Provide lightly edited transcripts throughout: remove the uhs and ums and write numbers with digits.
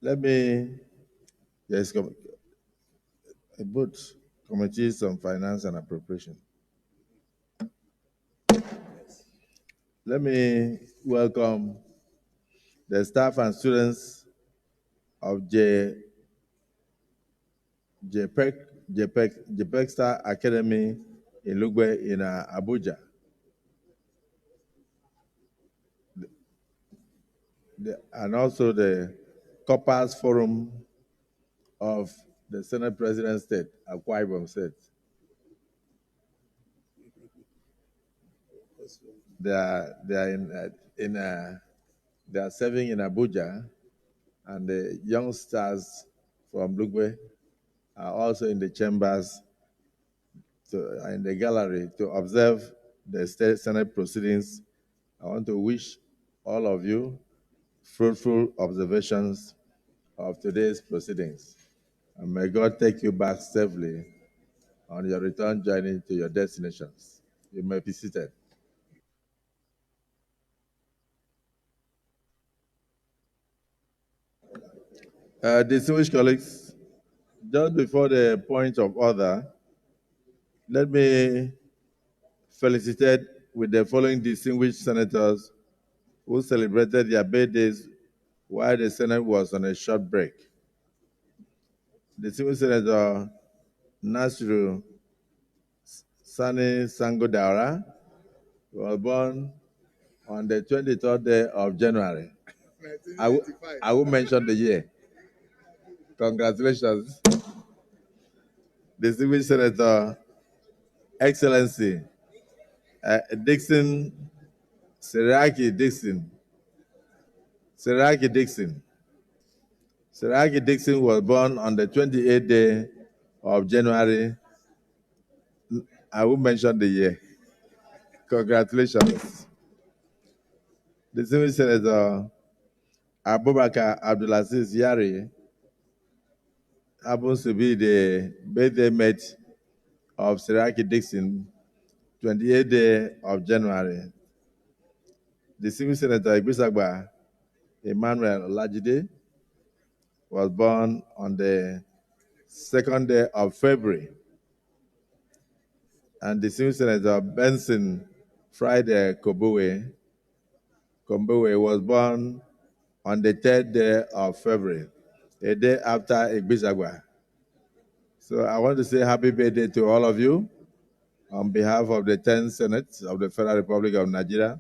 Let me, yes, both committees on finance and appropriation. Let me welcome the staff and students of JPEG Star Academy in Lugbe in Abuja. And also the Corpus Forum of the Senate President State, Akwa Ibom State. They are serving in Abuja, and the youngsters from Lugbe are also in the chambers in the gallery to observe the state Senate proceedings. I want to wish all of you fruitful observations of today's proceedings. And may God take you back safely on your return journey to your destinations. You may be seated. Distinguished colleagues, just before the point of order, let me felicitate with the following distinguished senators who celebrated their birthdays while the Senate was on a short break. Distinguished Senator Nasiru Sani Sangodaura was born on the 23rd day of January. I will mention the year. Congratulations. Distinguished Senator Excellency Dixon Seraki Dixon. Seraki Dixon was born on the 28th day of January. I will mention the year. Congratulations. Distinguished Senator Abubakar Abdulaziz Yari happens to be the birthday mate of Seraki Dixon, 28th day of January. Distinguished Senator Igbisagba Emmanuel Olajide was born on the 2nd day of February. And distinguished Senator Benson Friday Kobowe was born on the 3rd day of February, a day after Igbisagba. So I want to say happy birthday to all of you on behalf of the 10th Senate of the Federal Republic of Nigeria.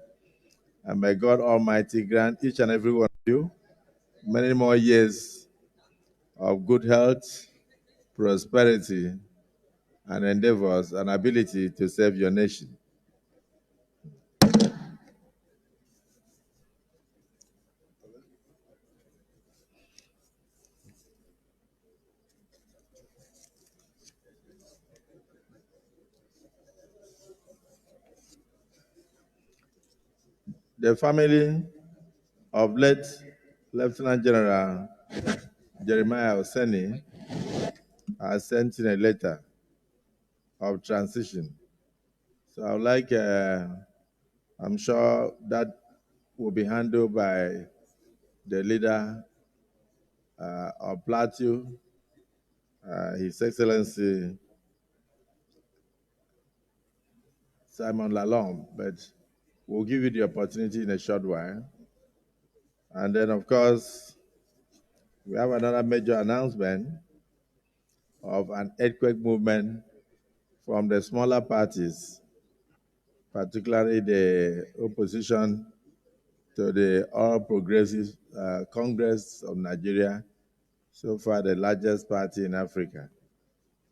And may God Almighty grant each and every one of you many more years of good health, prosperity, and endeavors and ability to serve your nation. The family of late Lieutenant General Jeremiah Oseni has sent in a letter of transition. So I would like, I'm sure that will be handled by the leader of Plateau, His Excellency Simon Lalong, but we'll give you the opportunity in a short while. And then, of course, we have another major announcement of an earthquake movement from the smaller parties, particularly the opposition to the All Progressive Congress of Nigeria, so far the largest party in Africa.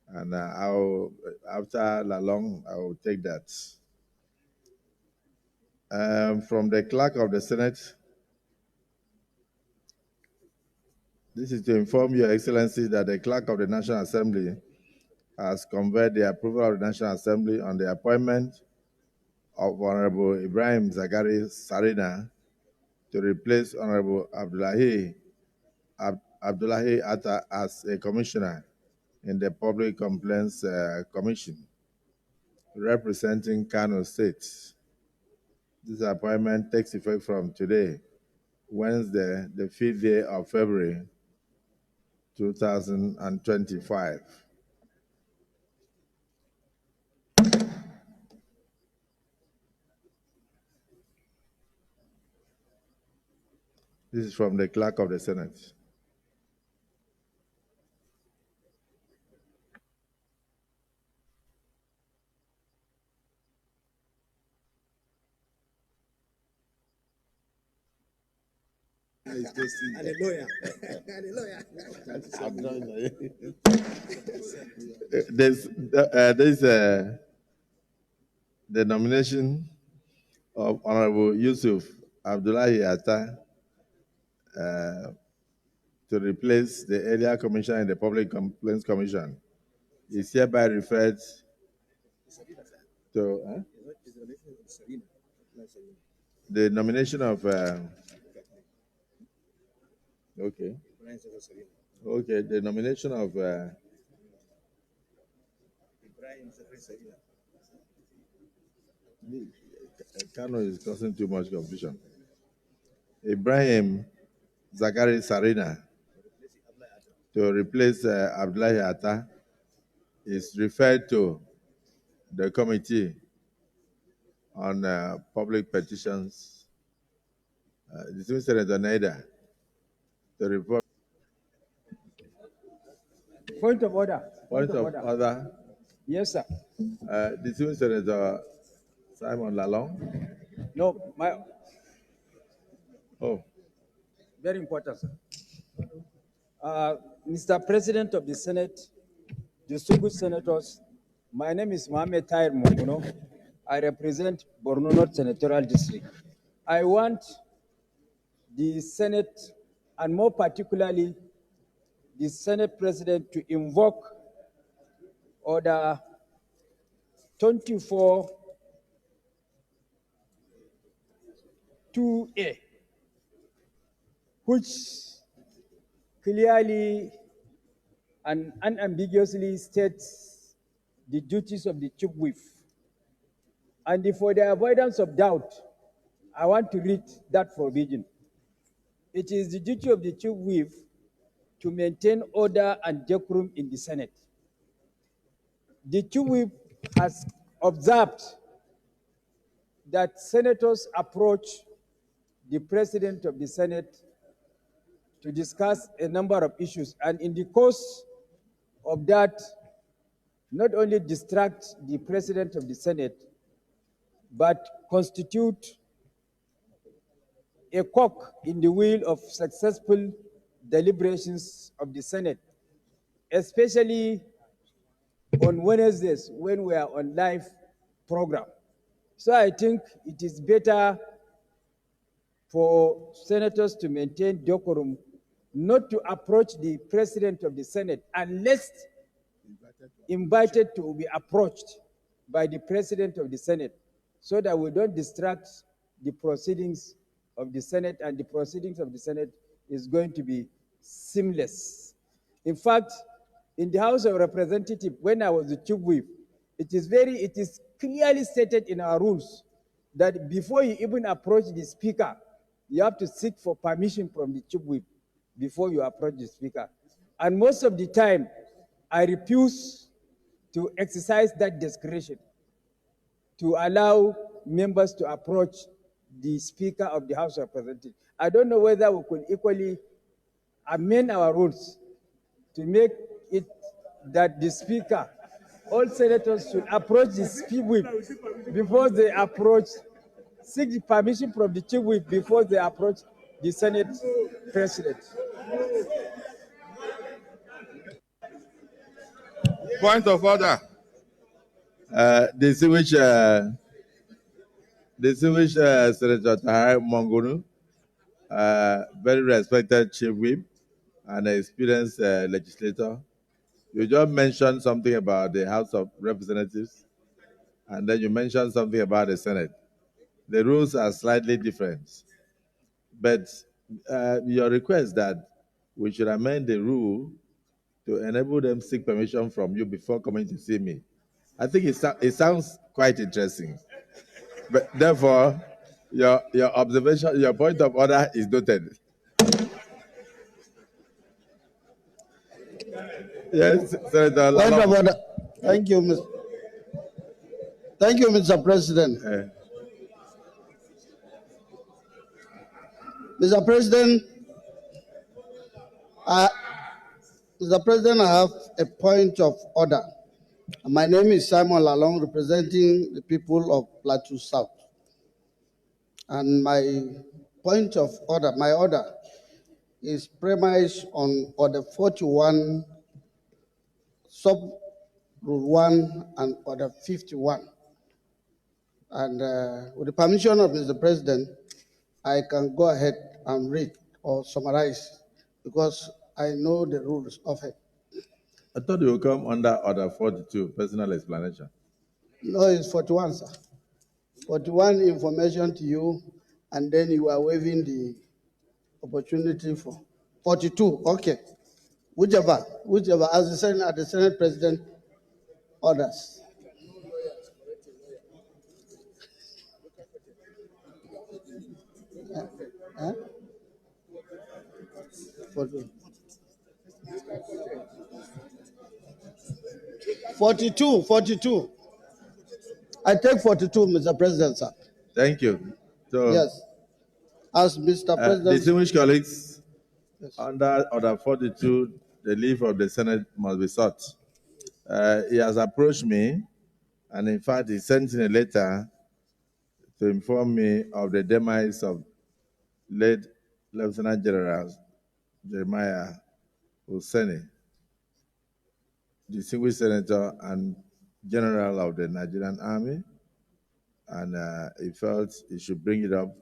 And after Lalong, I will take that. From the clerk of the Senate, this is to inform Your Excellency that the clerk of the National Assembly has conveyed the approval of the National Assembly on the appointment of Honorable Ibrahim Zagari Sarina to replace Honorable Abdullahi Atta as a commissioner in the Public Complaints Commission, representing Kano State. This appointment takes effect from today, Wednesday, the 5th day of February 2025. This is from the Clerk of the Senate. Hallelujah. Hallelujah. There's the nomination of Honorable Yusuf Abdullahi Atta to replace the earlier commissioner in the Public Complaints Commission is hereby referred to the nomination of the nomination of Kano is causing too much confusion. Ibrahim Zakari Sarina to replace Abdullahi Atta is referred to the Committee on Public Petitions. Distinguished Senator Naida to report. Point of order. Point of order. Yes, sir. Distinguished Senator Simon Lalong. No, Oh. Very important, sir. Mr. President of the Senate, distinguished senators, my name is Mohamed Tahir Monguno. I represent Borno North Senatorial District. I want the Senate, and more particularly the Senate President, to invoke Order 24(2)(a), which clearly and unambiguously states the duties of the chief whip. And for the avoidance of doubt, I want to read that provision. It is the duty of the chief whip to maintain order and decorum in the Senate. The chief whip has observed that senators approach the president of the Senate to discuss a number of issues, and in the course of that, not only distract the president of the Senate, but constitute a cog in the wheel of successful deliberations of the Senate, especially on Wednesdays when we are on live program. So I think it is better for senators to maintain decorum, not to approach the president of the Senate unless invited to be approached by the president of the Senate, so that we don't distract the proceedings of the Senate, and the proceedings of the Senate is going to be seamless. In fact, in the House of Representatives, when I was the chief whip, it is clearly stated in our rules that before you even approach the speaker, you have to seek for permission from the chief whip before you approach the speaker. And most of the time, I refuse to exercise that discretion to allow members to approach the Speaker of the House of Representatives. I don't know whether we could equally amend our rules to make it that the Speaker, all senators should approach the Chief Whip before they approach, seek the permission from the Chief Whip before they approach the Senate President. Point of order. Distinguished Senator Tahir Mongunu, very respected chief whip and experienced legislator. You just mentioned something about the House of Representatives, and then you mentioned something about the Senate. The rules are slightly different, but your request that we should amend the rule to enable them to seek permission from you before coming to see me, I think it sounds quite interesting. But therefore, your observation, your point of order is noted. Yes, Senator Point of Lalong. order. Thank you, Mr. Thank you, Mr. President. Mr. President, I, Mr. President, I have a point of order. My name is Simon Lalong, representing the people of Plateau South. And my point of order, my order, is premised on Order 41, Sub Rule 1, and Order 51. And with the permission of Mr. President, I can go ahead and read or summarize because I know the rules of it. I thought you would come under Order 42, personal explanation. No, it's 41, sir. 41 information to you, and then you are waiving the opportunity for 42. Okay. Whichever, as the Senate President orders. Huh? 42. I take 42, Mr. President, sir. Thank you. So, yes. As Mr. President. Distinguished colleagues, yes. Under Order 42, the leave of the Senate must be sought. He has approached me, and in fact, he sent in a letter to inform me of the demise of late Lieutenant General Jeremiah Husseini, distinguished senator and general of the Nigerian Army, and he felt he should bring it up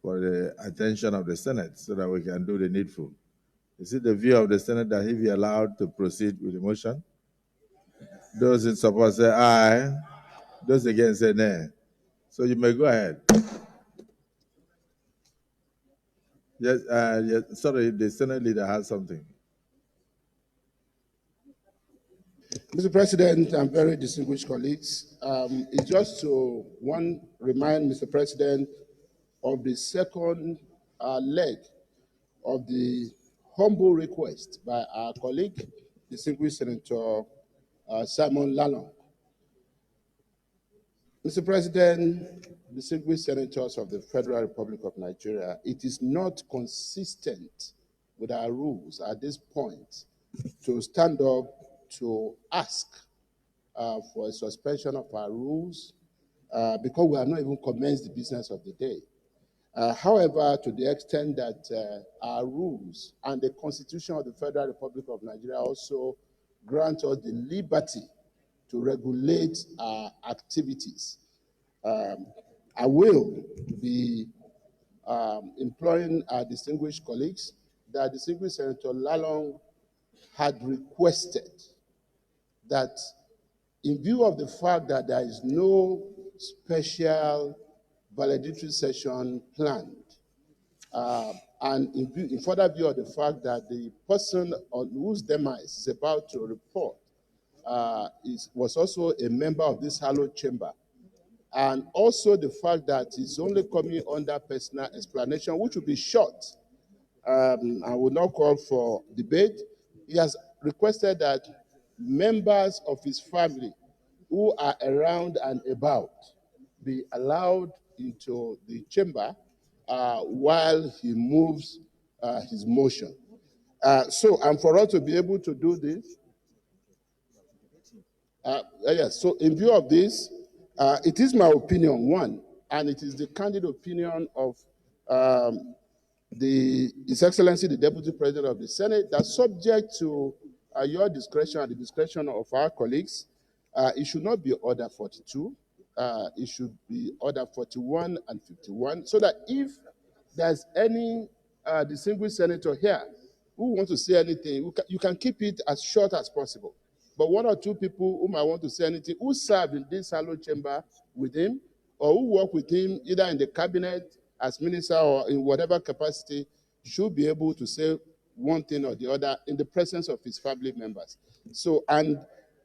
for the attention of the Senate so that we can do the needful. Is it the view of the Senate that he be allowed to proceed with the motion? Those in support say aye. Those against say nay. So you may go ahead. Yes, yes, sorry, the Senate leader has something. Mr. President and very distinguished colleagues, it's just to remind Mr. President of the second leg of the humble request by our colleague, distinguished Senator Simon Lalong. Mr. President, distinguished senators of the Federal Republic of Nigeria, it is not consistent with our rules at this point to stand up to ask for a suspension of our rules because we have not even commenced the business of the day. However, to the extent that our rules and the Constitution of the Federal Republic of Nigeria also grant us the liberty to regulate our activities, I will be employing our distinguished colleagues that distinguished Senator Lalong had requested that in view of the fact that there is no special valedictory session planned, and in further view of the fact that the person on whose demise is about to report was also a member of this hallowed chamber, and also the fact that he's only coming under personal explanation, which will be short, I will not call for debate. He has requested that members of his family who are around and about be allowed into the chamber while he moves his motion. And for us to be able to do this, yes, so in view of this, it is my opinion, one, and it is the candid opinion of His Excellency, the Deputy President of the Senate, that subject to your discretion and the discretion of our colleagues, it should not be Order 42. It should be Order 41 and 51, so that if there's any distinguished senator here who wants to say anything, you can keep it as short as possible. But one or two people who might want to say anything, who serve in this hallowed chamber with him, or who work with him either in the cabinet, as minister, or in whatever capacity, should be able to say one thing or the other in the presence of his family members. So, and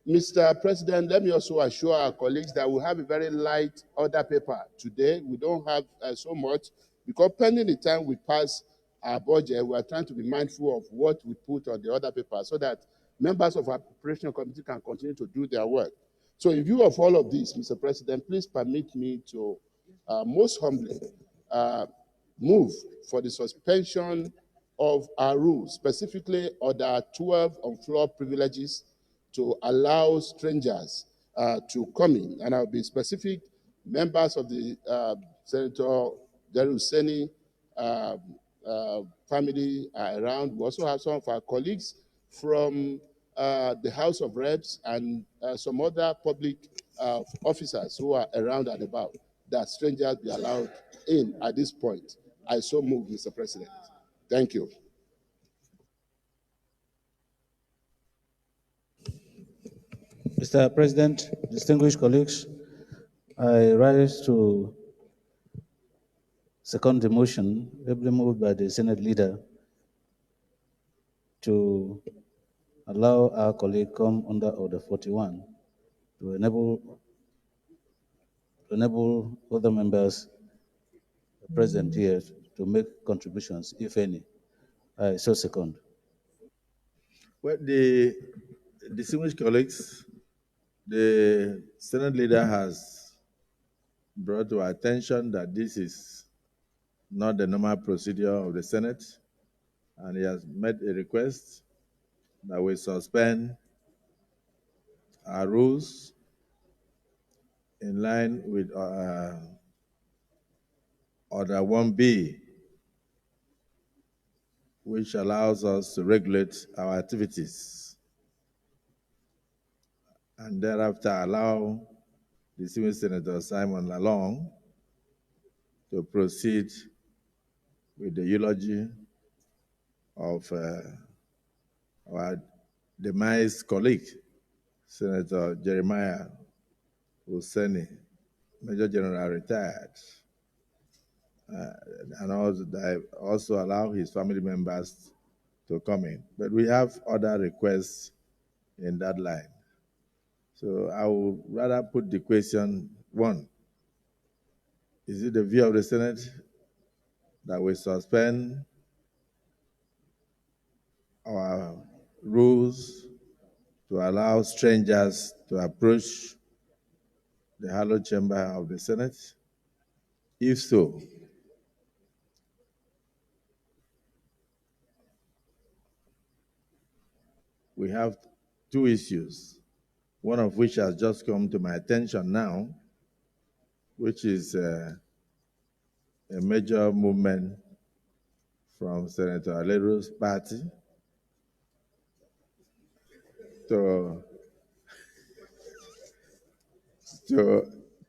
Mr. President, let me also assure our colleagues that we have a very light order paper today. We don't have so much, because pending the time we pass our budget, we are trying to be mindful of what we put on the other paper so that members of our preparation committee can continue to do their work. So in view of all of this, Mr. President, please permit me to most humbly move for the suspension of our rules, specifically Order 12 on floor privileges to allow strangers to come in. And I'll be specific. Members of the Senator Jerry Hussaini family are around. We also have some of our colleagues from the House of Reps and some other public officers who are around and about, that strangers be allowed in at this point. I so move, Mr. President. Thank you. Mr. President, distinguished colleagues, I rise to second the motion, ably moved by the Senate leader, to allow our colleague come under Order 41 to enable other members present here to make contributions, if any. I so second. Well, the distinguished colleagues, the Senate leader has brought to our attention that this is not the normal procedure of the Senate, and he has made a request that we suspend our rules in line with Order 1B, which allows us to regulate our activities, and thereafter allow the Senior Senator Simon Lalong to proceed with the eulogy of our demised colleague, Senator Jeremiah Hussaini, Major General retired, and also allow his family members to come in. But we have other requests in that line. So I would rather put the question, one, is it the view of the Senate that we suspend our rules to allow strangers to approach the hallowed chamber of the Senate? If so, we have two issues, one of which has just come to my attention now, which is a major movement from Senator Alero's party to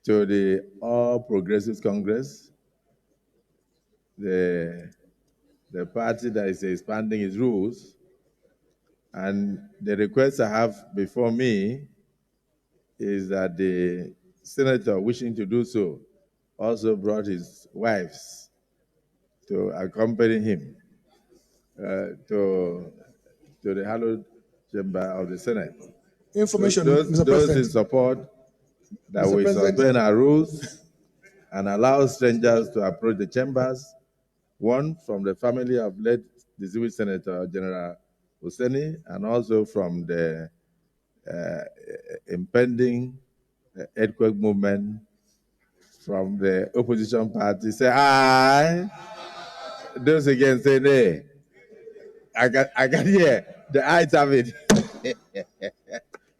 the All Progressives Congress, the party that is expanding its rules. And the request I have before me is that the senator wishing to do so also brought his wives to accompany him to the hallowed chamber of the Senate. Information, Those Mr. President. in support that Mr. we President. suspend our rules and allow strangers to approach the chambers, one from the family of late distinguished Senator General Hussaini, and also from the impending earthquake movement from the opposition party. Say aye. Those again say nay. I can hear the ayes have it.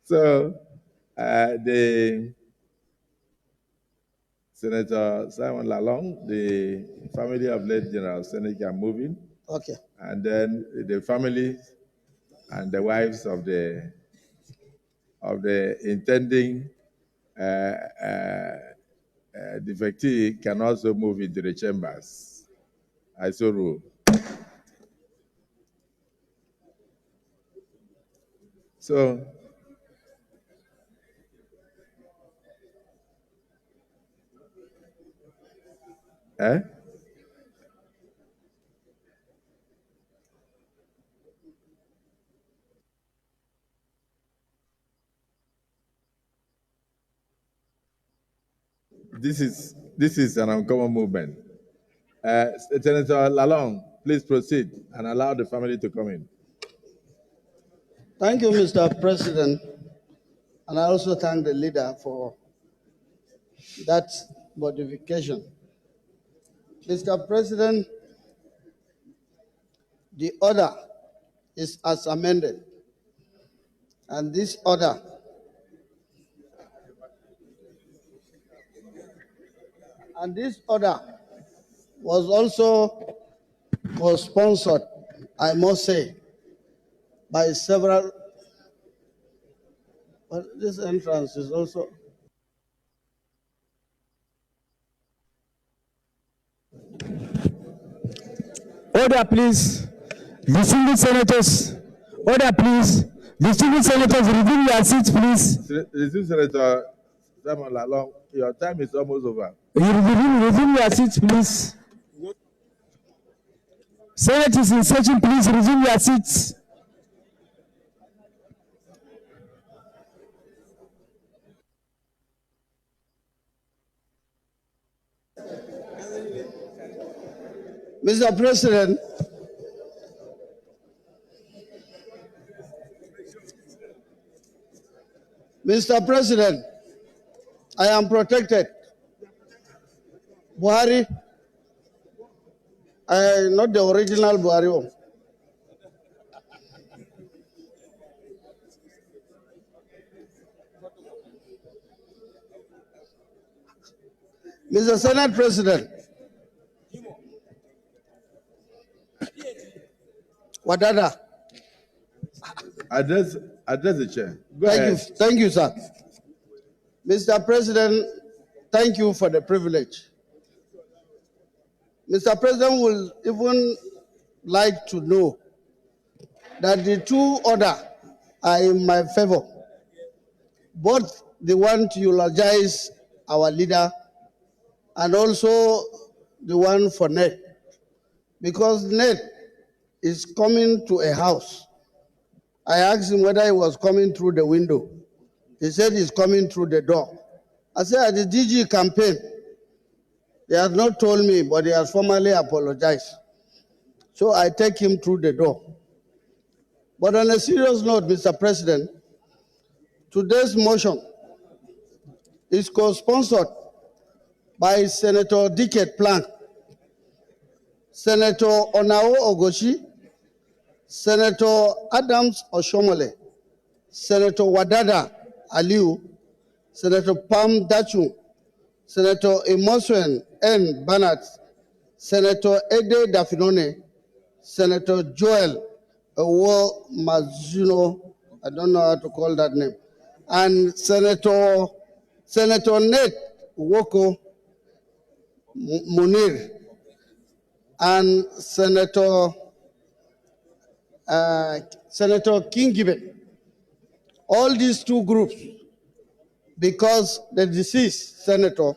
So the Senator Simon Lalong, the family of late General Hussaini are moving. Okay. And then the family and the wives of the intending defectee can also move into the chambers. I so rule. So, this is an uncommon movement. Senator Lalong, Please proceed and allow the family to come in. Thank you, Mr. President. And I also thank the leader for that modification. Mr. President, the order is as amended. And this order was also co-sponsored, I must say, by several. But this entrance is also. Order, please. Distinguished senators. Order, please. Distinguished senators, resume your seats, please. Resume, Senator Simon Lalong. Your time is almost over. Resume your seats, please. Senators in session, please resume your seats. Mr. President, I am protected. Buhari, not the original Buhari. Mr. Senate President, Wadada. Address the chair. Go ahead. Thank you, sir. Mr. President, thank you for the privilege. Mr. President will even like to know that the two orders are in my favor. Both the one to eulogize our leader and also the one for Ned. Because Ned is coming to a house. I asked him whether he was coming through the window. He said he's coming through the door. I said, at the DG campaign, he has not told me, but he has formally apologized. So I take him through the door. But on a serious note, Mr. President, today's motion is co-sponsored by Senator Dickett Plank, Senator Onao Ogoshi, Senator Adams Oshomole, Senator Wadada Aliu, Senator Pam Dachu, Senator Emosuen N. Bernard, Senator Ede Dafinone, Senator Joel Owo Mazuno, I don't know how to call that name, and Senator Ned Woko Munir, and Senator King Gibbon. All these two groups, because the deceased senator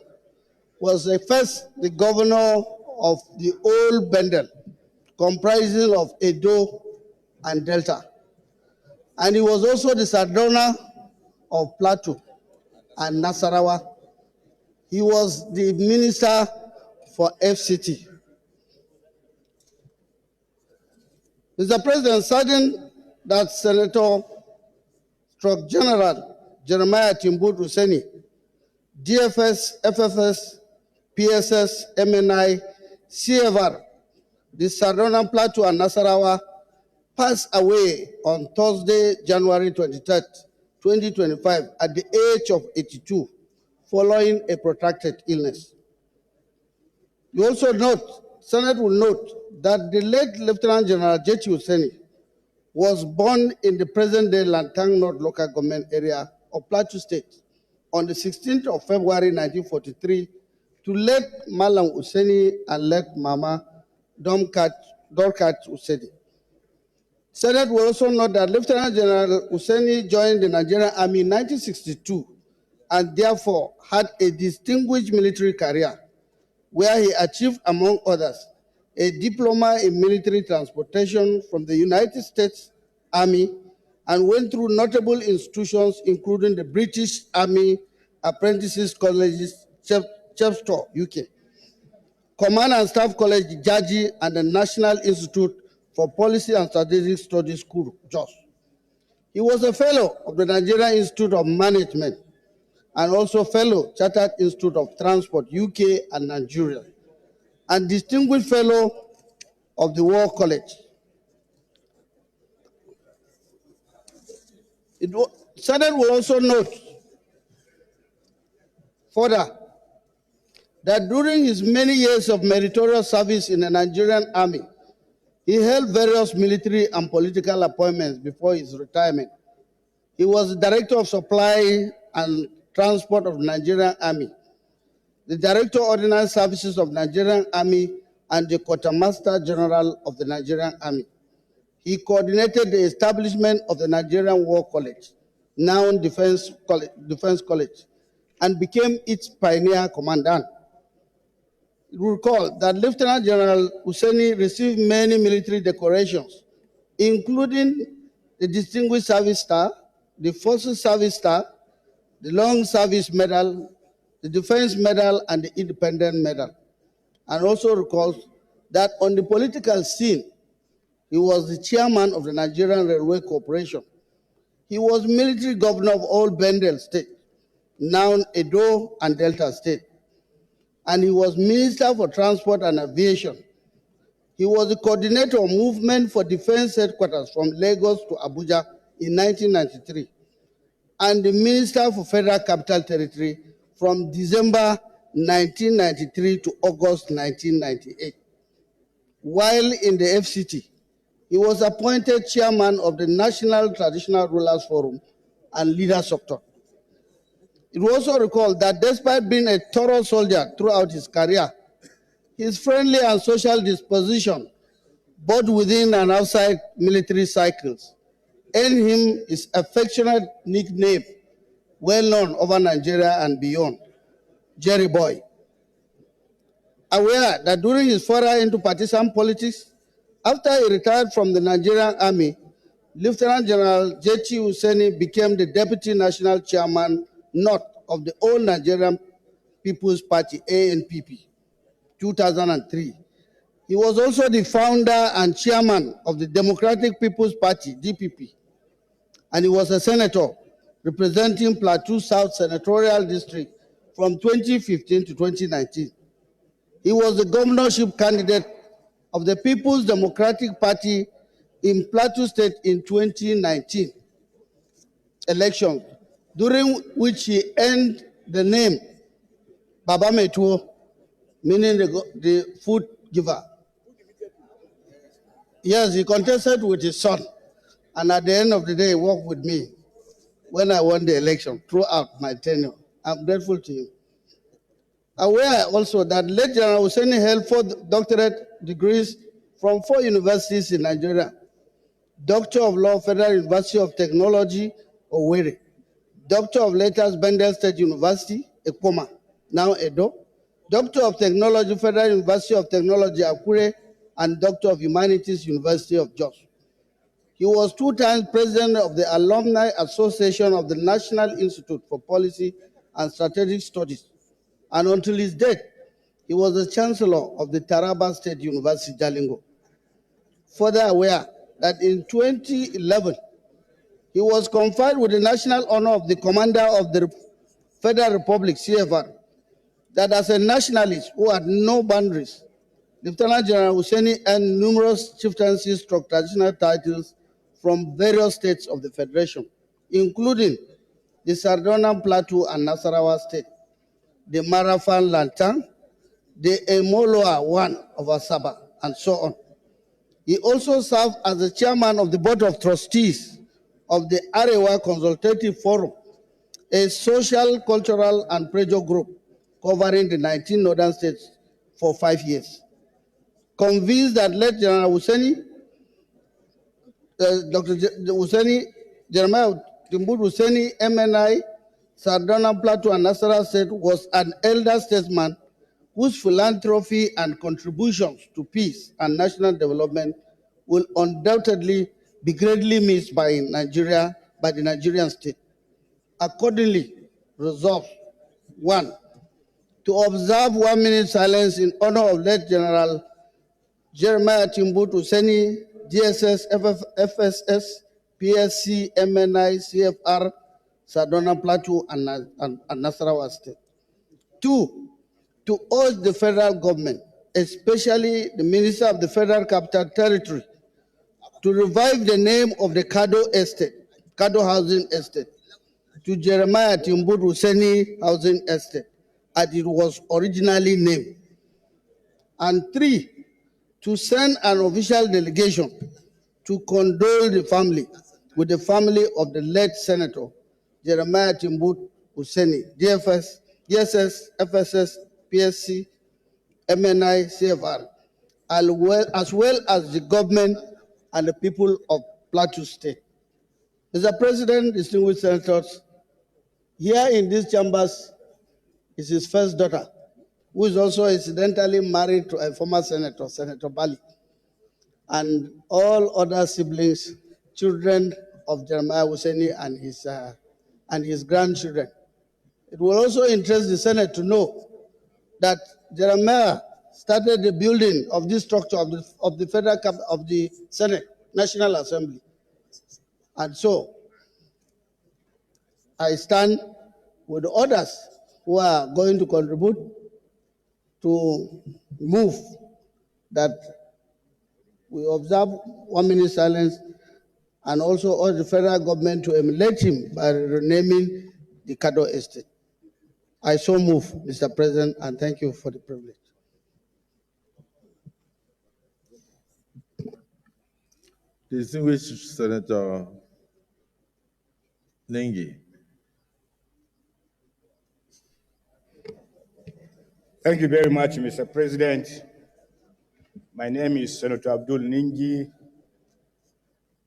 was the governor of the old Bendel, comprising of Edo and Delta. And he was also the Sardona of Plateau and Nasarawa. He was the minister for FCT. Mr. President, certain that Senator General Jeremiah Timbut Husseini, DFS, FFS, PSS, MNI, CFR, the Sardona Plateau and Nasarawa passed away on Thursday, January 23rd, 2025, at the age of 82, following a protracted illness. You also note, Senate will note, that the late Lieutenant General J.T. Husseini was born in the present-day Lantang North local government area of Plateau State on the 16th of February 1943 to late Malam Husseini and late Mama Dorkat Husseini. Senate will also note that Lieutenant General Husseini joined the Nigerian Army in 1962 and therefore had a distinguished military career where he achieved, among others, a diploma in military transportation from the United States Army and went through notable institutions, including the British Army Apprentices Colleges, Chepstow, UK. Command and Staff College, Jaji, and the National Institute for Policy and Strategic Studies, School, Jos. He was a fellow of the Nigerian Institute of Management and also fellow Chartered Institute of Transport, UK and Nigeria, and distinguished fellow of the War College. Senate will also note further that during his many years of meritorious service in the Nigerian Army, he held various military and political appointments before his retirement. He was the Director of Supply and Transport of the Nigerian Army, the Director of Ordnance Services of the Nigerian Army, and the Quartermaster General of the Nigerian Army. He coordinated the establishment of the Nigerian War College, now Defense College, and became its pioneer commandant. You recall that Lieutenant General Hussaini received many military decorations, including the Distinguished Service Star, the Forces Service Star, the Long Service Medal, the Defense Medal, and the Independent Medal. And also recalls that on the political scene, he was the chairman of the Nigerian Railway Corporation. He was military governor of all Bendel State, now Edo and Delta State. And he was Minister for Transport and Aviation. He was the coordinator of movement for defense headquarters from Lagos to Abuja in 1993, and the Minister for Federal Capital Territory from December 1993 to August 1998. While in the FCT, he was appointed chairman of the National Traditional Rulers Forum and Leaders Sector. It was also recalled that despite being a thorough soldier throughout his career, his friendly and social disposition, both within and outside military cycles, earned him his affectionate nickname, well known over Nigeria and beyond, Jerry Boy. Aware that during his foray into partisan politics, after he retired from the Nigerian Army, Lieutenant General J.T. Hussaini became the Deputy National Chairman North of the All Nigerian People's Party, ANPP, 2003. He was also the founder and chairman of the Democratic People's Party, DPP, and he was a senator representing Plateau South Senatorial District from 2015 to 2019. He was the governorship candidate of the People's Democratic Party in Plateau State in 2019 elections, during which he earned the name Baba Metuo, meaning the food giver. Yes, he contested with his son, and at the end of the day, he worked with me when I won the election throughout my tenure. I'm grateful to him. Aware also that late General Hussaini held 4 doctorate degrees from 4 universities in Nigeria: Doctor of Law, Federal University of Technology, Owerri; Doctor of Letters, Bendel State University, Ekpoma, now Edo; Doctor of Technology, Federal University of Technology, Akure; and Doctor of Humanities, University of Jos. He was 2 times president of the Alumni Association of the National Institute for Policy and Strategic Studies, and until his death, he was the chancellor of the Taraba State University, Jalingo. Further aware that in 2011, he was conferred with the national honor of the Commander of the Federal Republic, CFR, that as a nationalist who had no boundaries, Lieutenant General Hussaini earned numerous chieftaincies / traditional titles from various states of the Federation, including the Sardauna Plateau and Nasarawa State, the Marafan Lantan, the Emoloa One of Asaba, and so on. He also served as the chairman of the Board of Trustees of the Arewa Consultative Forum, a social, cultural, and pressure group covering the 19 northern states for 5 years. Convinced that late General Hussaini, Dr. Hussaini, Jeremiah Timbud Hussaini, MNI, Sardauna Plateau, and Nasarawa State was an elder statesman whose philanthropy and contributions to peace and national development will undoubtedly be greatly missed by the Nigerian state. Accordingly, resolved: 1, to observe 1 minute silence in honor of late General Jeremiah Timbu Husseini, DSS, FSS, PSC, MNI, CFR, Sadona Plateau, and Nasarawa State. 2, to urge the federal government, especially the Minister of the Federal Capital Territory, to revive the name of the Kado Housing Estate, to Jeremiah Timbu Husseini Housing Estate, as it was originally named. And 3, to send an official delegation to condole with the family of the late Senator Jeremiah Timbu Husseini, DSS, FSS, PSC, MNI, CFR, as well as the government and the people of Plateau State. Mr. President, distinguished senators, here in these chambers is his first daughter, who is also incidentally married to a former senator, Senator Bali, and all other siblings, children of Jeremiah Husseini and his grandchildren. It will also interest the Senate to know that Jeremiah started the building of this structure of the Senate National Assembly, and so I stand with the others who are going to contribute to move that we observe 1 minute silence and also urge the federal government to emulate him by renaming the Kado Estate. I so move, Mr. President, and thank you for the privilege. Distinguished Senator Njenje. Thank you very much, Mr. President. My name is Senator Abdul Njenje,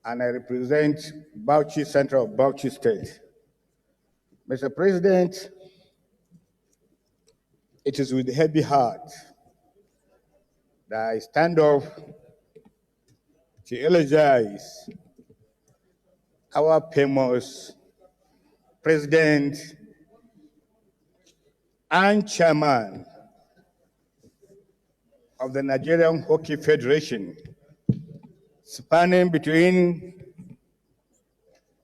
and I represent Bauchi Center of Bauchi State. Mr. President, it is with heavy heart that I stand up to eulogize our famous President and Chairman of the Nigerian Hockey Federation, spanning between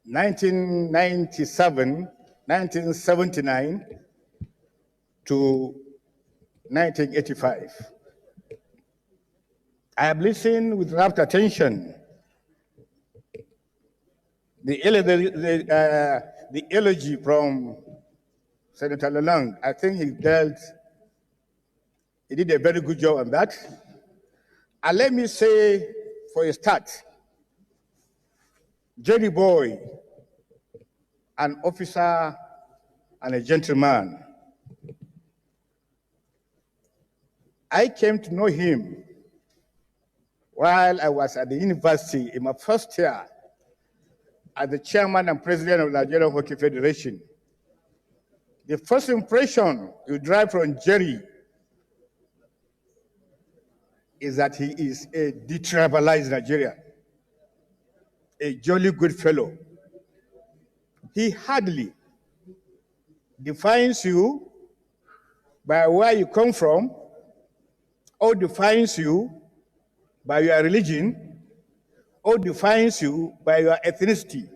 1979 to 1985. I have listened with rapt attention the eulogy from Senator Lalong. I think he did a very good job on that. And let me say, for a start, Jerry Boy, an officer and a gentleman, I came to know him while I was at the university in my first year as the chairman and president of the Nigerian Hockey Federation. The first impression you derive from Jerry is that he is a detribalized Nigerian, a jolly good fellow. He hardly defines you by where you come from, or defines you by your religion, or defines you by your ethnicity.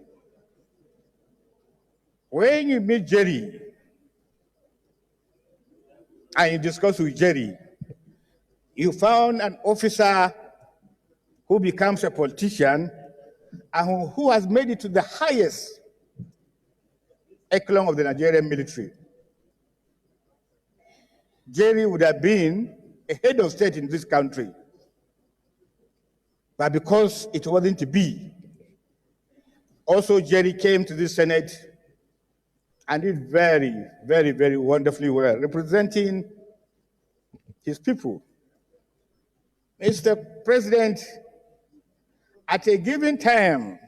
When you meet Jerry and you discuss with Jerry, you found an officer who becomes a politician and who has made it to the highest echelon of the Nigerian military. Jerry would have been a head of state in this country, but because it wasn't to be, also Jerry came to the Senate and did very, very, very wonderfully well, representing his people. Mr. President, at a given time,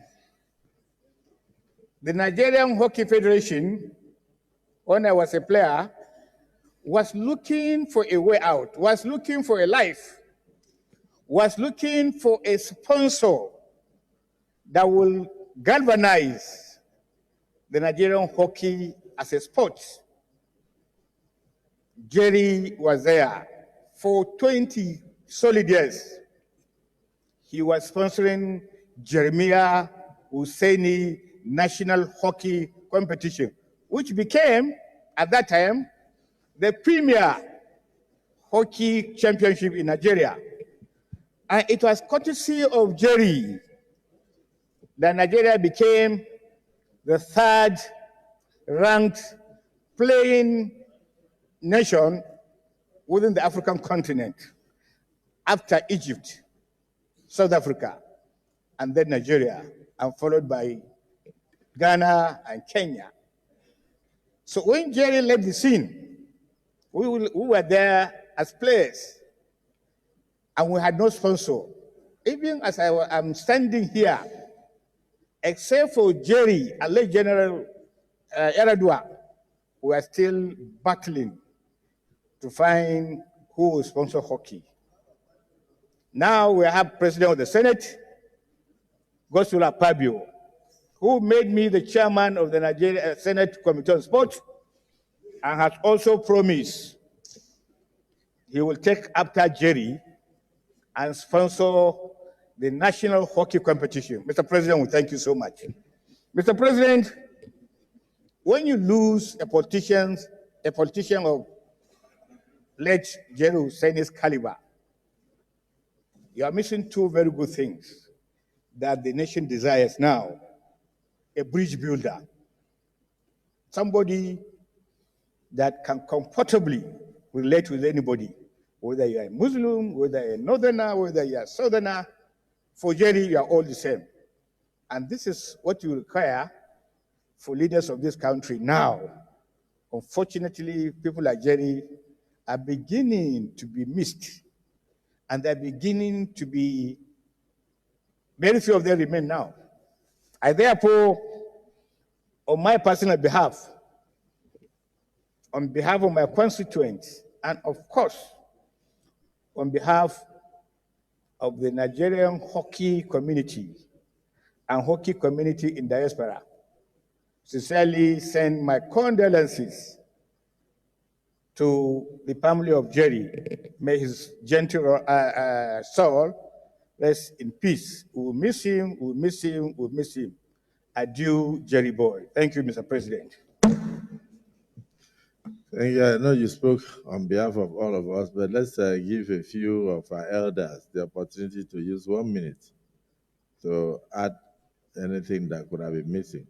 the Nigerian Hockey Federation, when I was a player, was looking for a way out, was looking for a life, was looking for a sponsor that will galvanize the Nigerian hockey as a sport. Jerry was there for 20 solid years. He was sponsoring Jeremiah Husseini National Hockey Competition, which became, at that time, the premier hockey championship in Nigeria. And it was courtesy of Jerry that Nigeria became the third ranked playing nation within the African continent after Egypt, South Africa, and then Nigeria, and followed by Ghana and Kenya. So when Jerry left the scene, we were there as players, and we had no sponsor. Even as I'm standing here, except for Jerry and late General Eradua, we are still battling to find who will sponsor hockey. Now we have President of the Senate, Godswill Akpabio, who made me the chairman of the Nigeria Senate Committee on Sport, and has also promised he will take after Jerry and sponsor the national hockey competition. Mr. President, we thank you so much. Mr. President, when you lose a politician of late Jerry Husseini's caliber, you are missing two very good things that the nation desires now: a bridge builder, somebody that can comfortably relate with anybody, whether you are a Muslim, whether you're a northerner, whether you are a southerner. For Jerry, you are all the same. And this is what you require for leaders of this country now. Unfortunately, people like Jerry are beginning to be missed, and they're beginning to be, very few of them remain now. I therefore, on my personal behalf, on behalf of my constituents, and of course, on behalf of the Nigerian hockey community and hockey community in diaspora, sincerely send my condolences to the family of Jerry. May his gentle soul rest in peace. We will miss him, we will miss him, we will miss him. Adieu, Jerry boy. Thank you, Mr. President. Thank you. I know you spoke on behalf of all of us, but let's give a few of our elders the opportunity to use 1 minute to add anything that could have been missing.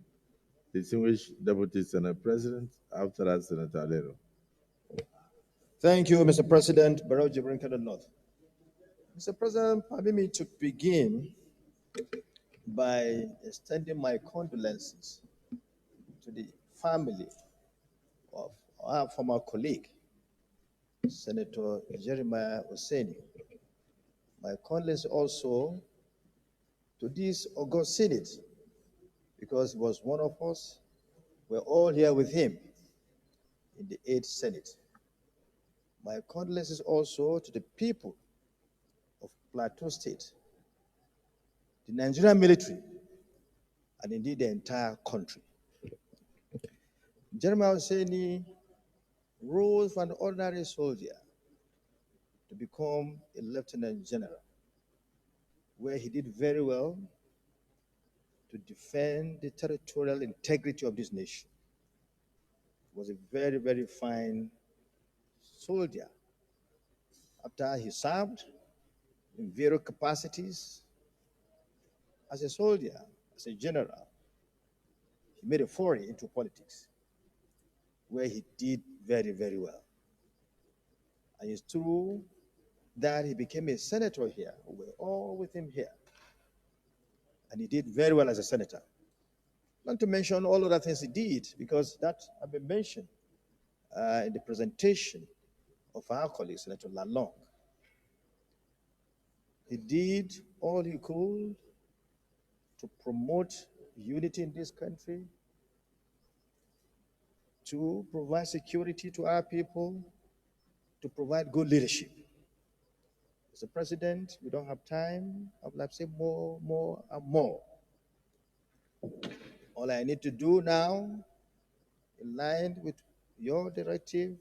Distinguished Deputy Senate President, after that, Senator Alero. Thank you, Mr. President. Barrow Jibrin Kadon North. Mr. President, permit me to begin by extending my condolences to the family of our former colleague, Senator Jeremiah Husseini. My condolences also to this august Senate, because he was one of us. We're all here with him in the 8th Senate. My condolences also to the people of Plateau State, the Nigerian military, and indeed the entire country. Jeremiah Husseini rose from an ordinary soldier to become a lieutenant general, where he did very well to defend the territorial integrity of this nation. He was a very, very fine soldier. After he served in various capacities as a soldier, as a general, he made a foray into politics, where he did very, very well. And it's true that he became a senator here. We're all with him here. And he did very well as a senator. Not to mention all other things he did, because that have been mentioned in the presentation of our colleague, Senator Lalong. He did all he could to promote unity in this country, to provide security to our people, to provide good leadership. Mr. President, we don't have time. I would like to say more, and more. All I need to do now, in line with your directive,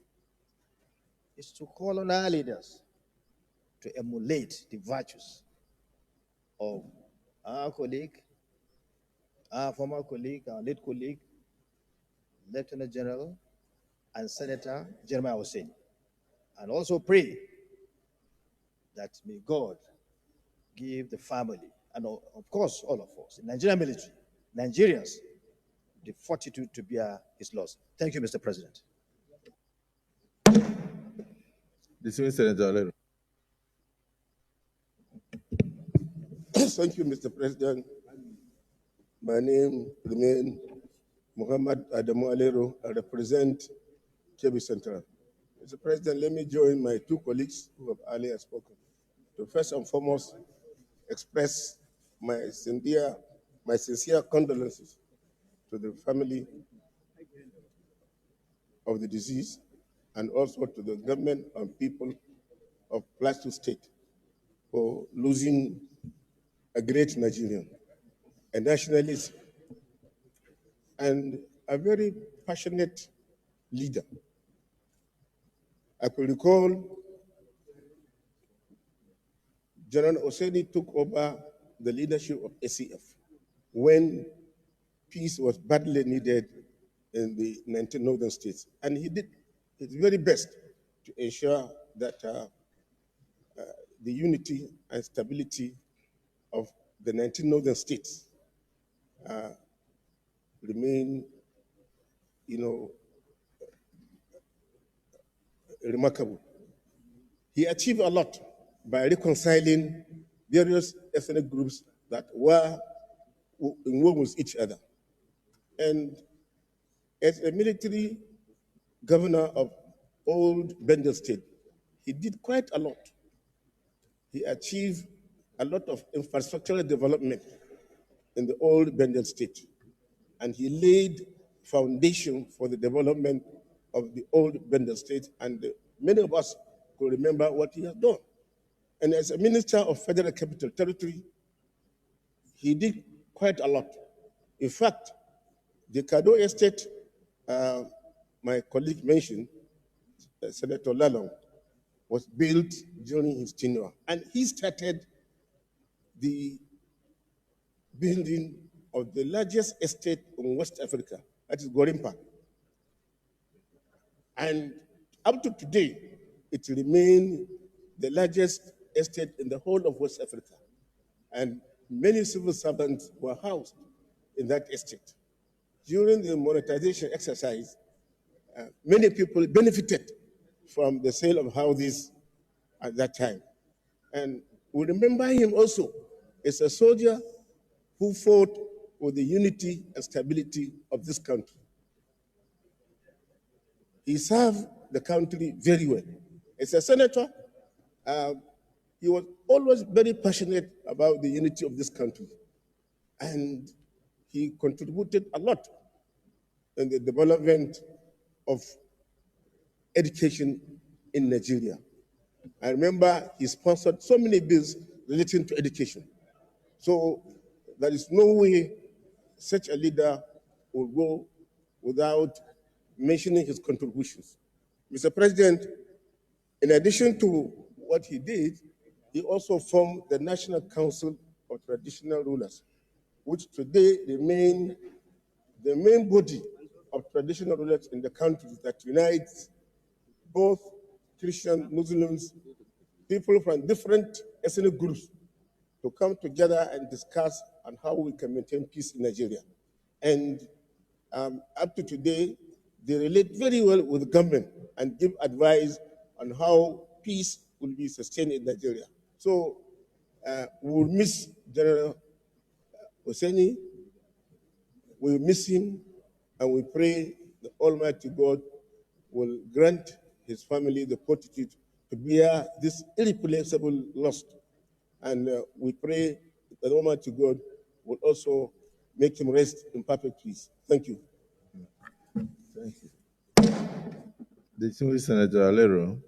is to call on our leaders to emulate the virtues of our colleague, our former colleague, our late colleague, Lieutenant General and Senator Jeremiah Hussein, and also pray that may God give the family, and of course all of us, the Nigerian military, Nigerians, the fortitude to bear his loss. Thank you, Mr. President. Dismissed, Senator Alero. Thank you, Mr. President. My name remains Muhammad Adamu Alero. I represent Kebbi Central. Mr. President, let me join my two colleagues who have earlier spoken to first and foremost express my sincere condolences to the family of the deceased and also to the government and people of Plateau State for losing a great Nigerian, a nationalist, and a very passionate leader. I could recall General Oseni took over the leadership of ACF when peace was badly needed in the 19 northern states. And he did his very best to ensure that the unity and stability of the 19 northern states remain, remarkable. He achieved a lot by reconciling various ethnic groups that were in war with each other. And as a military governor of old Bengal State, he did quite a lot. He achieved a lot of infrastructural development in the old Bengal State. And he laid foundation for the development of the old Bengal State, and many of us could remember what he has done. And as a minister of Federal Capital Territory, he did quite a lot. In fact, the Kado Estate, my colleague mentioned, Senator Lalong, was built during his tenure. And he started the building of the largest estate in West Africa, that is Gorimpa. And up to today, it remains the largest estate in the whole of West Africa. And many civil servants were housed in that estate. During the monetization exercise, many people benefited from the sale of houses at that time. And we remember him also as a soldier who fought for the unity and stability of this country. He served the country very well. As a senator, he was always very passionate about the unity of this country. And he contributed a lot in the development of education in Nigeria. I remember he sponsored so many bills relating to education. So there is no way such a leader will go without mentioning his contributions. Mr. President, in addition to what he did, he also formed the National Council of Traditional Rulers, which today remain the main body of traditional rulers in the country that unites both Christian, Muslims, people from different ethnic groups to come together and discuss on how we can maintain peace in Nigeria. And up to today, they relate very well with the government and give advice on how peace will be sustained in Nigeria. So we will miss General Hosseini, we will miss him, and we pray the Almighty God will grant his family the fortitude to bear this irreplaceable loss. And we pray that Almighty God will also make him rest in perfect peace. Thank you. Thank you. The distinguished Senator Alero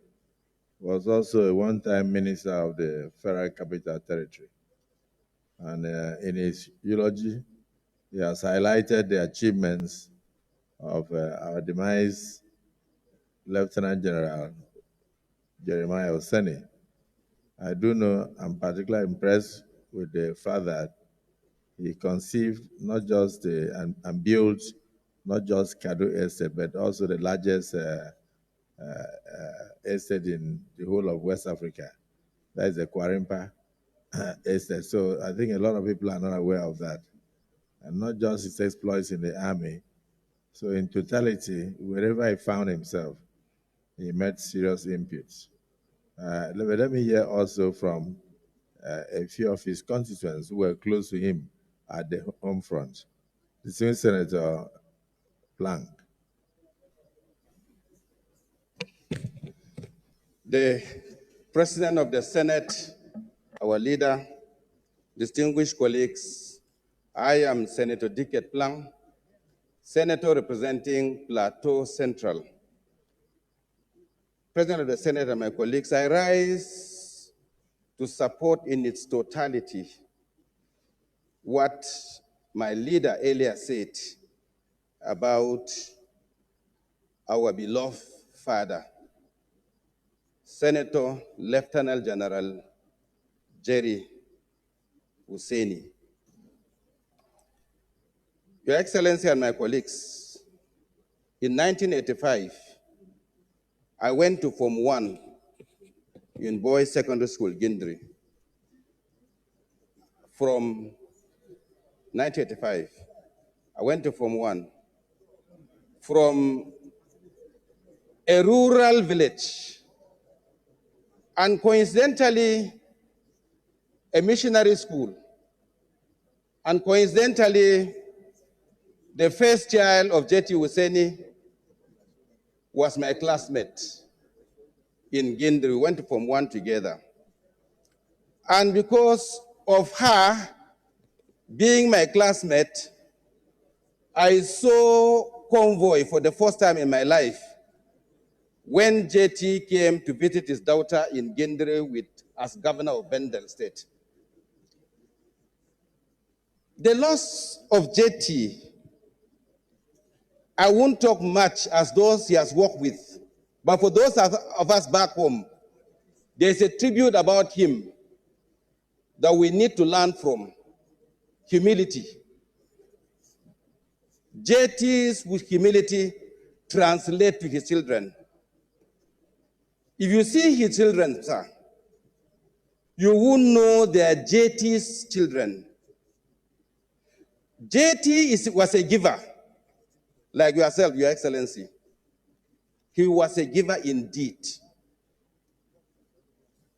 was also a one-time minister of the Federal Capital Territory. And in his eulogy, he has highlighted the achievements of our demised Lieutenant General Jeremiah Oseni. I do know I'm particularly impressed with the fact that he conceived not just and built not just Kado Estate, but also the largest estate in the whole of West Africa. That is the Kwarimpa estate. So I think a lot of people are not aware of that. And not just his exploits in the army. So in totality, wherever he found himself, he met serious inputs. Let me hear also from a few of his constituents who were close to him at the home front. The senior Senator Plank. The President of the Senate, our leader, distinguished colleagues, I am Senator Dicket Plank, Senator representing Plateau Central. President of the Senate and my colleagues, I rise to support in its totality what my leader earlier said about our beloved father, Senator Lieutenant General Jerry Husseini. Your Excellency and my colleagues, in 1985, I went to Form 1 in Boys Secondary School, Gindri. From 1985, I went to Form 1. From a rural village, and coincidentally, a missionary school, and coincidentally, the first child of J.T. Husseini was my classmate in Gindri. We went to Form 1 together. And because of her being my classmate, I saw convoy for the first time in my life when JT came to visit his daughter in Gindri as governor of Bendel State. The loss of JT, I won't talk much as those he has worked with, but for those of us back home, there's a tribute about him that we need to learn from: humility. JT's with humility translate to his children. If you see his children, sir, you won't know they are JT's children. JT was a giver, like yourself, Your Excellency. He was a giver indeed.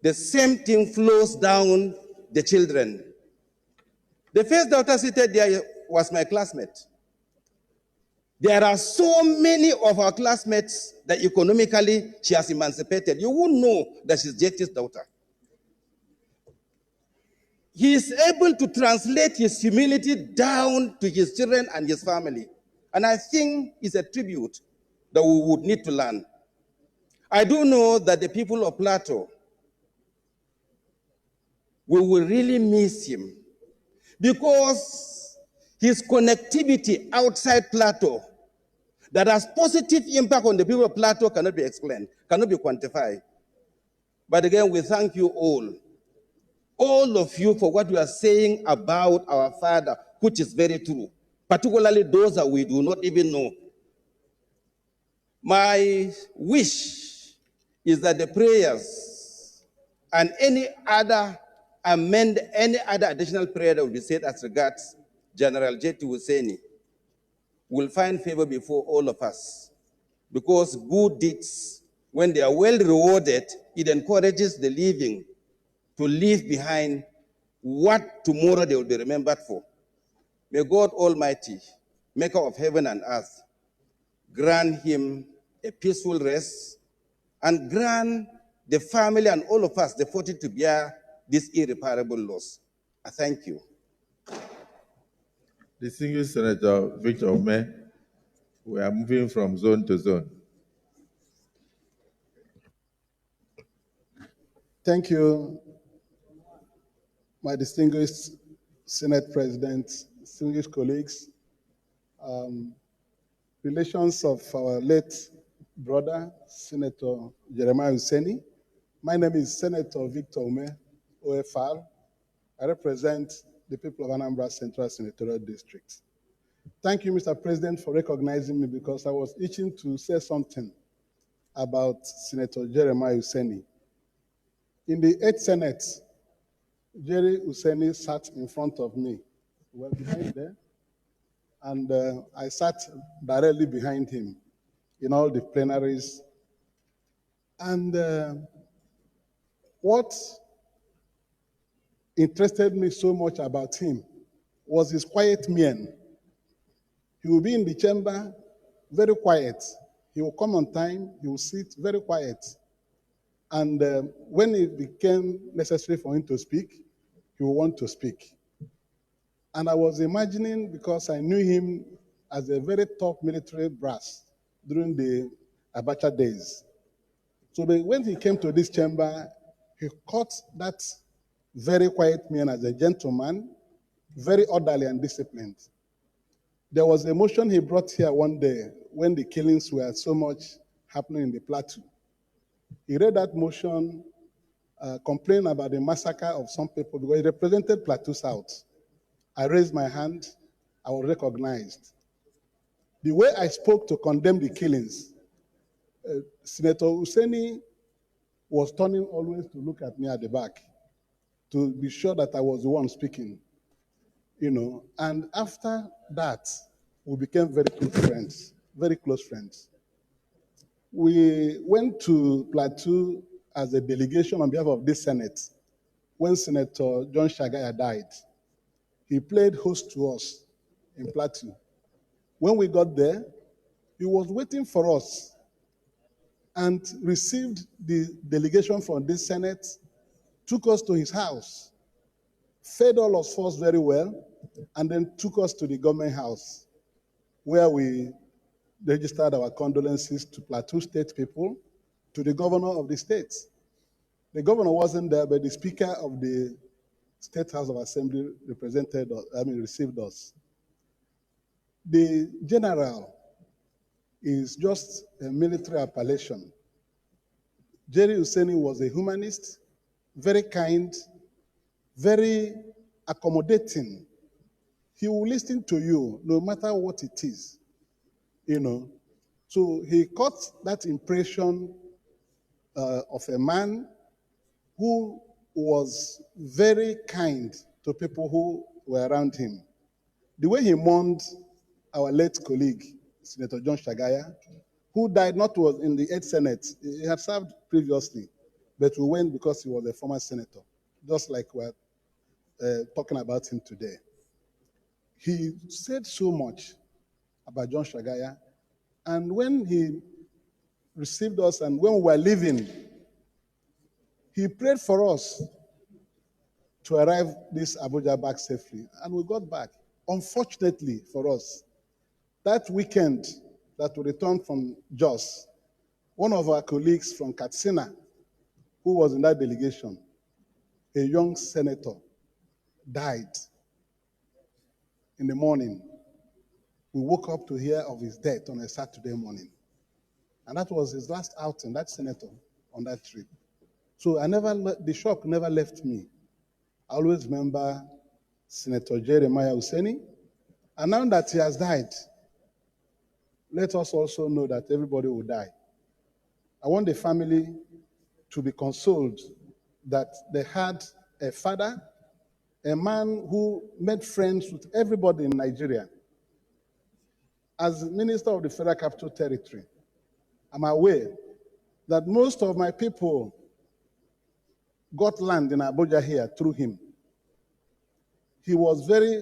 The same thing flows down the children. The first daughter seated there was my classmate. There are so many of our classmates that economically she has emancipated. You won't know that she's JT's daughter. He is able to translate his humility down to his children and his family. And I think it's a tribute that we would need to learn. I do know that the people of Plateau, we will really miss him because his connectivity outside Plateau that has positive impact on the people of Plateau cannot be explained, cannot be quantified. But again, we thank you all of you, for what you are saying about our father, which is very true, particularly those that we do not even know. My wish is that the prayers and any other additional prayer that will be said as regards General J.T. Husseini will find favor before all of us. Because good deeds, when they are well rewarded, it encourages the living to leave behind what tomorrow they will be remembered for. May God Almighty, maker of heaven and earth, grant him a peaceful rest and grant the family and all of us the fortitude to bear this irreparable loss. I thank you. Distinguished Senator Victor Ome, we are moving from zone to zone. Thank you, my distinguished Senate President, distinguished colleagues. Relations of our late brother, Senator Jeremiah Husseini, My name is Senator Victor Ume, OFR. I represent the people of Anambra Central Senatorial District. Thank you, Mr. President, for recognizing me because I was itching to say something about Senator Jeremiah Useni. In the 8th Senate, Jerry Useni sat in front of me, well behind there, and I sat directly behind him in all the plenaries. And what interested me so much about him was his quiet mien. He will be in the chamber very quiet. He will come on time, he will sit very quiet. And when it became necessary for him to speak, he will want to speak. And I was imagining, because I knew him as a very top military brass during the Abacha days. So when he came to this chamber, he caught that very quiet man as a gentleman, very orderly and disciplined. There was a motion he brought here one day when the killings were so much happening in the plateau. He read that motion, complained about the massacre of some people because he represented Plateau South. I raised my hand, I was recognized. The way I spoke to condemn the killings, Senator Useni was turning always to look at me at the back to be sure that I was the one speaking, you know. And after that, we became very close friends, very close friends. We went to Plateau as a delegation on behalf of this Senate when Senator John Shagaya died. He played host to us in Plateau. When we got there, he was waiting for us and received the delegation from this Senate, took us to his house, fed all of us very well, and then took us to the government house where we registered our condolences to Plateau State people, to the governor of the state. The governor wasn't there, but the speaker of the State House of Assembly received us. The general is just a military appellation. Jerry Useni was a humanist, very kind, very accommodating. He will listen to you no matter what it is, you know. So he caught that impression of a man who was very kind to people who were around him. The way he mourned our late colleague, Senator John Shagaya, who died not was in the 8th Senate. He had served previously, but we went because he was a former senator, just like we're talking about him today. He said so much about John Shagaya, and when he received us and when we were leaving, he prayed for us to arrive this Abuja back safely, and we got back. Unfortunately for us, that weekend that we returned from Jos, one of our colleagues from Katsina, who was in that delegation, a young senator, died in the morning. We woke up to hear of his death on a Saturday morning. And that was his last outing, that senator, on that trip. So the shock never left me. I always remember Senator Jeremiah Useni. And now that he has died, let us also know that everybody will die. I want the family to be consoled that they had a father, a man who made friends with everybody in Nigeria. As Minister of the Federal Capital Territory, I'm aware that most of my people got land in Abuja here through him. He was very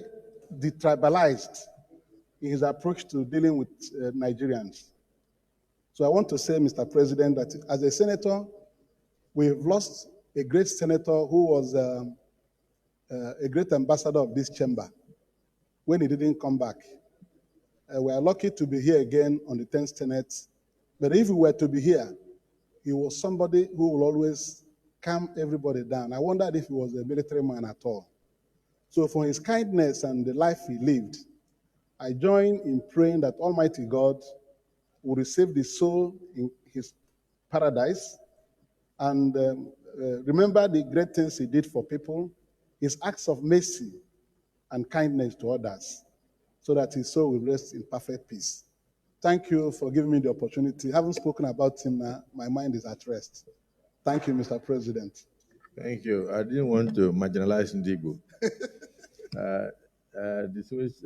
detribalized in his approach to dealing with Nigerians. So I want to say, Mr. President, that as a senator, we've lost a great senator who was a great ambassador of this chamber when he didn't come back. We are lucky to be here again on the 10th Senate. But if we were to be here, he was somebody who will always calm everybody down. I wondered if he was a military man at all. So for his kindness and the life he lived, I join in praying that Almighty God will receive the soul in his paradise and remember the great things he did for people, his acts of mercy and kindness to others, so that his soul will rest in perfect peace. Thank you for giving me the opportunity. Having spoken about him now, my mind is at rest. Thank you, Mr. President. Thank you. I didn't want to marginalize Ndigo. Distinguished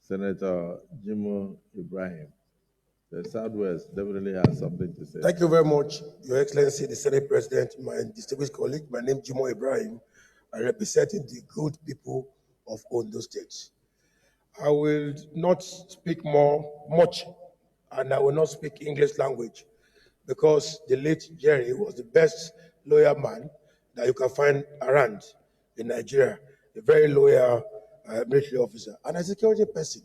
Senator Jimo Ibrahim, the Southwest definitely has something to say. Thank you very much, Your Excellency, the Senate President, my distinguished colleague. My name is Jimo Ibrahim. I represent the good people of Ondo State. I will not speak much, and I will not speak English language, because the late Jerry was the best loyal man that you can find around in Nigeria, a very loyal military officer. And as a security person,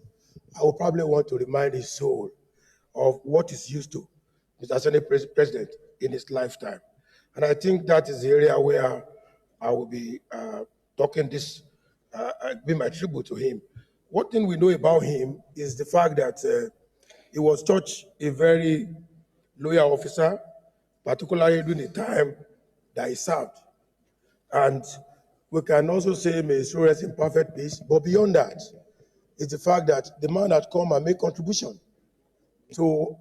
I will probably want to remind his soul of what is used to Mr. Senate President in his lifetime. And I think that is the area where I will be talking this, be my tribute to him. One thing we know about him is the fact that he was such a very loyal officer, particularly during the time that he served. And we can also say may his soul rest in perfect peace. But beyond that, it's the fact that the man had come and made contribution to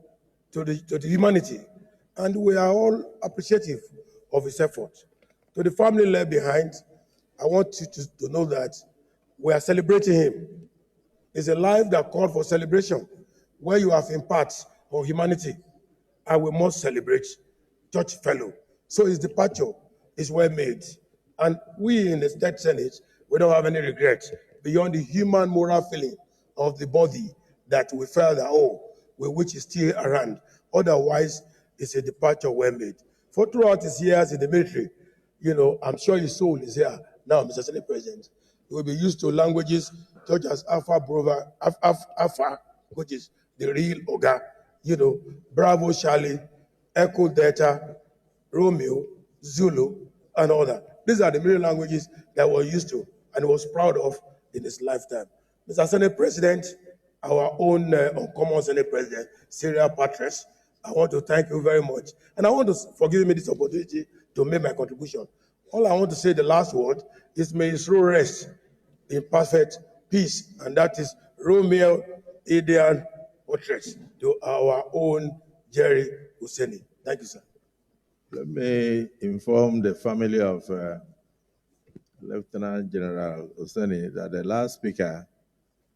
the humanity. And we are all appreciative of his effort. To the family left behind, I want you to know that we are celebrating him. It's a life that called for celebration, where you have impact on humanity, and we must celebrate church fellow. So his departure is well made. And we in the State Senate, we don't have any regret beyond the human moral feeling of the body that we felt that, oh, which is still around. Otherwise, it's a departure well made. For throughout his years in the military, you know, I'm sure his soul is here now, Mr. Senate President. He will be used to languages such as Alpha, which is the real Oga, you know, Bravo, Charlie, Echo, Delta, Romeo, Zulu, and all that. These are the military languages that we're used to and was proud of in his lifetime. Mr. Senate President, our own uncommon Senate President, serial patriots, I want to thank you very much. And I want to forgive me this opportunity to make my contribution. All I want to say, the last word, is may his soul rest in perfect peace. And that is Romeo Indian portraits to our own Jerry Husseini. Thank you, sir. Let me inform the family of Lieutenant General Husseini that the last speaker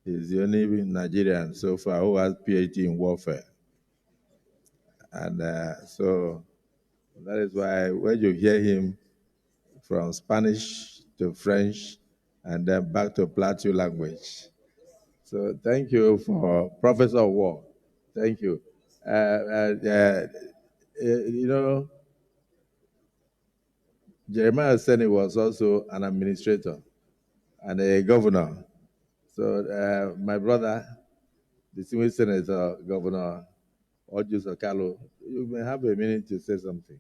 is the only Nigerian so far who has PhD in warfare. And so that is why when you hear him from Spanish to French and then back to Plateau language. So thank you for Professor of War. Thank you. You know, Jeremiah Husseini was also an administrator and a governor. So my brother, distinguished Senator Governor Ojus Okalo, you may have a minute to say something.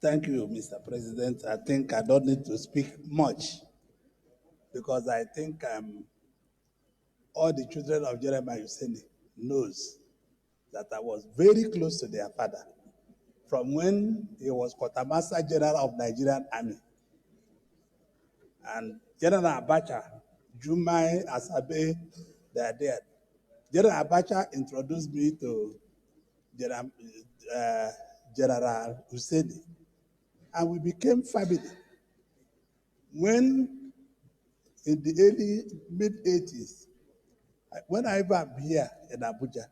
Thank you, Mr. President. I think I don't need to speak much because I think all the children of Jeremiah Husseini knows that I was very close to their father from when he was Quartermaster General of Nigerian Army. And General Abacha, Jumai, Asabe, they are there. General Abacha introduced me to General Husseini, and we became family. When in the early mid-80s, when I am here in Abuja,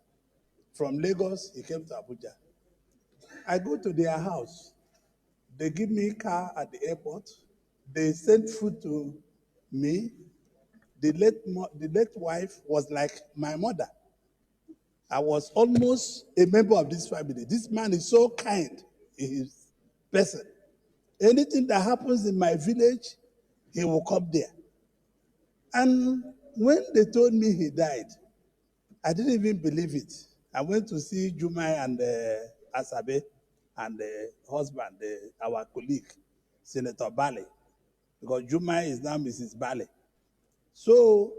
from Lagos, he came to Abuja. I go to their house. They give me a car at the airport. They sent food to me. The late wife was like my mother. I was almost a member of this family. This man is so kind in his person. Anything that happens in my village, he will come there. And when they told me he died, I didn't even believe it. I went to see Jumai and Asabe and the husband, our colleague, Senator Bale, because Jumai is now Mrs. Bale. So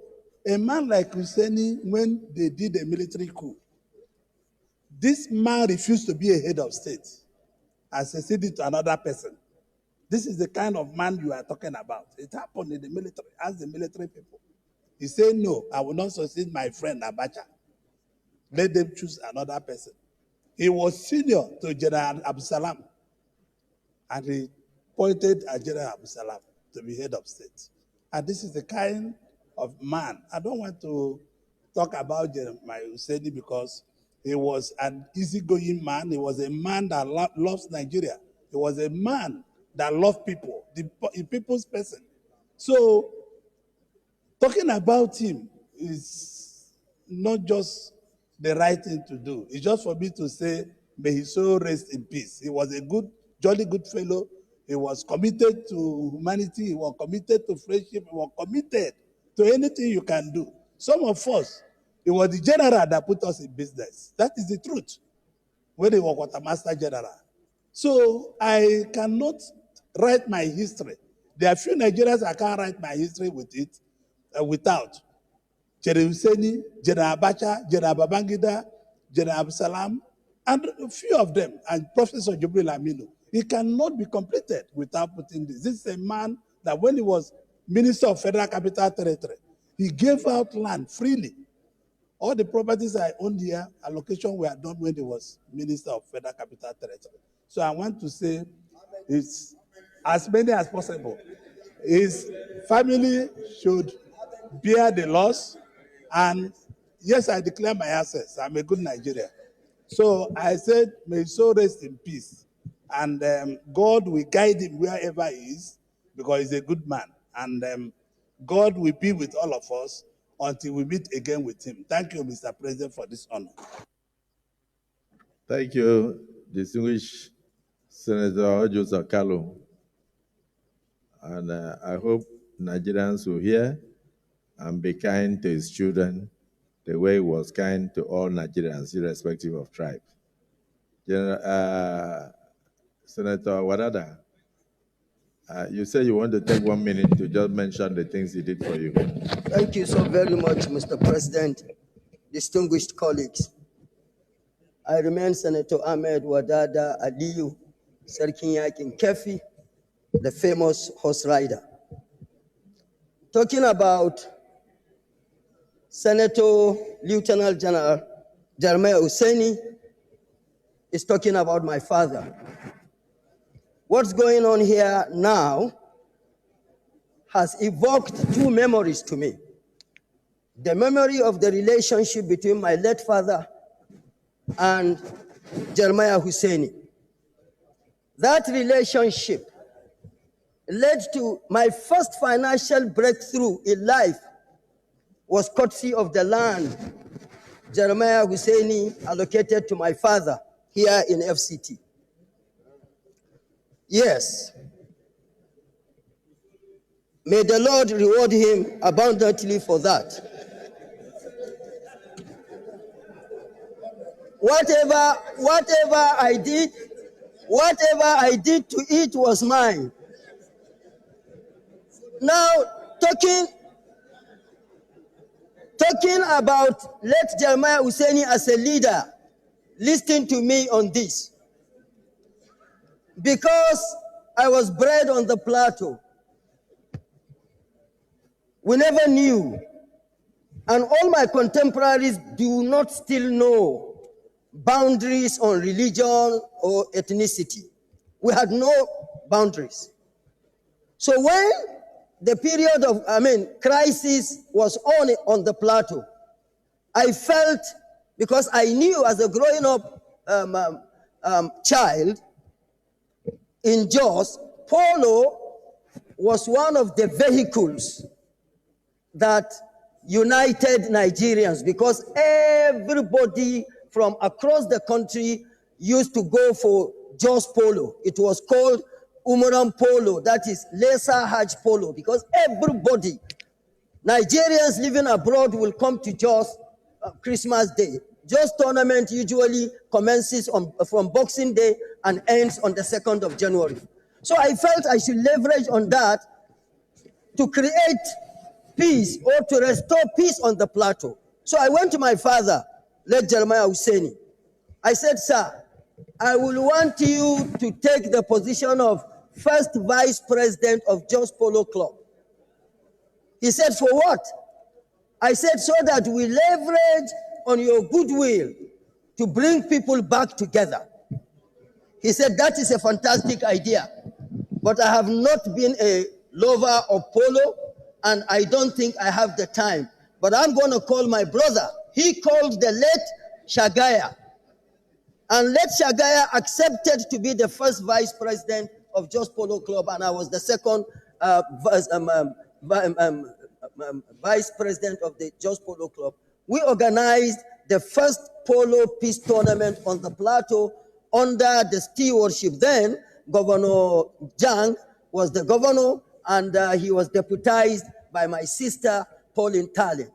a man like Husseini, when they did a military coup, This man refused to be a head of state and succeeded to another person. This is the kind of man you are talking about. It happened in the military. Ask the military people. He said, no, I will not succeed my friend Abacha. Let them choose another person. He was senior to General Absalam, and he appointed General Absalam to be head of state. And this is the kind of man. I don't want to talk about Jeremiah Husseini because he was an easygoing man. He was a man that loves Nigeria. He was a man that loved people, the people's person. So talking about him is not just the right thing to do. It's just for me to say, may his soul rest in peace. He was a good, jolly good fellow. He was committed to humanity. He was committed to friendship. He was committed to anything you can do. Some of us, it was the general that put us in business. That is the truth. When he was quartermaster general. So I cannot write my history. There are few Nigerians I can't write my history with it, without. General Husseini, General Abacha, General Babangida, General Absalam, and a few of them, and Professor Jibril Aminu. It cannot be completed without putting this. This is a man that when he was Minister of Federal Capital Territory, he gave out land freely. All the properties I owned here, allocation were done when he was Minister of Federal Capital Territory. So I want to say it's as many as possible. His family should bear the loss. And yes, I declare my assets. I'm a good Nigerian. So I said, may his soul rest in peace. And God will guide him wherever he is, because he's a good man. And God will be with all of us until we meet again with him. Thank you, Mr. President, for this honor. Thank you, distinguished Senator Joseph Kalu. And I hope Nigerians will hear and be kind to his children the way he was kind to all Nigerians, irrespective of tribe. Senator Wadada, you said you want to take 1 minute to just mention the things he did for you. Thank you so very much, Mr. President, distinguished colleagues. I remain Senator Ahmed Wadada Aliyu, Sarkin Yakin Kefi, the famous horse rider. Talking about Senator Lieutenant General Jeremiah Husseini is talking about my father. What's going on here now has evoked two memories to me. The memory of the relationship between my late father and Jeremiah Husseini. That relationship led to my first financial breakthrough in life was courtesy of the land Jeremiah Husseini allocated to my father here in FCT. Yes. May the Lord reward him abundantly for that. Whatever I did to it was mine. Now, talking about late Jeremiah Husseini as a leader, listen to me on this. Because I was bred on the plateau, we never knew, and all my contemporaries do not still know boundaries on religion or ethnicity. We had no boundaries. So when the period of, crisis was on the plateau, I felt, because I knew as a growing up child in Jos, polo was one of the vehicles that united Nigerians, because everybody from across the country used to go for Jos polo. It was called Umuram polo, that is lesser Hajj polo, because everybody, Nigerians living abroad, will come to Jos Christmas Day. Jos tournament usually commences from Boxing Day and ends on the 2nd of January. So I felt I should leverage on that to create peace or to restore peace on the plateau. So I went to my father, late Jeremiah Husseini, I said, sir, I will want you to take the position of first vice president of Jos Polo Club. He said, for what? I said, so that we leverage on your goodwill to bring people back together. He said, that is a fantastic idea, but I have not been a lover of polo, and I don't think I have the time. But I'm going to call my brother. He called the late Shagaya, and late Shagaya accepted to be the first vice president of Jos Polo Club, and I was the second vice president of the Jos Polo Club. We organized the first polo peace tournament on the plateau under the stewardship. Then Governor Jang was the governor, and he was deputized by my sister, Pauline Tallinn.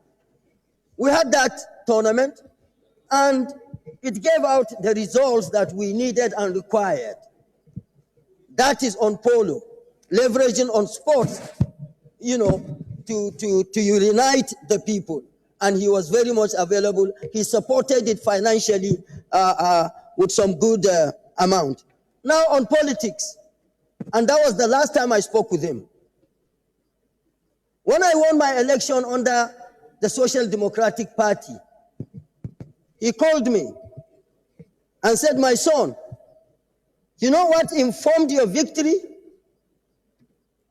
We had that tournament, and it gave out the results that we needed and required. That is on polo, leveraging on sports, you know, to unite the people. And he was very much available. He supported it financially with some good amount. Now on politics, and that was the last time I spoke with him. When I won my election under the Social Democratic Party, he called me and said, my son, you know what informed your victory?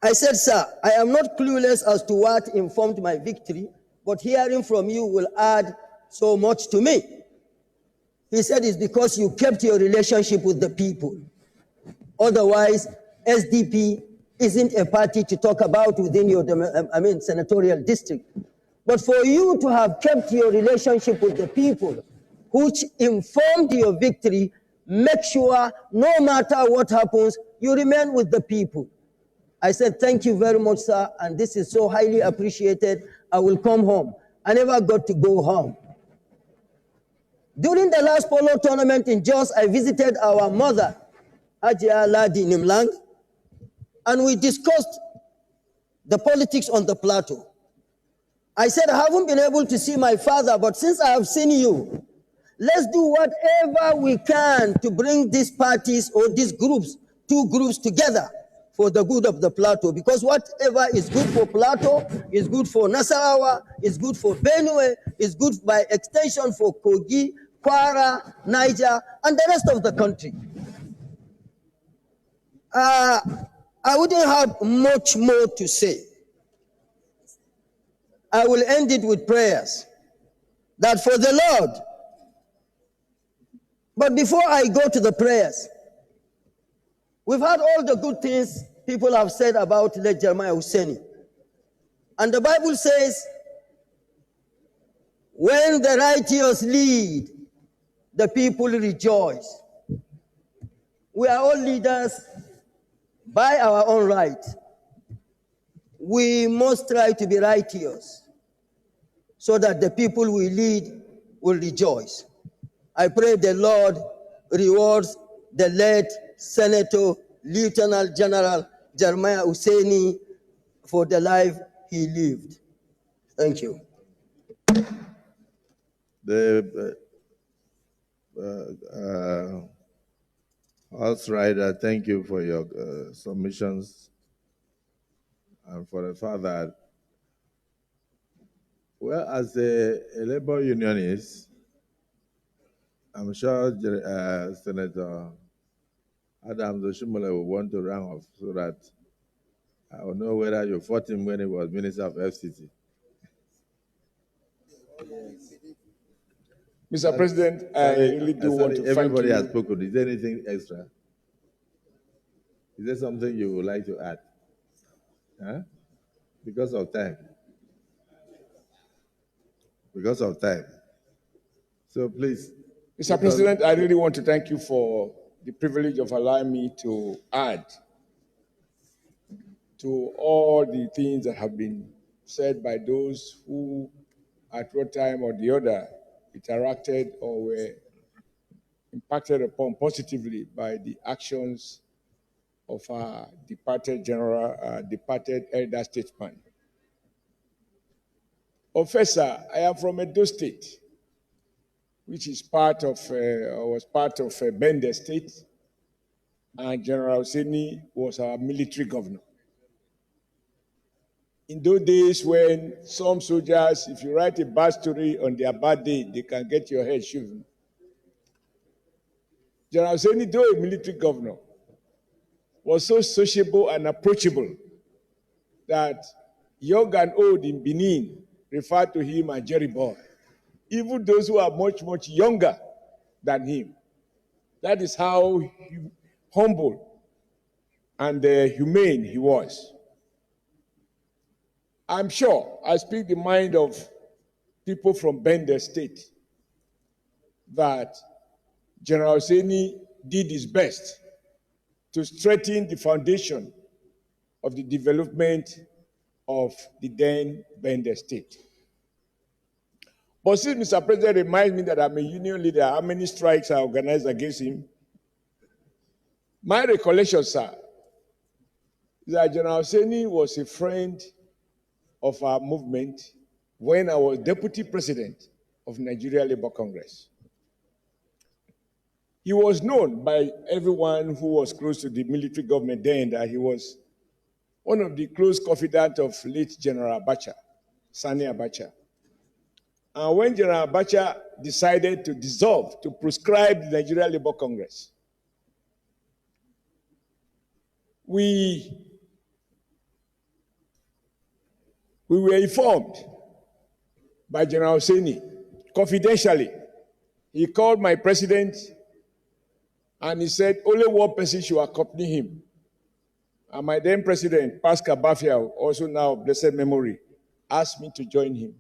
I said, sir, I am not clueless as to what informed my victory, but hearing from you will add so much to me. He said, it's because you kept your relationship with the people. Otherwise, SDP isn't a party to talk about within your, senatorial district. But for you to have kept your relationship with the people, which informed your victory, make sure no matter what happens, you remain with the people. I said, thank you very much, sir, and this is so highly appreciated. I will come home. I never got to go home. During the last polo tournament in Jos, I visited our mother, Ajia Ladi Nimlang, and we discussed the politics on the plateau. I said, I haven't been able to see my father, but since I have seen you, let's do whatever we can to bring these parties or these groups, two groups together for the good of the plateau. Because whatever is good for plateau is good for Nasarawa, is good for Benue, is good by extension for Kogi, Kwara, Niger, and the rest of the country. I wouldn't have much more to say. I will end it with prayers that for the Lord. But before I go to the prayers, we've heard all the good things people have said about late Jeremiah Husseini. And the Bible says, when the righteous lead, the people rejoice. We are all leaders by our own right. We must try to be righteous so that the people we lead will rejoice. I pray the Lord rewards the late Senator Lieutenant General Jeremiah Husseini for the life he lived. Thank you. The horse rider, thank you for your submissions and for the fact that, well, as a labor unionist, I'm sure Senator Adams Oshimole will want to round off so that I will know whether you fought him when he was Minister of FCT. Mr. President, I really do want to thank you. Everybody has spoken. Is there anything extra? Is there something you would like to add? Huh? Because of time. Because of time. So please. Mr. President, I really want to thank you for the privilege of allowing me to add to all the things that have been said by those who, at one time or the other, interacted or were impacted upon positively by the actions of our departed departed elder statesman. Professor, I am from Edo State. which is part of, was part of Bende State, and General Hussaini was our military governor. In those days when some soldiers, if you write a bad story on their bad day, they can get your head shaven. General Hussaini, though a military governor, was so sociable and approachable that young and old in Benin referred to him as Jerry Boy. Even those who are much, much younger than him. That is how humble and humane he was. I'm sure I speak the mind of people from Bende State that General Hussaini did his best to strengthen the foundation of the development of the then Bende State. But since Mr. President reminds me that I'm a union leader, how many strikes are organized against him? My recollection, sir, is that General Hussaini was a friend of our movement when I was deputy president of Nigeria Labour Congress. He was known by everyone who was close to the military government then that he was one of the close confidants of late General Abacha, Sani Abacha. And when General Abacha decided to dissolve, to proscribe the Nigeria Labour Congress, we were informed by General Hussaini, confidentially. He called my president and he said only one person should accompany him. And my then president, Pascal Bafia, also now of blessed memory, asked me to join him.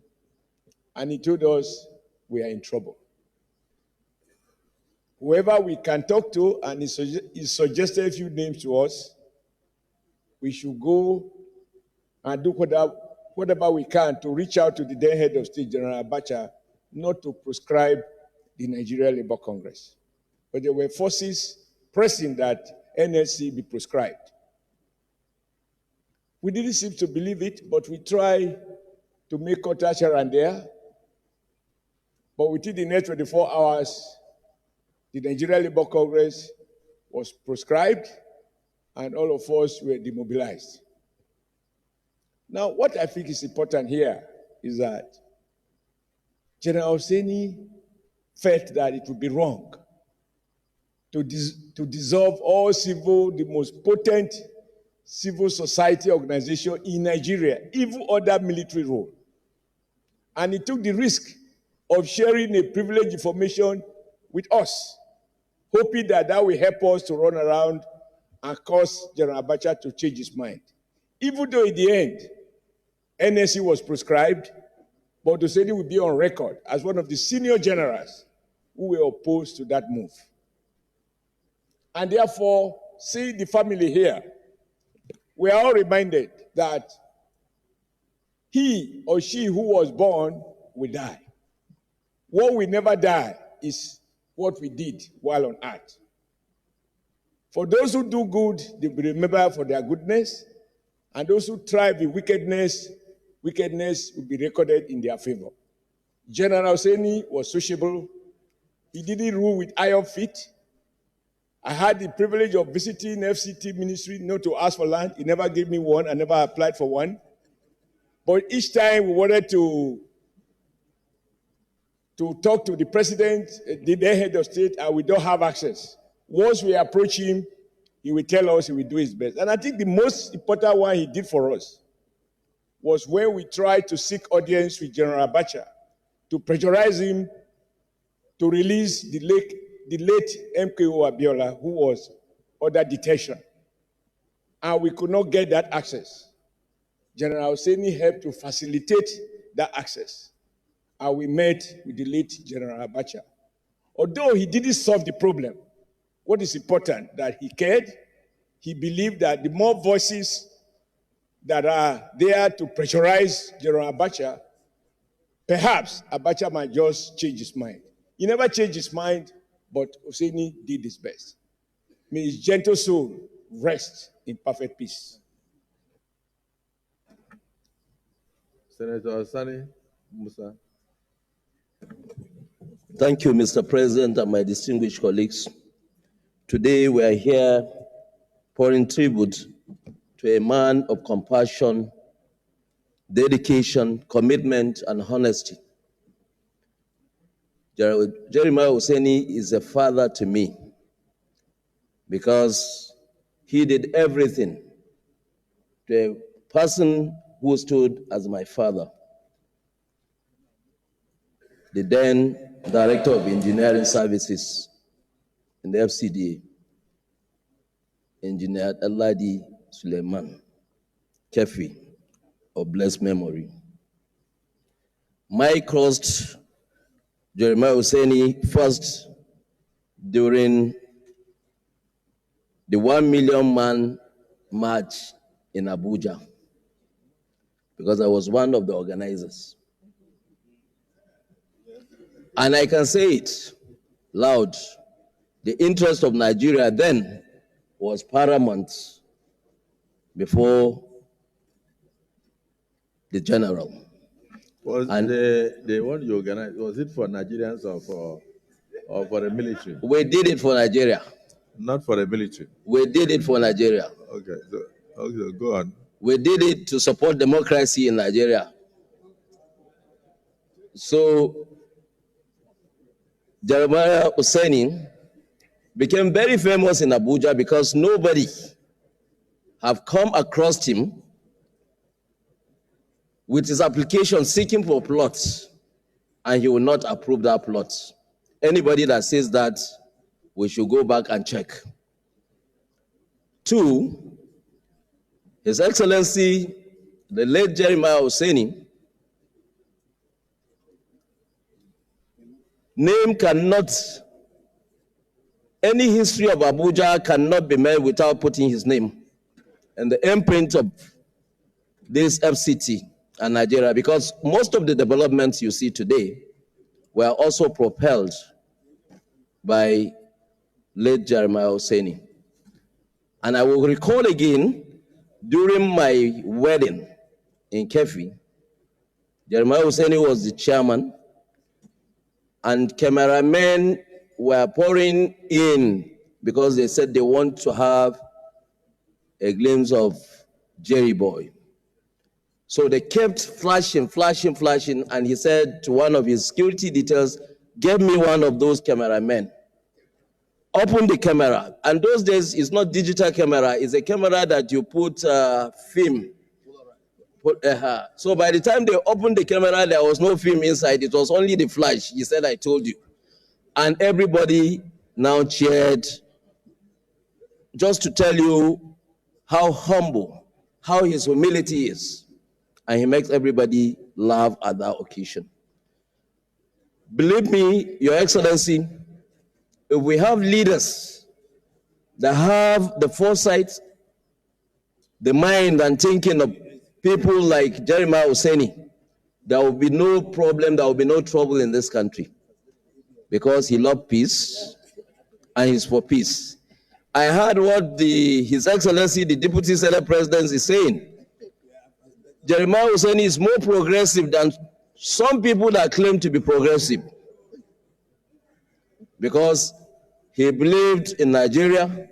And he told us we are in trouble. Whoever we can talk to, and he suggested a few names to us, we should go and do whatever we can to reach out to the then head of state, General Abacha, not to proscribe the Nigeria Labour Congress. But there were forces pressing that NLC be proscribed. We didn't seem to believe it, but we tried to make contact here and there. But within the next 24 hours, the Nigeria Labour Congress was proscribed and all of us were demobilized. Now, what I think is important here is that General Hussaini felt that it would be wrong to dissolve all the most potent civil society organization in Nigeria, even other military role. And he took the risk of sharing a privileged information with us, hoping that that will help us to run around and cause General Abacha to change his mind. Even though in the end, NSC was proscribed, but Hussaini will be on record as one of the senior generals who were opposed to that move. And therefore, seeing the family here, we are all reminded that he or she who was born will die. What will never die is what we did while on earth. For those who do good, they will be remembered for their goodness, and those who thrive in wickedness will be recorded in their favor. General Hussaini was sociable. He didn't rule with iron feet. I had the privilege of visiting FCT ministry, not to ask for land. He never gave me one. I never applied for one. But each time we wanted to talk to the president, the head of state, and we don't have access. Once we approach him, he will tell us he will do his best. And I think the most important one he did for us was when we tried to seek audience with General Abacha to pressurize him to release the late MKO Abiola, who was under detention. And we could not get that access. General Hussaini helped to facilitate that access. And we met with the late General Abacha. Although he didn't solve the problem, what is important, that he cared, he believed that the more voices that are there to pressurize General Abacha, perhaps Abacha might just change his mind. He never changed his mind, but Hussaini did his best. May his gentle soul rest in perfect peace. Senator Sani Musa. Thank you, Mr. President, and my distinguished colleagues. Today we are here pouring tribute to a man of compassion, dedication, commitment, and honesty. Jeremiah Hussaini is a father to me because he did everything to a person who stood as my father, the then Director of Engineering Services in the FCDA, Engineer Ala-Igbo Suleiman Kefi of blessed memory. Mike crossed Jeremiah Hussaini first during the 1 million man march in Abuja, because I was one of the organizers. And I can say it loud, the interest of Nigeria then was paramount before the general. Was the one you organized, was it for Nigerians or for the military? We did it for Nigeria. Not for the military? We did it for Nigeria. Okay, so go on. We did it to support democracy in Nigeria. So Jeremiah Hussaini became very famous in Abuja because nobody have come across him with his application seeking for plots, and he will not approve that plot. Anybody that says that, we should go back and check. 2, His Excellency, the late Jeremiah Hussaini, name cannot, any history of Abuja cannot be made without putting his name and the imprint of this FCT and Nigeria, because most of the developments you see today were also propelled by late Jeremiah Hussaini. And I will recall again, during my wedding in Kefi, Jeremiah Hussaini was the chairman, and cameramen were pouring in because they said they want to have a glimpse of Jerry Boy. So they kept flashing, and he said to one of his security details, "Give me one of those cameramen." Open the camera, and those days it's not digital camera, it's a camera that you put film. So by the time they opened the camera, there was no film inside, it was only the flash. He said, "I told you." And everybody now cheered, just to tell you how humble, how his humility is. And he makes everybody laugh at that occasion. Believe me, Your Excellency, if we have leaders that have the foresight, the mind and thinking of people like Jeremiah Hussaini, there will be no problem, there will be no trouble in this country, because he loved peace and he's for peace. I heard what His Excellency, the Deputy Senate President, is saying. Jeremiah Hussaini is more progressive than some people that claim to be progressive, because he believed in Nigeria.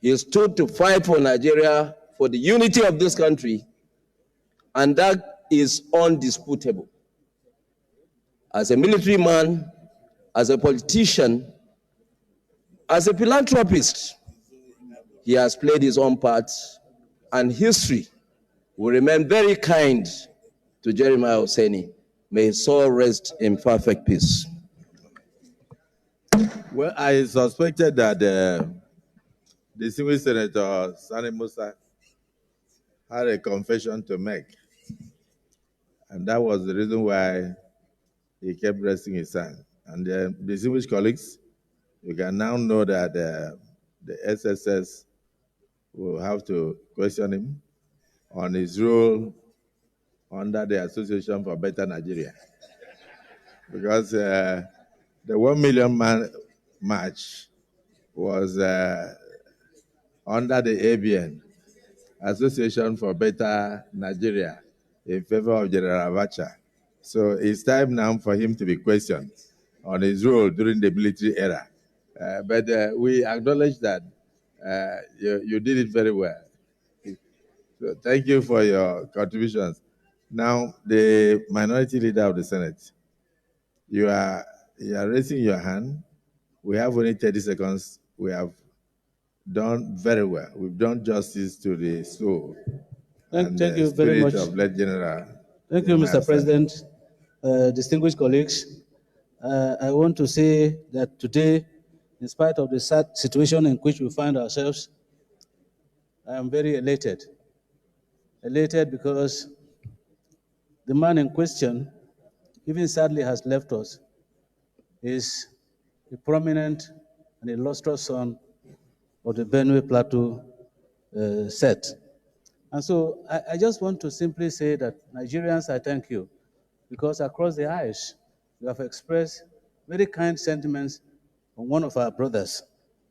He stood to fight for Nigeria, for the unity of this country, and that is undisputable. As a military man, as a politician, as a philanthropist, he has played his own part, and history will remain very kind to Jeremiah Hussaini. May his soul rest in perfect peace. Well, I suspected that the distinguished Senator Sani Musa had a confession to make, and that was the reason why he kept raising his hand. And distinguished colleagues, you can now know that the SSS will have to question him on his role under the Association for Better Nigeria, because the 1 million man march was under the ABN, Association for Better Nigeria, in favor of General Abacha. So it's time now for him to be questioned. on his role during the military era. But we acknowledge that you did it very well. So thank you for your contributions. Now, the minority leader of the Senate, you are raising your hand. We have only 30 seconds. We have done very well. We've done justice to the soul and Thank the you very spirit much. of late General. Thank you, Mr. President. Distinguished colleagues, I want to say that today, in spite of the sad situation in which we find ourselves, I am very elated. Elated because the man in question, even sadly, has left us, is a prominent and illustrious son of the Benue Plateau set. And so I just want to simply say that Nigerians, I thank you, because across the aisles, you have expressed very kind sentiments on one of our brothers.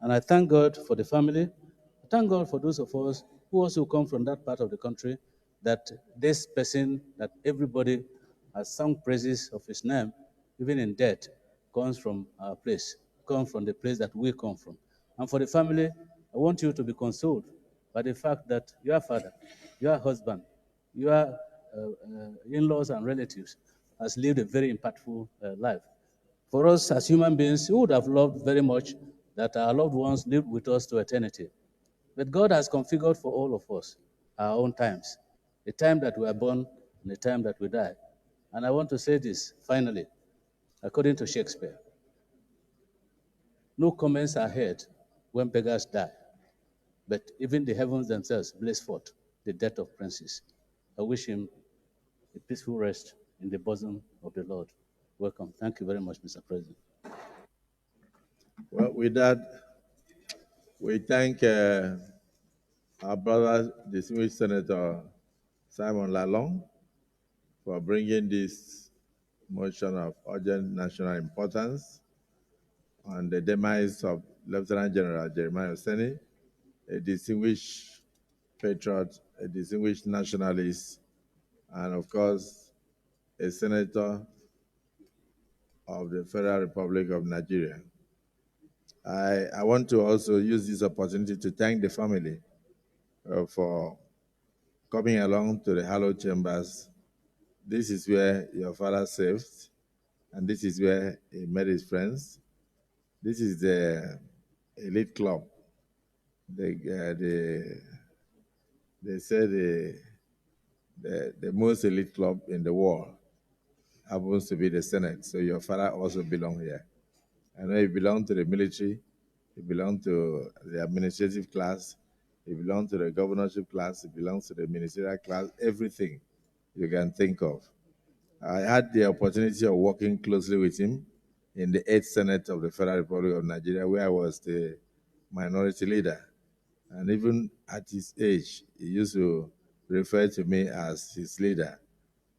And I thank God for the family. I thank God for those of us who also come from that part of the country, that this person, that everybody has sung praises of his name, even in death, comes from our place, comes from the place that we come from. And for the family, I want you to be consoled by the fact that your father, your husband, your in-laws and relatives has lived a very impactful life. For us as human beings, we would have loved very much that our loved ones lived with us to eternity. But God has configured for all of us our own times, the time that we are born and the time that we die. And I want to say this, finally, according to Shakespeare, no comments are heard when beggars die, but even the heavens themselves blaze forth the death of princes. I wish him a peaceful rest in the bosom of the Lord. Welcome. Thank you very much, Mr. President. Well, with that, we thank our brother, distinguished Senator Simon Lalong, for bringing this motion of urgent national importance on the demise of Lieutenant General Jeremiah Oseni, a distinguished patriot, a distinguished nationalist, and of course, a senator of the Federal Republic of Nigeria. I want to also use this opportunity to thank the family for coming along to the hallowed chambers. This is where your father served, and this is where he met his friends. This is the elite club. They say the most elite club in the world happens to be the Senate. So your father also belongs here. I know he belonged to the military, he belonged to the administrative class, he belonged to the governorship class, he belongs to the ministerial class, everything you can think of. I had the opportunity of working closely with him in the 8th Senate of the Federal Republic of Nigeria, where I was the minority leader. And even at his age, he used to refer to me as his leader.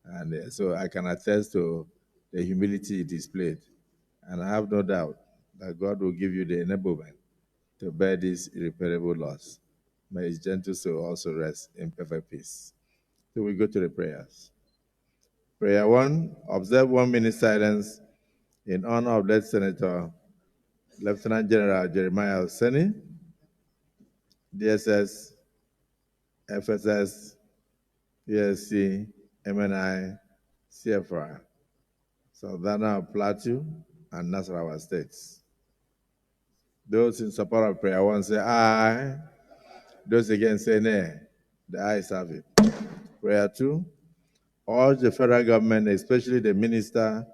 And so I can attest to the humility he displayed. And I have no doubt that God will give you the enablement to bear this irreparable loss. May his gentle soul also rest in perfect peace. So we go to the prayers. Prayer 1, observe 1 minute silence in honor of late Senator Lieutenant General Jeremiah Oseni, DSS, FSS, PSC, MNI, CFR, Southern Plateau, and Nasarawa states. Those in support of prayer 1 say aye. Those against say nay. The ayes have it. Prayer 2, urge the federal government, especially the minister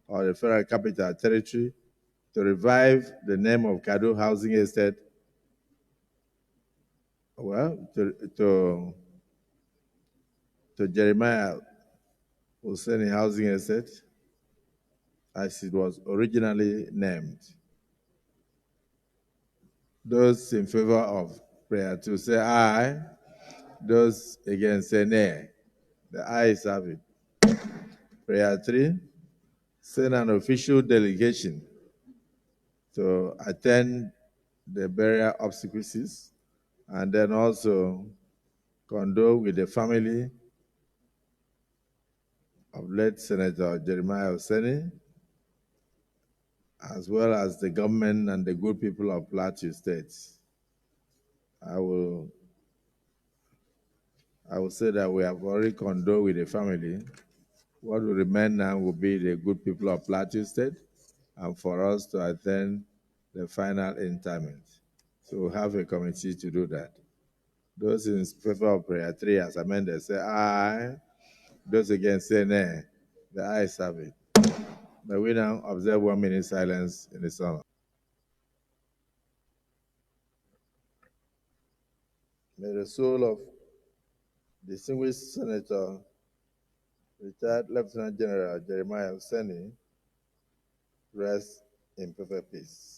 of the Federal Capital Territory, to revive the name of Kado Housing Estate, to Jeremiah Oseni Housing Estate, as it was originally named. Those in favor of prayer 2 say aye. Those against say nay. The ayes have it. Prayer 3, send an official delegation to attend the burial obsequies and then also condole with the family of late Senator Jeremiah Oseni as well as the government and the good people of Plateau State. I will say that we have already condoled with the family. What will remain now will be the good people of Plateau State and for us to attend the final interment. So we'll have a committee to do that. Those in favor of prayer 3 as amended say aye. Those against say nay. The ayes have it. May we now observe 1 minute silence in the song. May the soul of distinguished Senator, retired Lieutenant General Jeremiah Hussaini, rest in perfect peace.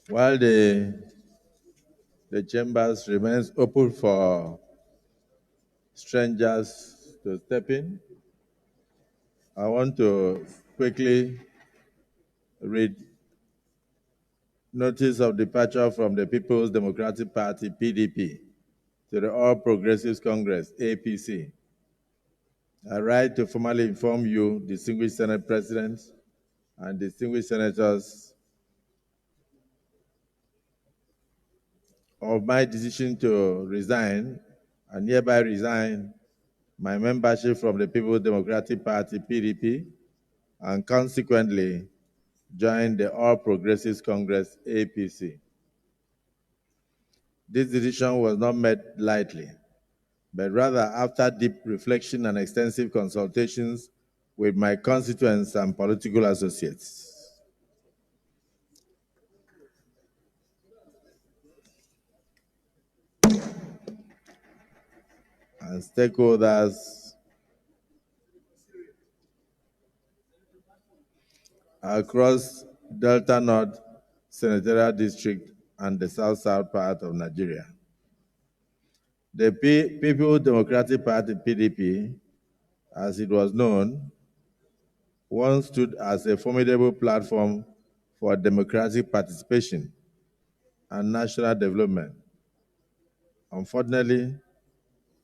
While the chambers remains open for strangers to step in, I want to quickly read notice of departure from the People's Democratic Party, PDP, to the All Progressives Congress, APC. I write to formally inform you, distinguished Senate President and distinguished senators, of my decision to resign and hereby resign my membership from the People's Democratic Party, PDP, and consequently join the All Progressives Congress, APC. This decision was not made lightly, but rather after deep reflection and extensive consultations with my constituents and political associates. And stakeholders across Delta North Senatorial District and the South-South part of Nigeria. The People's Democratic Party, PDP, as it was known, once stood as a formidable platform for democratic participation and national development. Unfortunately,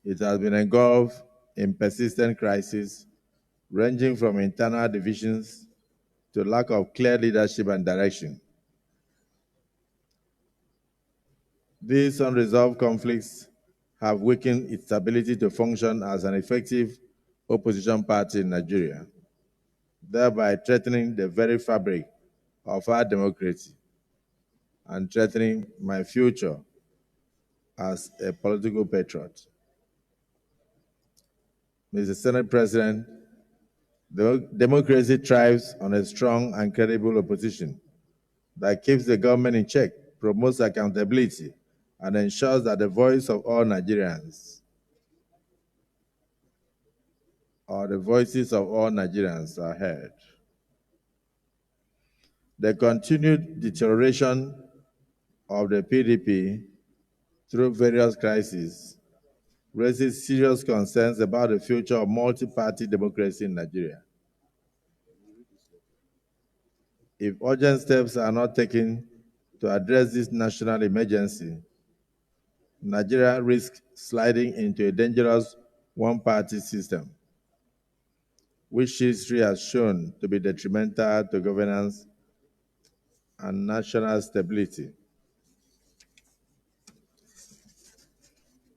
it has been engulfed in persistent crises, ranging from internal divisions to lack of clear leadership and direction. These unresolved conflicts have weakened its ability to function as an effective opposition party in Nigeria, thereby threatening the very fabric of our democracy and threatening my future as a political patriot. Mr. Senate President, democracy thrives on a strong and credible opposition that keeps the government in check, promotes accountability, and ensures that the voice of all Nigerians, or the voices of all Nigerians, are heard. The continued deterioration of the PDP through various crises raises serious concerns about the future of multi-party democracy in Nigeria. If urgent steps are not taken to address this national emergency, Nigeria risks sliding into a dangerous one-party system, which history has shown to be detrimental to governance and national stability.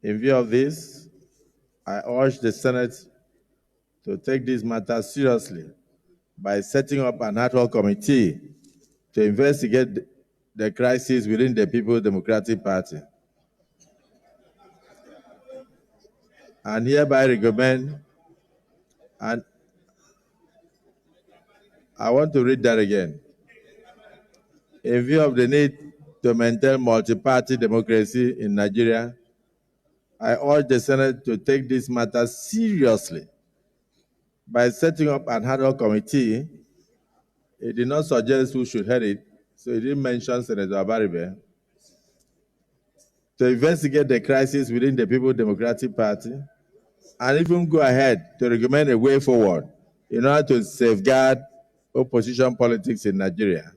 In view of this, I urge the Senate to take this matter seriously by setting up an ad hoc committee to investigate the crisis within the People's Democratic Party, and hereby recommend, and I want to read that again. In view of the need to maintain multi-party democracy in Nigeria, I urge the Senate to take this matter seriously by setting up an ad hoc committee. It did not suggest who should head it, so it didn't mention Senator Abaribe, to investigate the crisis within the People's Democratic Party and even go ahead to recommend a way forward in order to safeguard opposition politics in Nigeria.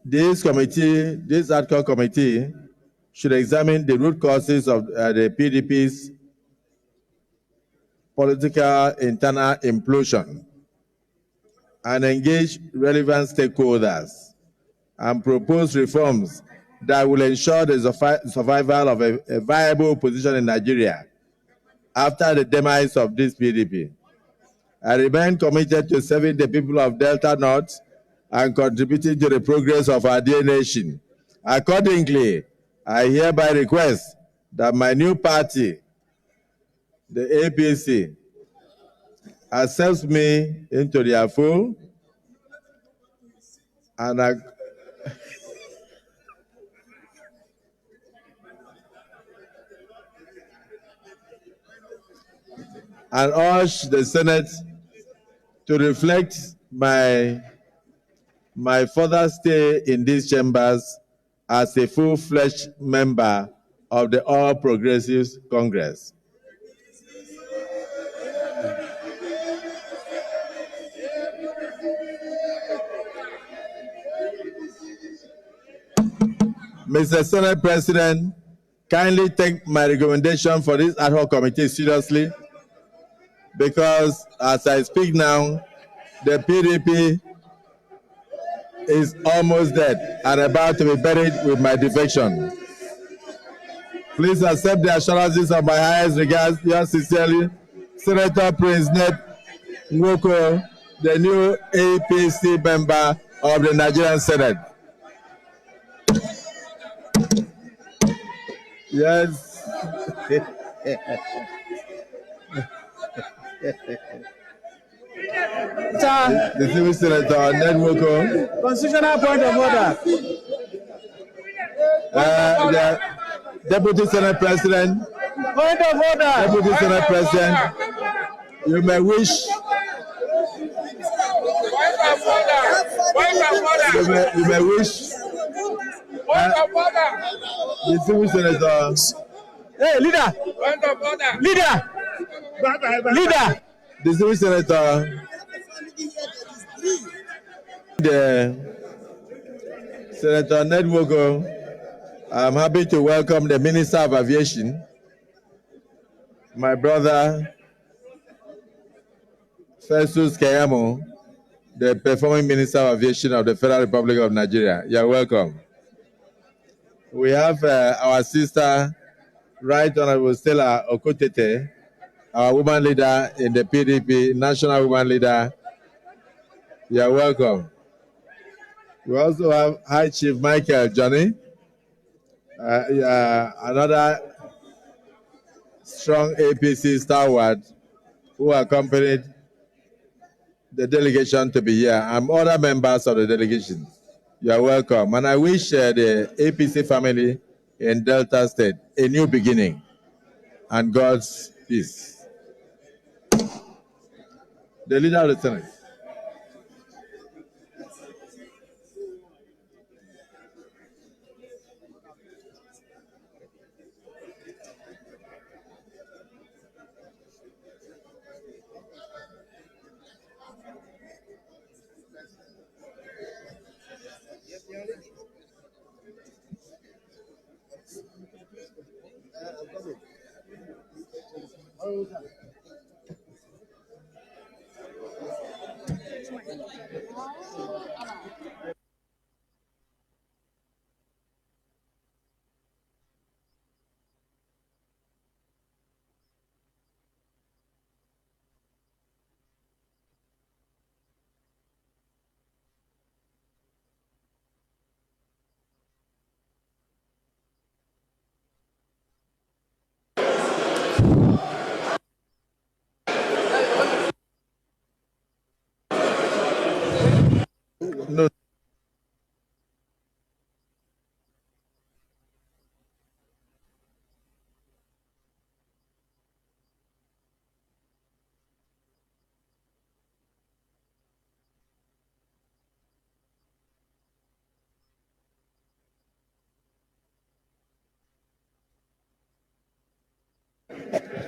This ad hoc committee should examine the root causes of the PDP's political internal implosion and engage relevant stakeholders and propose reforms that will ensure the survival of a viable opposition in Nigeria after the demise of this PDP. I remain committed to serving the people of Delta North and contributing to the progress of our dear nation. Accordingly, I hereby request that my new party, the APC, accepts me into their fold and urge the Senate to reflect my further stay in these chambers as a full-fledged member of the All Progressives Congress. Mr. Senate President, kindly take my recommendation for this ad hoc committee seriously, because as I speak now, the PDP is almost dead and about to be buried with my defection. Please accept the assurances of my highest regards. Yours sincerely, Senator Prince Ned Nwoko, the new APC member of the Nigerian Senate. Yes. The civil senator, Ned Nwoko. Constitutional point of order. The Deputy Senate President. Point of order. Deputy Senate President, you may wish. You may wish. The civil senator. Hey, leader. Leader. Leader. The civil senator. The Senator Ned Nwoko. I'm happy to welcome the Minister of Aviation, my brother Festus Keyamo, the performing Minister of Aviation of the Federal Republic of Nigeria. You're welcome. We have our sister, Right Honorable Stella Okotete, our woman leader in the PDP, national woman leader. You're welcome. We also have High Chief Michael Johnny, another strong APC stalwart who accompanied the delegation to be here, and other members of the delegation. You are welcome. And I wish the APC family in Delta State a new beginning and God's peace. The leader of the Senate. No.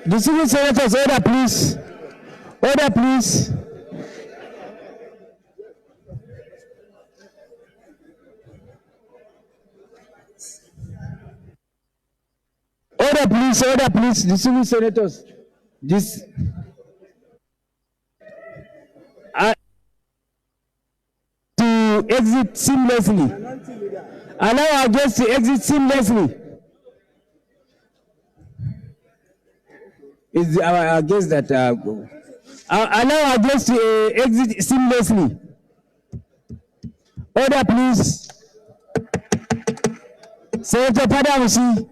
Distinguished senators, order please. Order please. Order please, distinguished senators. This to exit seamlessly. Allow our guests to exit seamlessly. It's our guests that allow our guests to exit seamlessly. Order please. Senator Padamusi.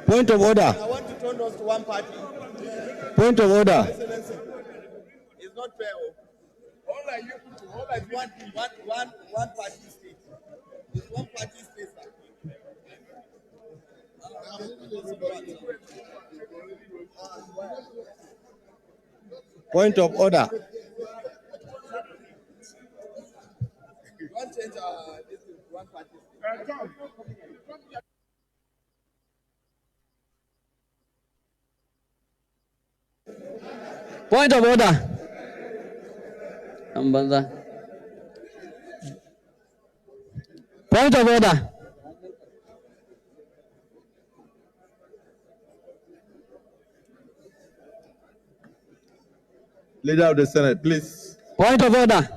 Point of order. I want to turn those to one party. Point of order. It's not fair. All are you to all are one party state. It's one party state. Point of order. You want to change this to one party state. Point of order. Point of order. Leader of the Senate, please. Point of order.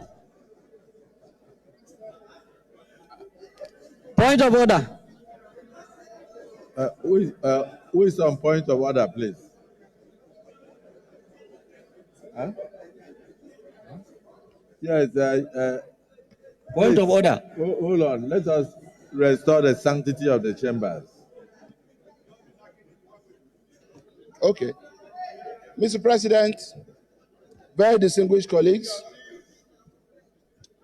Point of order. Who is on point of order, please? Huh? Yes. Point please, of order. Hold on. Let us restore the sanctity of the chambers. Okay. Mr. President, very distinguished colleagues,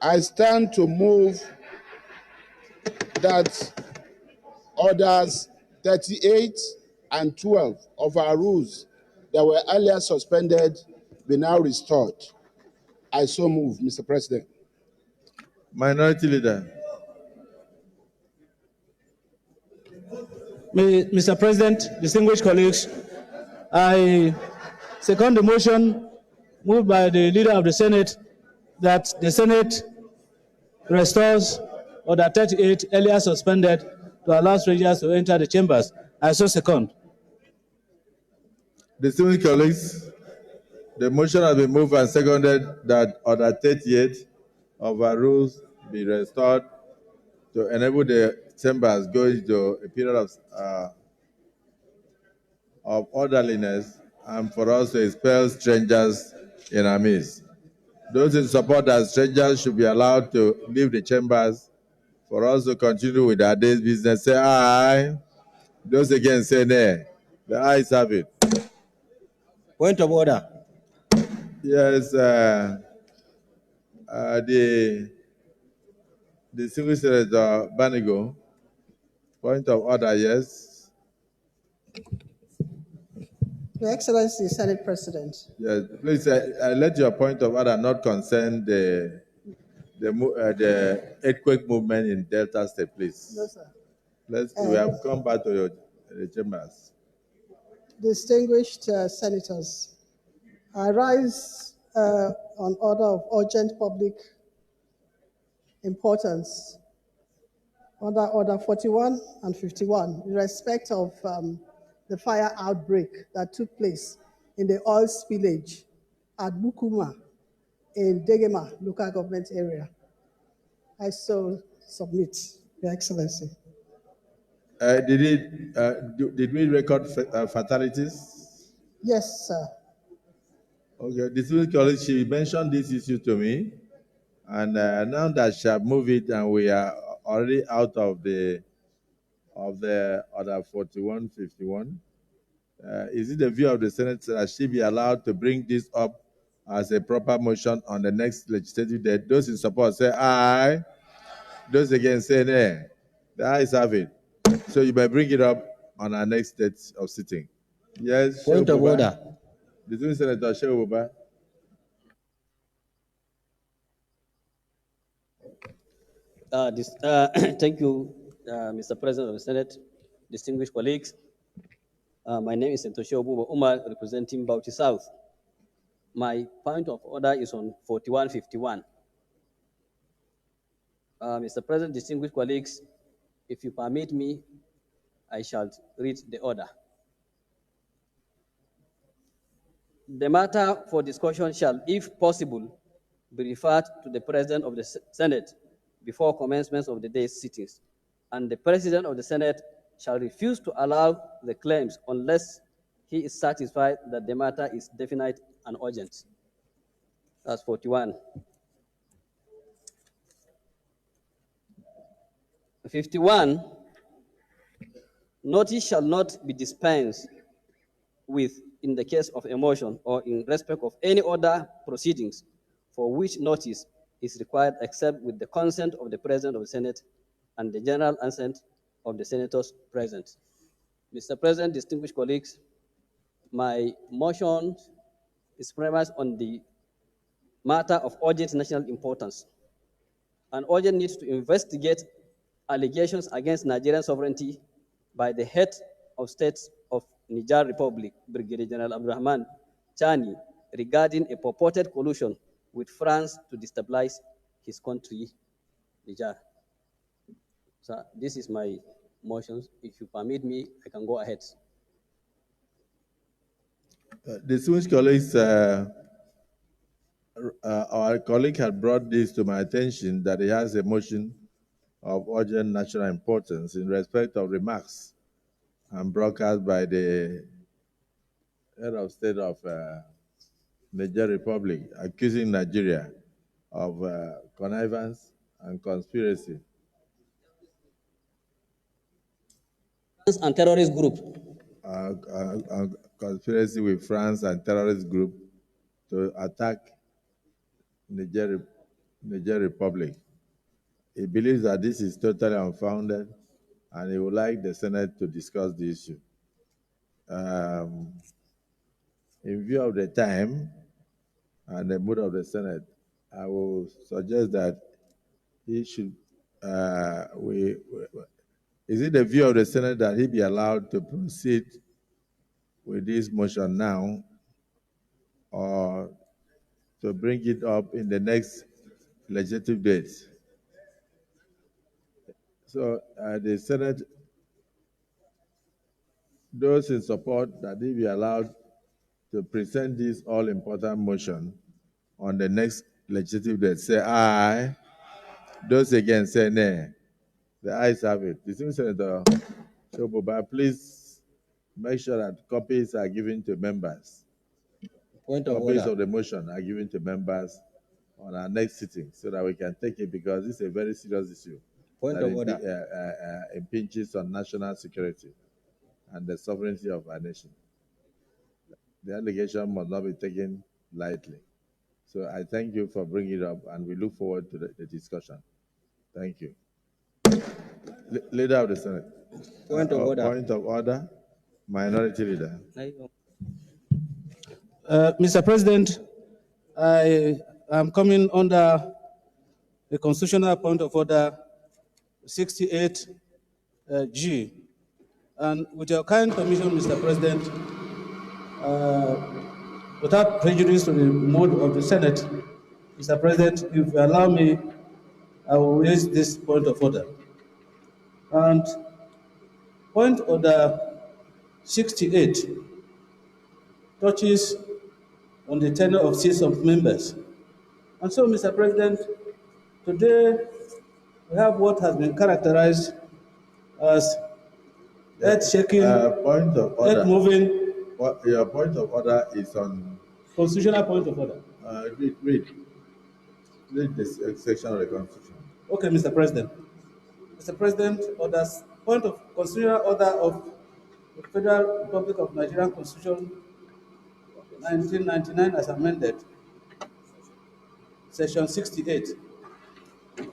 I stand to move that orders 38 and 12 of our rules that were earlier suspended be now restored. I so move, Mr. President. Minority Leader. Mr. President, distinguished colleagues, I second the motion moved by the Leader of the Senate that the Senate restores Order 38 earlier suspended to allow strangers to enter the chambers. I so second. Distinguished colleagues, the motion has been moved and seconded that Order 38 of our rules be restored to enable the chambers go into a period of orderliness and for us to expel strangers in our midst. Those in support that strangers should be allowed to leave the chambers for us to continue with our day's business, say aye. Those against say nay. The ayes have it. Point of order. Yes, the Distinguished Senator Banigo. Point of order, yes. Your Excellency, Senate President. Yes, please let your point of order not concern the earthquake movement in Delta State, please. No, sir. We have come back to the chambers. Distinguished senators, I rise on order of urgent public importance under Order 41 and 51 in respect of the fire outbreak that took place in the oil spillage at Bukuma in Degema local government area. I so submit, Your Excellency. Did we record fatalities? Yes, sir. Okay, distinguished colleague, she mentioned this issue to me, and now that she has moved it and we are already out of the Order 41-51, is it the view of the Senate that she be allowed to bring this up as a proper motion on the next legislative day? Those in support say aye. Those against say nay. The ayes have it. So you may bring it up on our next date of sitting. Yes, Point of order. Between Senator Shehu. Thank you, Mr. President of the Senate, distinguished colleagues. My name is Senator Shehu Umar, representing Bauchi South. My point of order is on 4151. Mr. President, distinguished colleagues, if you permit me, I shall read the order. The matter for discussion shall, if possible, be referred to the President of the Senate before commencement of the day's sittings, and the President of the Senate shall refuse to allow the claims unless he is satisfied that the matter is definite and urgent. That's 41. 51, notice shall not be dispensed with in the case of a motion or in respect of any other proceedings for which notice is required except with the consent of the President of the Senate and the general assent of the senators present. Mr. President, distinguished colleagues, my motion is premised on the matter of urgent national importance. An urgent needs to investigate allegations against Nigerian sovereignty by the head of state of Niger Republic, Brigadier General Abdurrahman Chani, regarding a purported collusion with France to destabilize his country, Niger. So this is my motion. If you permit me, I can go ahead. Distinguished colleagues, our colleague had brought this to my attention that he has a motion of urgent national importance in respect of remarks and broadcast by the head of state of Niger Republic, accusing Nigeria of connivance and conspiracy. And terrorist group. Conspiracy with France and terrorist group to attack Niger Republic. He believes that this is totally unfounded, and he would like the Senate to discuss the issue. In view of the time and the mood of the Senate, I will suggest that he should, is it the view of the Senate that he be allowed to proceed with this motion now, or to bring it up in the next legislative date? So the Senate, those in support that he be allowed to present this all-important motion on the next legislative date, say aye. Those against say nay. The ayes have it. Distinguished Senator Shoboba, please make sure that copies are given to members. Point of copies order. of the motion are given to members on our next sitting so that we can take it, because this is a very serious issue. Point of order. Impinges on national security and the sovereignty of our nation. The allegation must not be taken lightly. So I thank you for bringing it up, and we look forward to the discussion. Thank you. Leader of the Senate. Point of order. Point of order. Minority Leader. Mr. President, I am coming under the constitutional point of order 68G. And with your kind permission, Mr. President, without prejudice to the mood of the Senate, Mr. President, if you allow me, I will raise this point of order. And point order 68 touches on the tenure of seats of members. And so, Mr. President, today we have what has been characterized as earth-shaking, earth-moving. Your point of order is on... Constitutional point of order. Read this section of the Constitution. Okay, Mr. President. Mr. President, orders, point of constitutional order of the Federal Republic of Nigeria Constitution 1999 as amended, Section 68.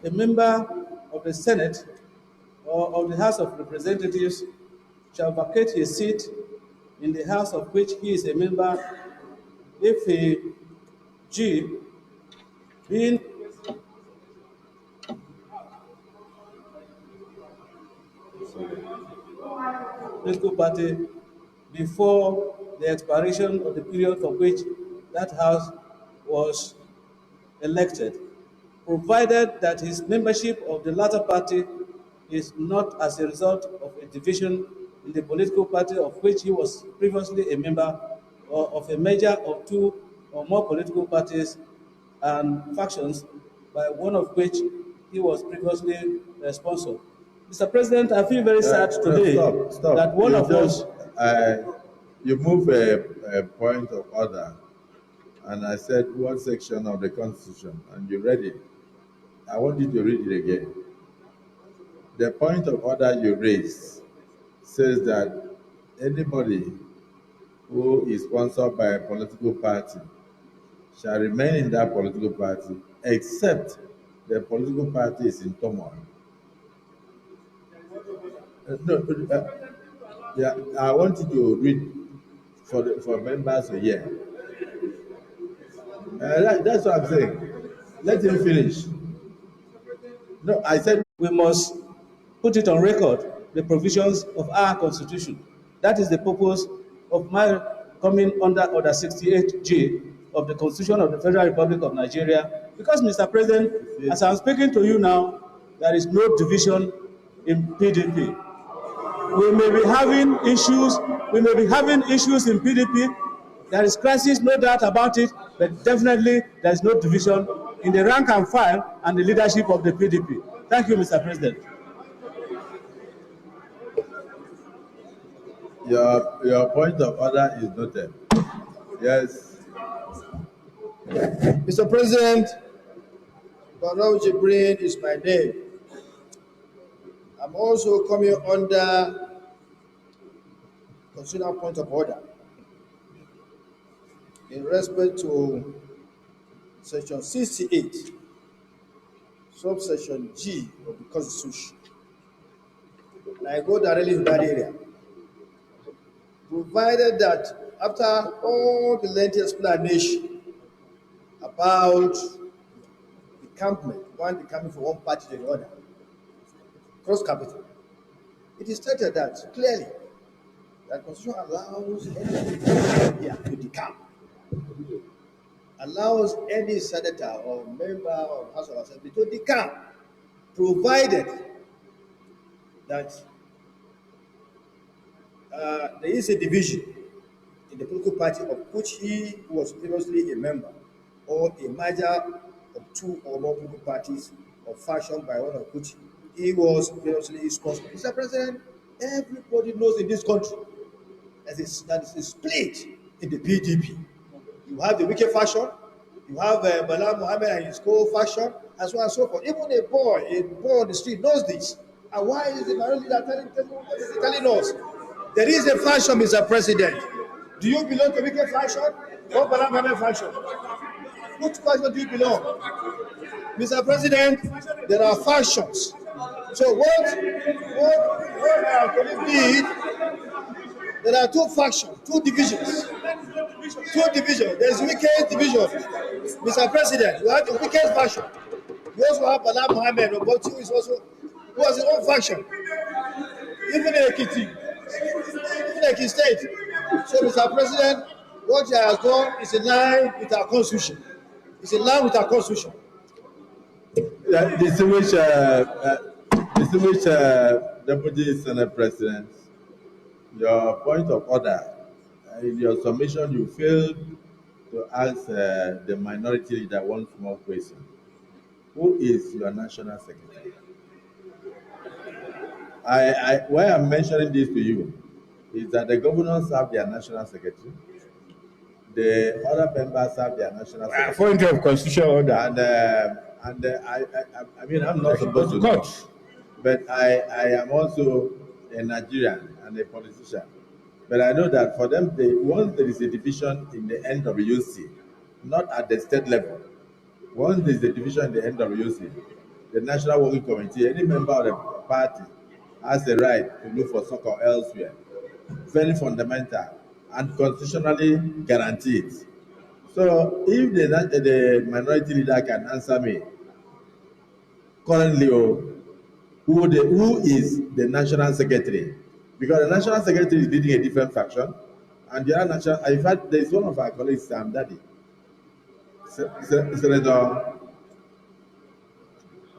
A member of the Senate or of the House of Representatives shall vacate his seat in the House of which he is a member if he, G, being political party before the expiration of the period for which that House was elected, provided that his membership of the latter party is not as a result of a division in the political party of which he was previously a member, or of a merger of two or more political parties and factions, by one of which he was previously responsible. Mr. President, I feel very sad today Stop. that one of us... You move a point of order, and I said what section of the Constitution, and you read it. I want you to read it again. The point of order you raised says that anybody who is sponsored by a political party shall remain in that political party except the political party is in turmoil. Yeah, I want you to read for members to hear. That's what I'm saying. Let him finish. No, I said we must put it on record, the provisions of our Constitution. That is the purpose of my coming under Order 68G of the Constitution of the Federal Republic of Nigeria. Because, Mr. President, as I'm speaking to you now, there is no division in PDP. We may be having issues in PDP. There is crisis, no doubt about it, but definitely there is no division in the rank and file and the leadership of the PDP. Thank you, Mr. President. your point of order is noted. Yes. Mr. President, Barrow Jibrin is my name. I'm also coming under constitutional point of order in respect to Section 68, subsection G of the Constitution. And I go directly to that area. Provided that after all the lengthy explanation about the campment, one coming from one party to the other, cross capital, it is stated that clearly that Constitution allows any to decamp, allows any senator or member of House of Assembly to decamp, provided that there is a division in the political party of which he was previously a member, or a merger of two or more political parties or fashioned by one of which he was previously responsible. Mr. President, everybody knows in this country that is a split in the PDP. You have the wicked faction, you have Bala Mohammed and his co-faction, and so on and so forth. Even a boy on the street knows this. And why is the minority leader telling us? There is a faction, Mr. President. Do you belong to wicked faction or Bala Mohammed faction? Which faction do you belong? Mr. President, there are factions. So what our colleague did, there are two factions, two divisions. There's wicked division. Mr. President, you have the wicked faction. You also have Bala Mohammed, who has his own faction. Even in Ekiti State. So, Mr. President, what he has done is in line with our Constitution. It's in line with our Constitution. Distinguished Deputy Senate President, your point of order, in your submission, you failed to ask the minority leader one small question. Who is your national secretary? Why I'm mentioning this to you is that the governors have their national secretary, the other members have their national secretary. Point of constitutional order. I mean, I'm not supposed to know, but I am also a Nigerian and a politician. But I know that for them, once there is a division in the NWC, not at the state level, once there is a division in the NWC, the National Working Committee, any member of the party has the right to look for succor elsewhere. Very fundamental and constitutionally guaranteed. So if the minority leader can answer me currently, who is the national secretary? Because the national secretary is leading a different faction, and the other national, in fact, there is one of our colleagues, Sam Daddy, Senator.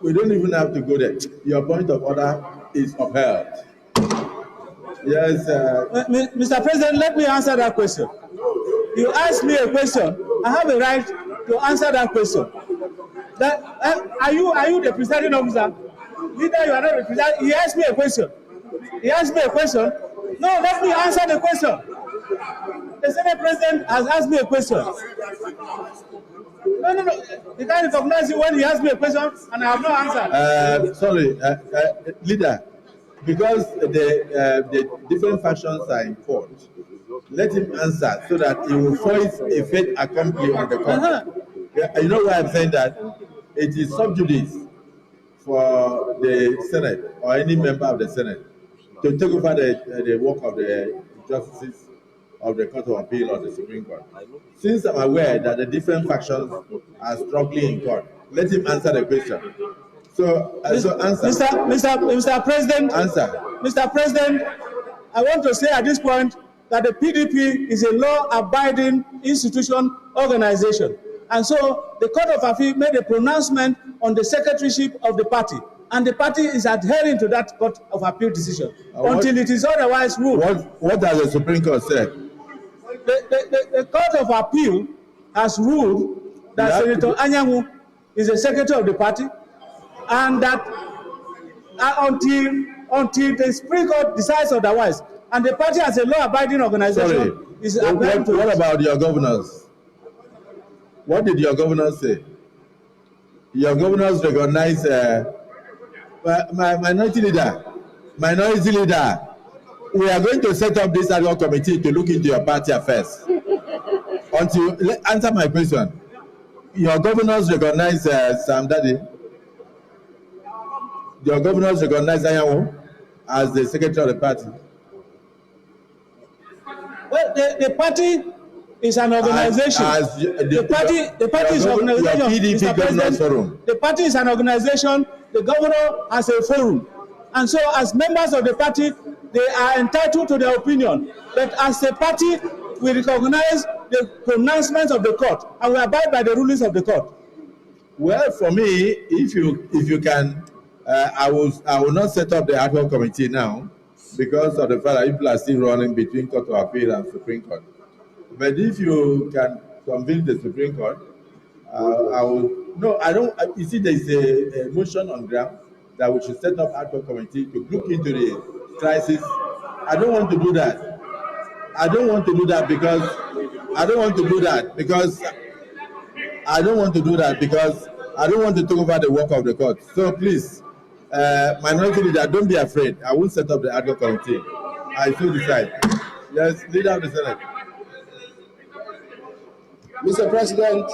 We don't even have to go there. Your point of order is upheld. Yes. Mr. President, let me answer that question. You asked me a question. I have a right to answer that question. That, are you the presiding officer? Leader, you are not the presiding. He asked me a question. He asked me a question. No, let me answer the question. The Senate President has asked me a question. No. He can't recognize you when he asked me a question and I have no answer. Sorry, leader, because the different factions are in court, let him answer so that he will voice a fait accompli on the court. You know why I'm saying that? It is sub judice for the Senate or any member of the Senate to take over the work of the justices of the Court of Appeal or the Supreme Court. Since I'm aware that the different factions are struggling in court, let him answer the question. So answer. Mr. President, answer. Mr. President, I want to say at this point that the PDP is a law-abiding institution organization. And so the Court of Appeal made a pronouncement on the secretaryship of the party. And the party is adhering to that Court of Appeal decision until it is otherwise ruled. What has the Supreme Court said? The Court of Appeal has ruled that Senator Anyanwu is the secretary of the party, and that until the Supreme Court decides otherwise, and the party as a law-abiding organization is adhering to it. What about your governors? What did your governors say? Your governors recognize minority leader. We are going to set up this ad hoc committee to look into your party affairs. Answer my question. Your governors recognize Sam Daddy. Your governors recognize Anyanwu as the secretary of the party. Well, the party is an organization. The party is an organization. Mr. President, the party is an organization. The governor has a forum. And so as members of the party, they are entitled to their opinion. But as a party, we recognize the pronouncements of the court and we abide by the rulings of the court. Well, for me, if you can, I will not set up the ad hoc committee now because of the fact that people are still running between Court of Appeal and Supreme Court. But if you can convince the Supreme Court, I will. No, I don't. You see, there is a motion on ground that we should set up ad hoc committee to look into the crisis. I don't want to do that. I don't want to do that because I don't want to take over the work of the court. So please, minority leader, don't be afraid. I won't set up the ad hoc committee. I still decide. Yes, leader of the Senate. Mr. President,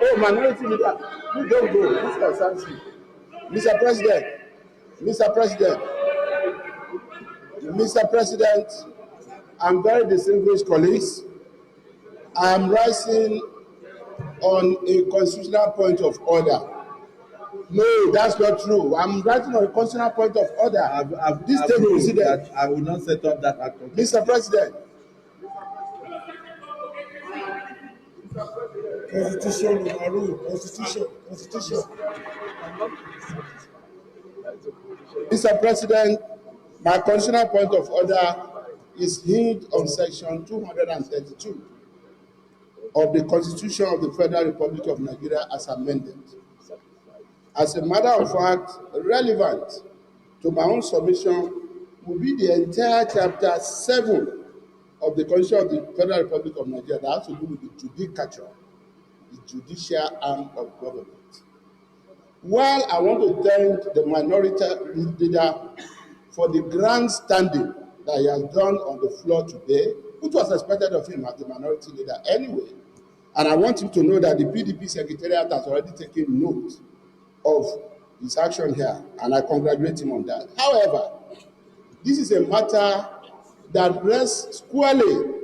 oh, minority leader, you don't go. Mr. President, and very distinguished colleagues, I am rising on a constitutional point of order. No, that's not true. I'm writing on a constitutional point of order. This table president. I will not set up that act. Mr. President. Constitution. Mr. President, my constitutional point of order is hinged on section 232 of the Constitution of the Federal Republic of Nigeria as amended. As a matter of fact, relevant to my own submission will be the entire chapter 7 of the Constitution of the Federal Republic of Nigeria that has to do with the judicature, the judicial arm of government. While I want to thank the minority leader for the grandstanding that he has done on the floor today, which was expected of him as the minority leader anyway, and I want him to know that the PDP secretariat has already taken note of his action here, and I congratulate him on that. However, this is a matter that rests squarely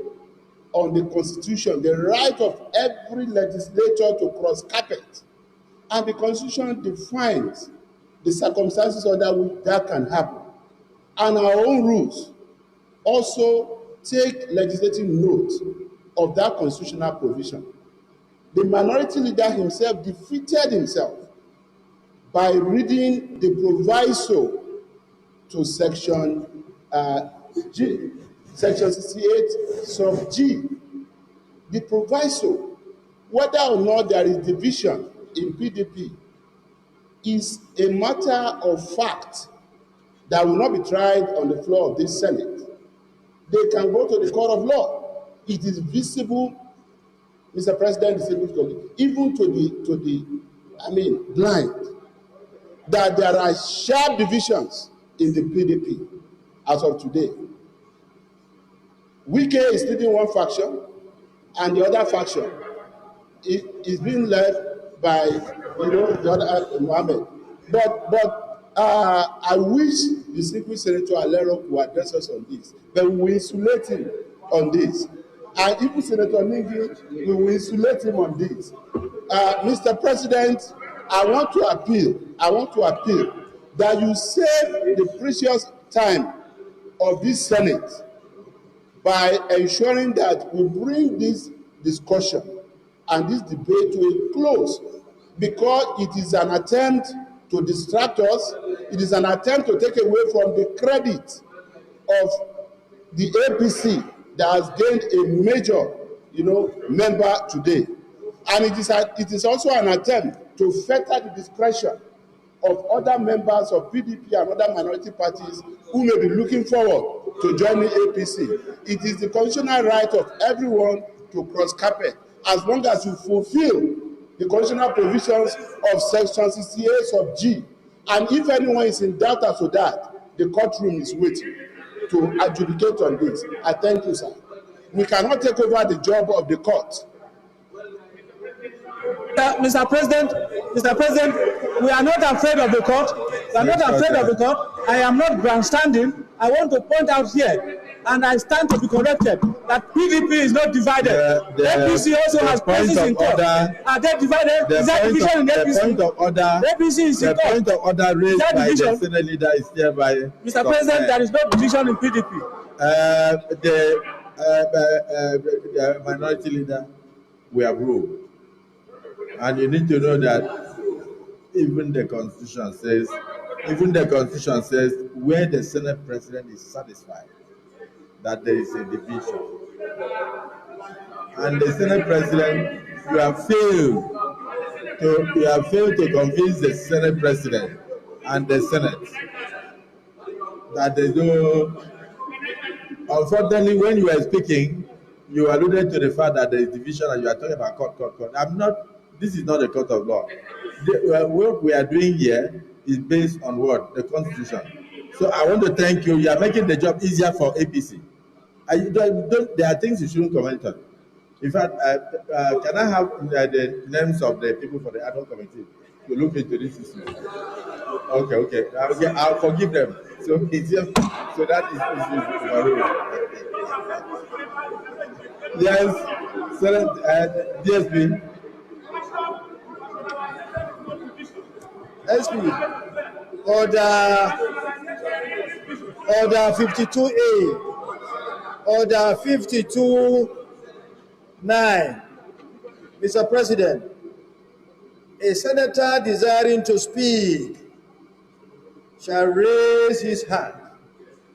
on the Constitution, the right of every legislator to cross carpet. And the Constitution defines the circumstances under which that can happen. And our own rules also take legislative note of that constitutional provision. The minority leader himself defeated himself by reading the proviso to section G, section 68, sub G. The proviso, whether or not there is division in PDP, is a matter of fact that will not be tried on the floor of this Senate. They can go to the court of law. It is visible, Mr. President, even to the blind, that there are sharp divisions in the PDP as of today. Wike is leading one faction, and the other faction is being led by, the other Mohammed. But I wish the distinguished Senator Alero would address us on this, but we will insulate him on this. And even Senator Ningi, we will insulate him on this. Mr. President, I want to appeal that you save the precious time of this Senate by ensuring that we bring this discussion and this debate to a close, because it is an attempt to distract us. It is an attempt to take away from the credit of the APC that has gained a major, member today. And it is also an attempt to fetter the discretion of other members of PDP and other minority parties who may be looking forward to join the APC. It is the constitutional right of everyone to cross carpet, as long as you fulfill the constitutional provisions of section 68 of G. And if anyone is in doubt as to that, the courtroom is waiting to adjudicate on this. I thank you, sir. We cannot take over the job of the court. Mr. President, we are not afraid of the court. We are not afraid of the court. I am not grandstanding. I want to point out here, and I stand to be corrected, that PDP is not divided. APC also has places in court. Are they divided? Is there division in APC? The point of order, APC is in court. The point of order raised by the Senate leader is hereby. Mr. President, there is no division in PDP. The minority leader, we have ruled. And you need to know that even the Constitution says where the Senate President is satisfied that there is a division. And the Senate President, you have failed to convince the Senate President and the Senate that there is no. Unfortunately, when you were speaking, you alluded to the fact that there is division and you are talking about court. This is not a court of law. What we are doing here is based on what? The Constitution. So I want to thank you. You are making the job easier for APC. There are things you shouldn't comment on. In fact, can I have the names of the people for the ad hoc committee to look into this issue? Okay. I'll forgive them. So that is overruled. Yes, Senate, DSP. SP, order 52A, order 52-9. Mr. President, a senator desiring to speak shall raise his hand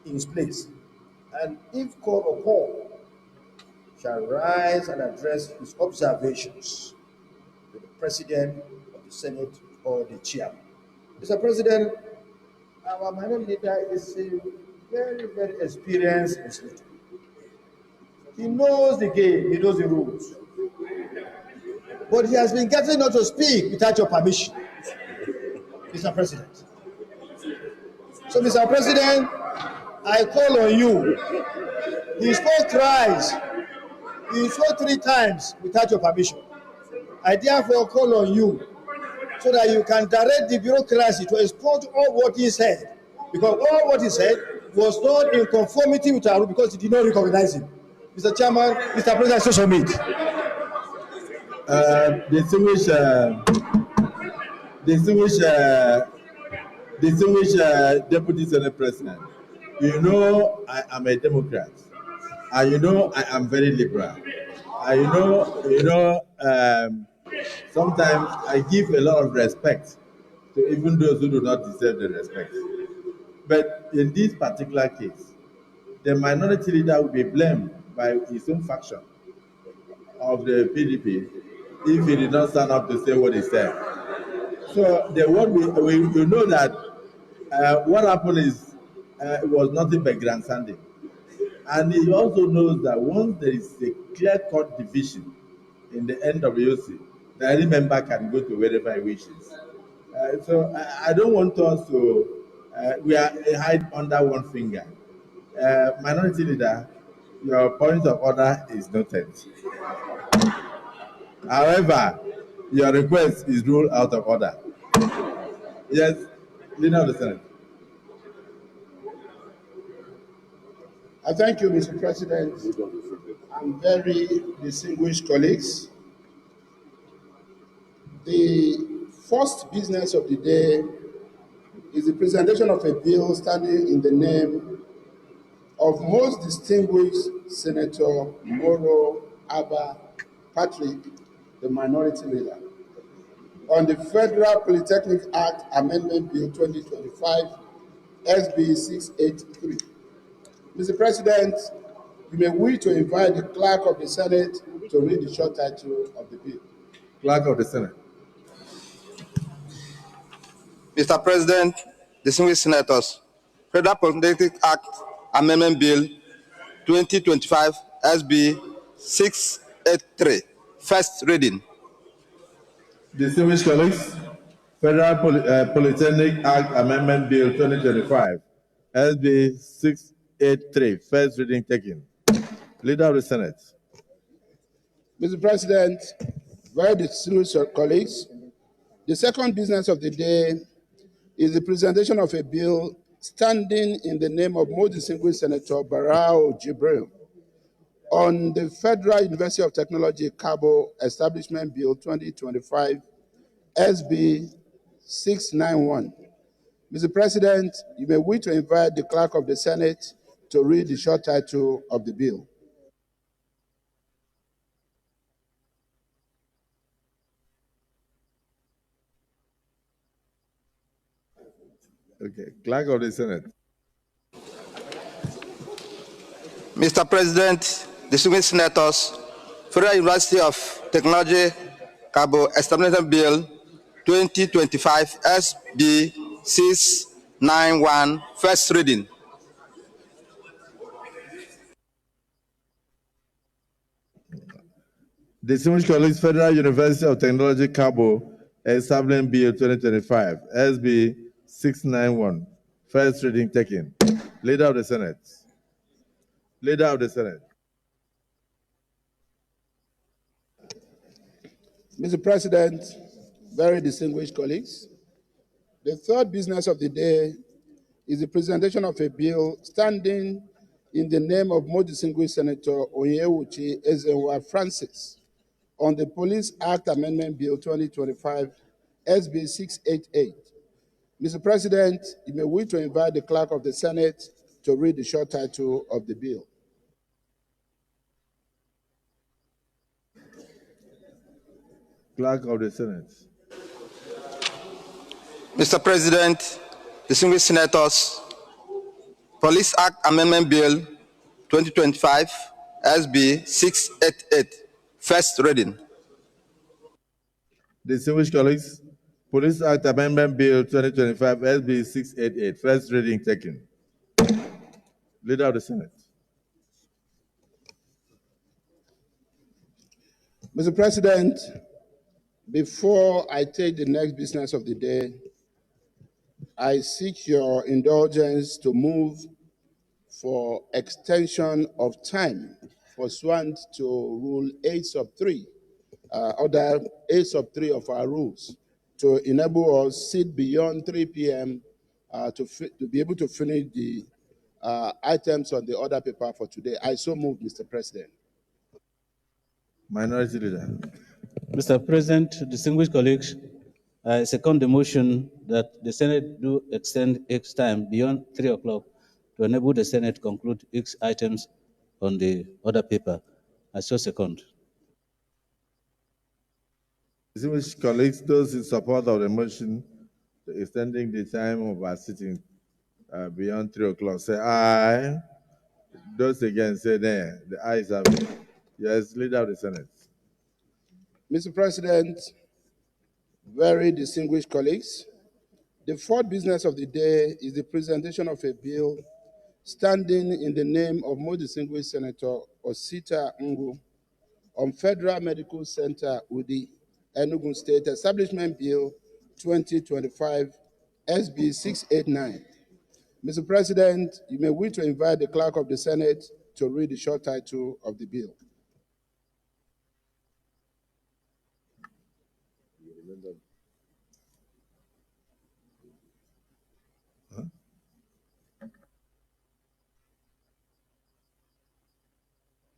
in his place, and if called upon, shall rise and address his observations to the President of the Senate or the chairman. Mr. President, our minority leader is a very, very experienced legislator. He knows the game, he knows the rules. But he has been getting not to speak without your permission, Mr. President. So, Mr. President, I call on you. He spoke thrice. He spoke 3 times without your permission. I therefore call on you so that you can direct the bureaucracy to export all what he said. Because all what he said was not in conformity with our rule because he did not recognize him. Mr. Chairman, Mr. President, social media. Distinguished Deputy Senate President, you know I am a Democrat, and you know I am very liberal. And sometimes I give a lot of respect to even those who do not deserve the respect. But in this particular case, the minority leader will be blamed by his own faction of the PDP if he did not stand up to say what he said. So the word we know that what happened is it was nothing but grandstanding. And he also knows that once there is a clear-cut division in the NWC, that any member can go to wherever he wishes. So I don't want us to, we are hide under one finger. Minority leader, your point of order is noted. However, your request is ruled out of order. Yes, leader of the Senate. I thank you, Mr. President, and very distinguished colleagues. The first business of the day is the presentation of a bill standing in the name of most distinguished Senator Moro Abba Patrick, the minority leader, on the Federal Polytechnic Act Amendment Bill 2025, SB 683. Mr. President, you may wish to invite the Clerk of the Senate to read the short title of the bill. Clerk of the Senate. Mr. President, distinguished senators, Federal Polytechnic Act Amendment Bill 2025 SB 683, first reading. Distinguished colleagues, Federal Polytechnic Act Amendment Bill 2025 SB 683, first reading taken. Leader of the Senate. Mr. President, very distinguished colleagues, the second business of the day is the presentation of a bill standing in the name of most distinguished Senator Barao Jibril on the Federal University of Technology Cabo Establishment Bill 2025 SB 691. Mr. President, you may wish to invite the Clerk of the Senate to read the short title of the bill. Okay, Clerk of the Senate. Mr. President, distinguished senators, Federal University of Technology Cabo Establishment Bill 2025 SB 691, first reading. Distinguished colleagues, Federal University of Technology Cabo Establishment Bill 2025 SB 691, first reading taken. Leader of the Senate. Leader of the Senate. Mr. President, very distinguished colleagues, the third business of the day is the presentation of a bill standing in the name of most distinguished Senator Onyewuchi Ezenwa Francis on the Police Act Amendment Bill 2025 SB 688. Mr. President, you may wish to invite the Clerk of the Senate to read the short title of the bill. Clerk of the Senate. Mr. President, distinguished senators, Police Act Amendment Bill 2025 SB 688, first reading. Distinguished colleagues, Police Act Amendment Bill 2025 SB 688, first reading taken. Leader of the Senate. Mr. President, before I take the next business of the day, I seek your indulgence to move for extension of time pursuant to Rule 8 sub 3, Order 8 sub 3 of our rules, to enable us sit beyond 3 p.m. To be able to finish the items on the order paper for today. I so move, Mr. President. Minority Leader. Mr. President, distinguished colleagues, I second the motion that the Senate do extend its time beyond 3 o'clock to enable the Senate to conclude its items on the order paper. I so second. Distinguished colleagues, those in support of the motion extending the time of our sitting beyond 3 o'clock, say aye. Those against, say nay. The ayes have it. Yes, Leader of the Senate. Mr. President, very distinguished colleagues, the fourth business of the day is the presentation of a bill standing in the name of most distinguished Senator Osita Ngu on Federal Medical Center Udi, Enugu State Establishment Bill 2025 SB 689. Mr. President, you may wish to invite the Clerk of the Senate to read the short title of the bill.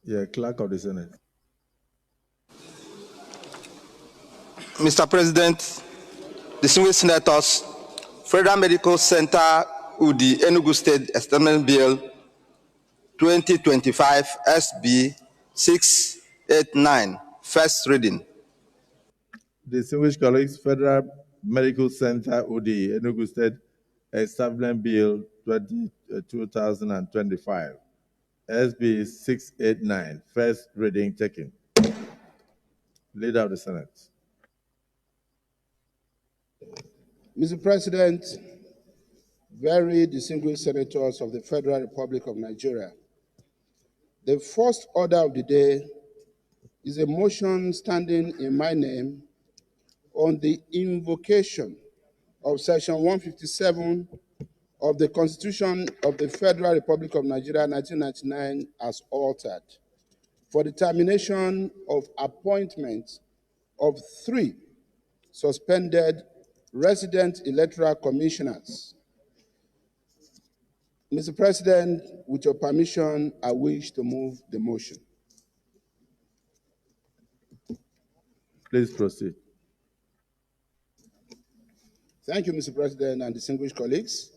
Yeah, Clerk of the Senate. Mr. President, distinguished senators, Federal Medical Center Udi, Enugu State Establishment Bill 2025 SB 689, first reading. Distinguished colleagues, Federal Medical Center Udi, Enugu State Establishment Bill 2025, SB 689, first reading taken. Leader of the Senate. Mr. President, very distinguished senators of the Federal Republic of Nigeria, the first order of the day is a motion standing in my name on the invocation of Section 157 of the Constitution of the Federal Republic of Nigeria 1999 as altered for the termination of appointment of 3 suspended resident electoral commissioners. Mr. President, with your permission, I wish to move the motion. Please proceed. Thank you, Mr. President and distinguished colleagues.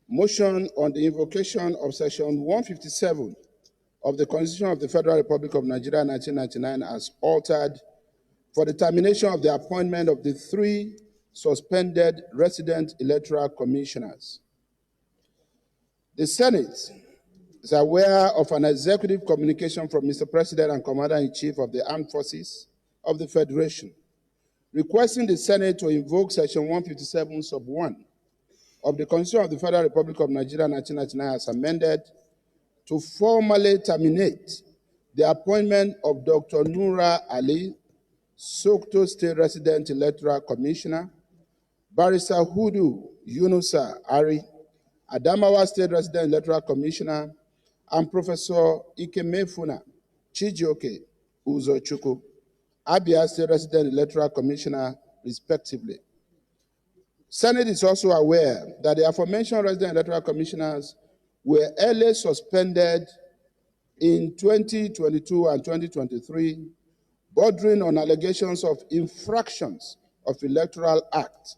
Motion on the invocation of Section 157 of the Constitution of the Federal Republic of Nigeria 1999 as altered for the termination of the appointment of the 3 suspended resident electoral commissioners. The Senate is aware of an executive communication from Mr. President and Commander-in-Chief of the Armed Forces of the Federation, requesting the Senate to invoke Section 157 sub 1 of the Constitution of the Federal Republic of Nigeria 1999 as amended to formally terminate the appointment of Dr. Nura Ali, Sokoto State Resident Electoral Commissioner, Barrister Hudu Yunusa Ari, Adamawa State Resident Electoral Commissioner, and Professor Ikemefuna Chijioke Uzochukwu, Abia State Resident Electoral Commissioner, respectively. Senate is also aware that the aforementioned resident electoral commissioners were early suspended in 2022 and 2023, bordering on allegations of infractions of Electoral Act,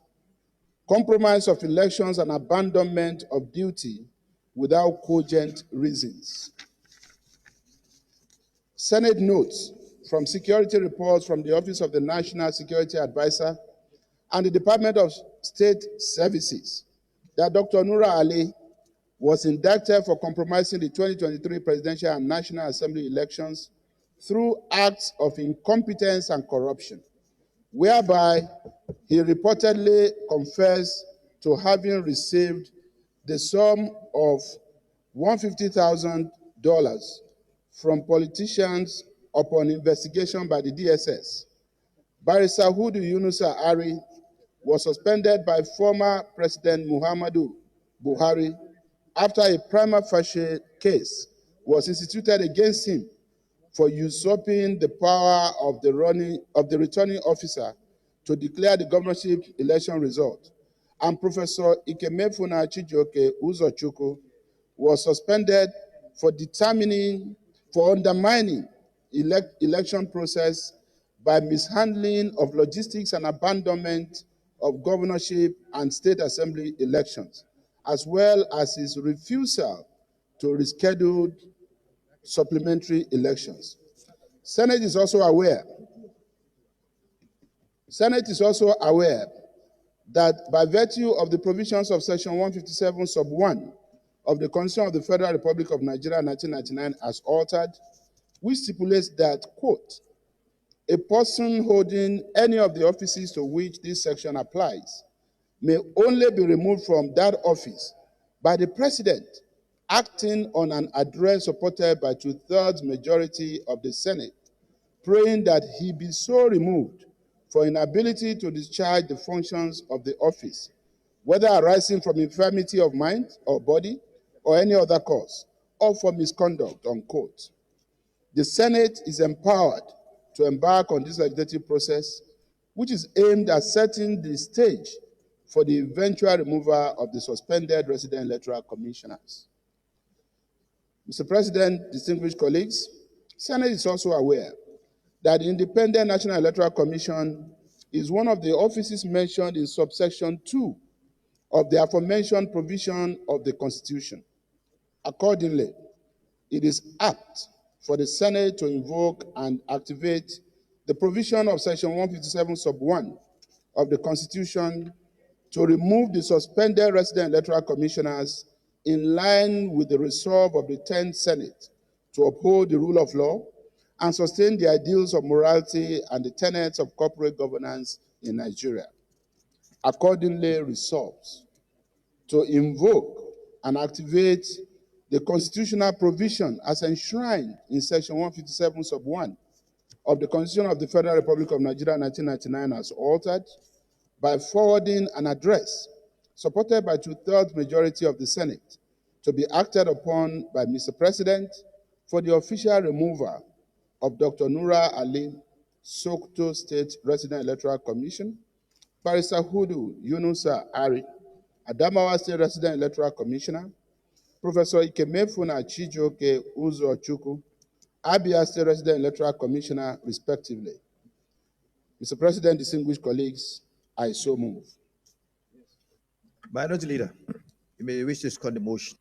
compromise of elections, and abandonment of duty without cogent reasons. Senate notes from security reports from the Office of the National Security Advisor and the Department of State Services that Dr. Nura Ali was indicted for compromising the 2023 presidential and National Assembly elections through acts of incompetence and corruption, whereby he reportedly confessed to having received the sum of $150,000 from politicians upon investigation by the DSS. Barrister Hudu Yunusa Ari was suspended by former President Muhammadu Buhari after a prima facie case was instituted against him for usurping the power of the returning officer to declare the governorship election result, and Professor Ikemefuna Chijioke Uzochukwu was suspended for undermining election process by mishandling of logistics and abandonment of governorship and state assembly elections, as well as his refusal to reschedule supplementary elections. Senate is also aware that by virtue of the provisions of Section 157, Sub 1 of the Constitution of the Federal Republic of Nigeria 1999 as altered, which stipulates that, quote, a person holding any of the offices to which this section applies may only be removed from that office by the President acting on an address supported by 2/3 majority of the Senate, praying that he be so removed for inability to discharge the functions of the office, whether arising from infirmity of mind or body or any other cause, or for misconduct, unquote. The Senate is empowered to embark on this legislative process, which is aimed at setting the stage for the eventual removal of the suspended resident electoral commissioners. Mr. President, distinguished colleagues, Senate is also aware that the Independent National Electoral Commission is one of the offices mentioned in subsection 2 of the aforementioned provision of the Constitution. Accordingly, it is apt for the Senate to invoke and activate the provision of Section 157, Sub 1 of the Constitution to remove the suspended resident electoral commissioners in line with the resolve of the 10th Senate to uphold the rule of law and sustain the ideals of morality and the tenets of corporate governance in Nigeria. Accordingly, resolves to invoke and activate the constitutional provision as enshrined in Section 157, Sub 1 of the Constitution of the Federal Republic of Nigeria 1999 as altered by forwarding an address supported by 2/3 majority of the Senate to be acted upon by Mr. President for the official removal of Dr. Nura Ali, Sokoto State Resident Electoral Commission, Barrister Hudu Yunusa Ari, Adamawa State Resident Electoral Commissioner, Professor Ikemefuna Chijioke Uzochukwu, Abia State Resident Electoral Commissioner, respectively. Mr. President, distinguished colleagues, I so move. Minority Leader, you may wish to second the motion.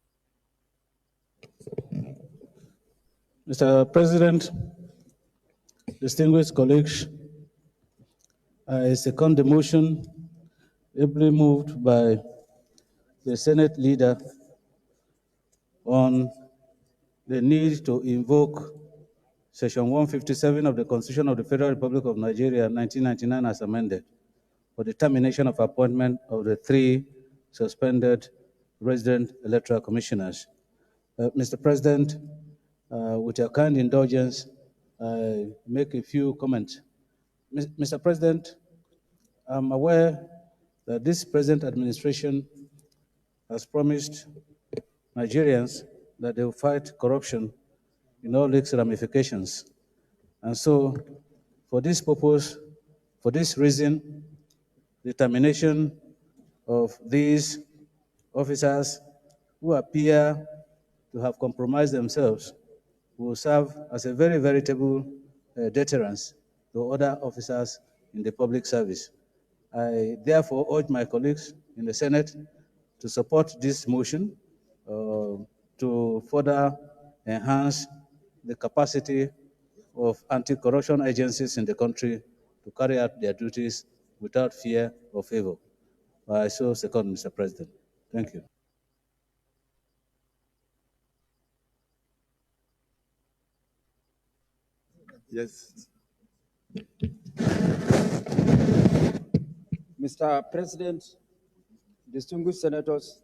Mr. President, distinguished colleagues, I second the motion ably moved by the Senate leader on the need to invoke Section 157 of the Constitution of the Federal Republic of Nigeria 1999 as amended for the termination of appointment of the 3 suspended resident electoral commissioners. Mr. President, with your kind indulgence, I make a few comments. Mr. President, I'm aware that this present administration has promised Nigerians that they will fight corruption in all its ramifications. And so, for this purpose, for this reason, the termination of these officers who appear to have compromised themselves will serve as a very veritable deterrence to other officers in the public service. I therefore urge my colleagues in the Senate to support this motion to further enhance the capacity of anti-corruption agencies in the country to carry out their duties without fear or favor. I so second, Mr. President. Thank you. Yes. Mr. President, distinguished senators,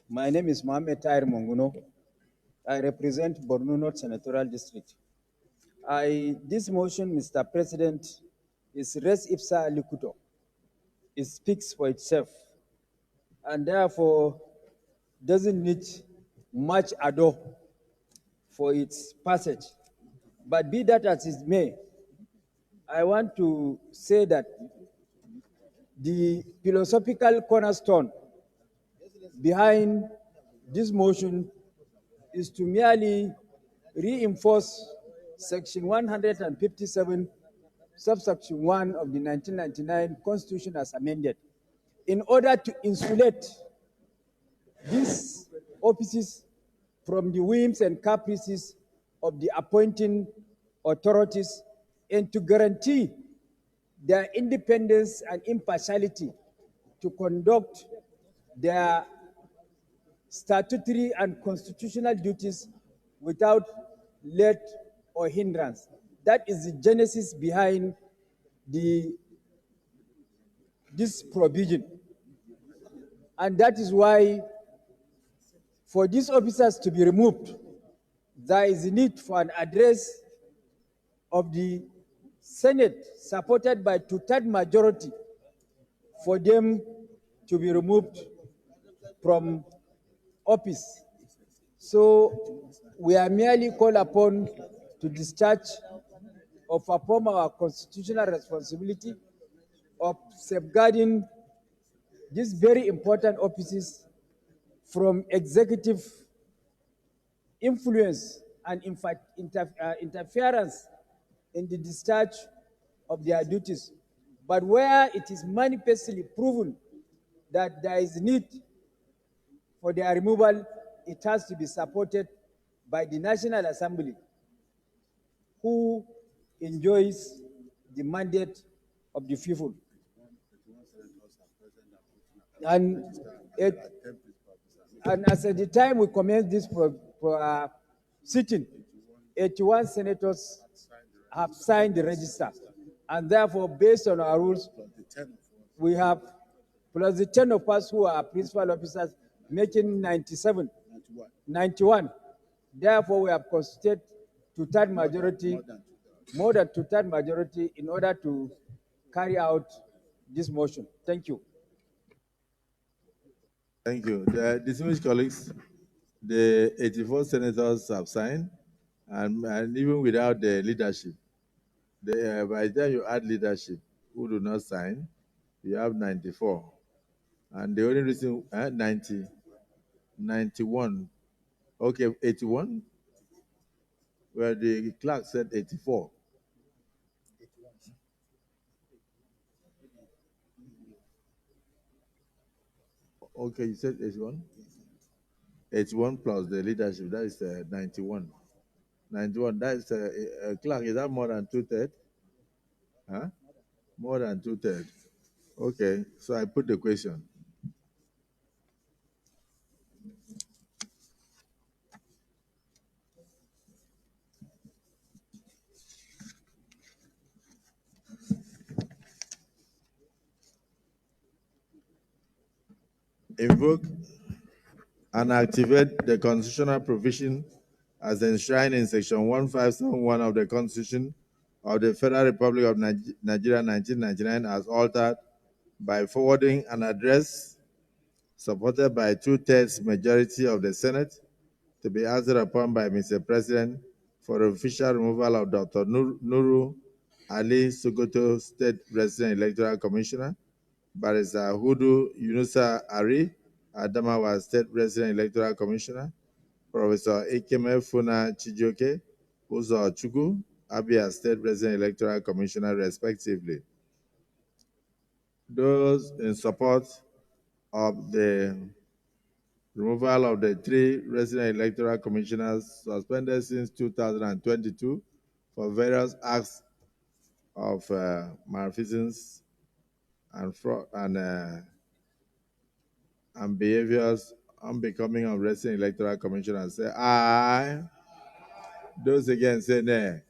my name is Mohamed Tahir Monguno. I represent Borno North Senatorial District. This motion, Mr. President, is res ipsa liquito. It speaks for itself, and therefore doesn't need much ado for its passage. But be that as it may, I want to say that The philosophical cornerstone behind this motion is to merely reinforce Section 157, subsection 1 of the 1999 Constitution as amended, in order to insulate these offices from the whims and caprices of the appointing authorities and to guarantee their independence and impartiality to conduct their statutory and constitutional duties without let or hindrance. That is the genesis behind this provision. And that is why for these officers to be removed, there is a need for an address of the Senate supported by two-thirds majority for them to be removed from office. So we are merely called upon to discharge or perform our constitutional responsibility of safeguarding these very important offices from executive influence and interference in the discharge of their duties. But where it is manifestly proven that there is need for their removal, it has to be supported by the National Assembly, who enjoys the mandate of the people. And as at the time we commenced this sitting, 81 senators have signed the register. And therefore, based on our rules, we have, plus the 10 of us who are principal officers, making 91. Therefore, we have constituted two-thirds majority, more than two-thirds majority, in order to carry out this motion. Thank you. Thank you. The distinguished colleagues, the 84 senators have signed, and even without the leadership, by the time you add leadership who do not sign, you have 94. And the only reason, 91, okay, 81, where the clerk said 84. Okay, you said 81? 81 plus the leadership, that is 91. 91, that is clerk, is that more than two-thirds? Huh? More than two-thirds. Okay, so I put the question. Invoke and activate the constitutional provision as enshrined in Section 1571 of the Constitution of the Federal Republic of Nigeria 1999 as altered by forwarding an address supported by two-thirds majority of the Senate to be acted upon by Mr. President for the official removal of Dr. Nuru Ali Sokoto, State Resident Electoral Commissioner, Barrister Hudu Yunusa Ari Adamawa, State Resident Electoral Commissioner, Professor Ekeme Funa Chijioke Uzo Chukwu, Abia State Resident Electoral Commissioner, respectively. Those in support of the removal of the 3 resident electoral commissioners suspended since 2022 for various acts of malfeasance and fraud and behaviors unbecoming of resident electoral commissioners say aye. Those against say nay.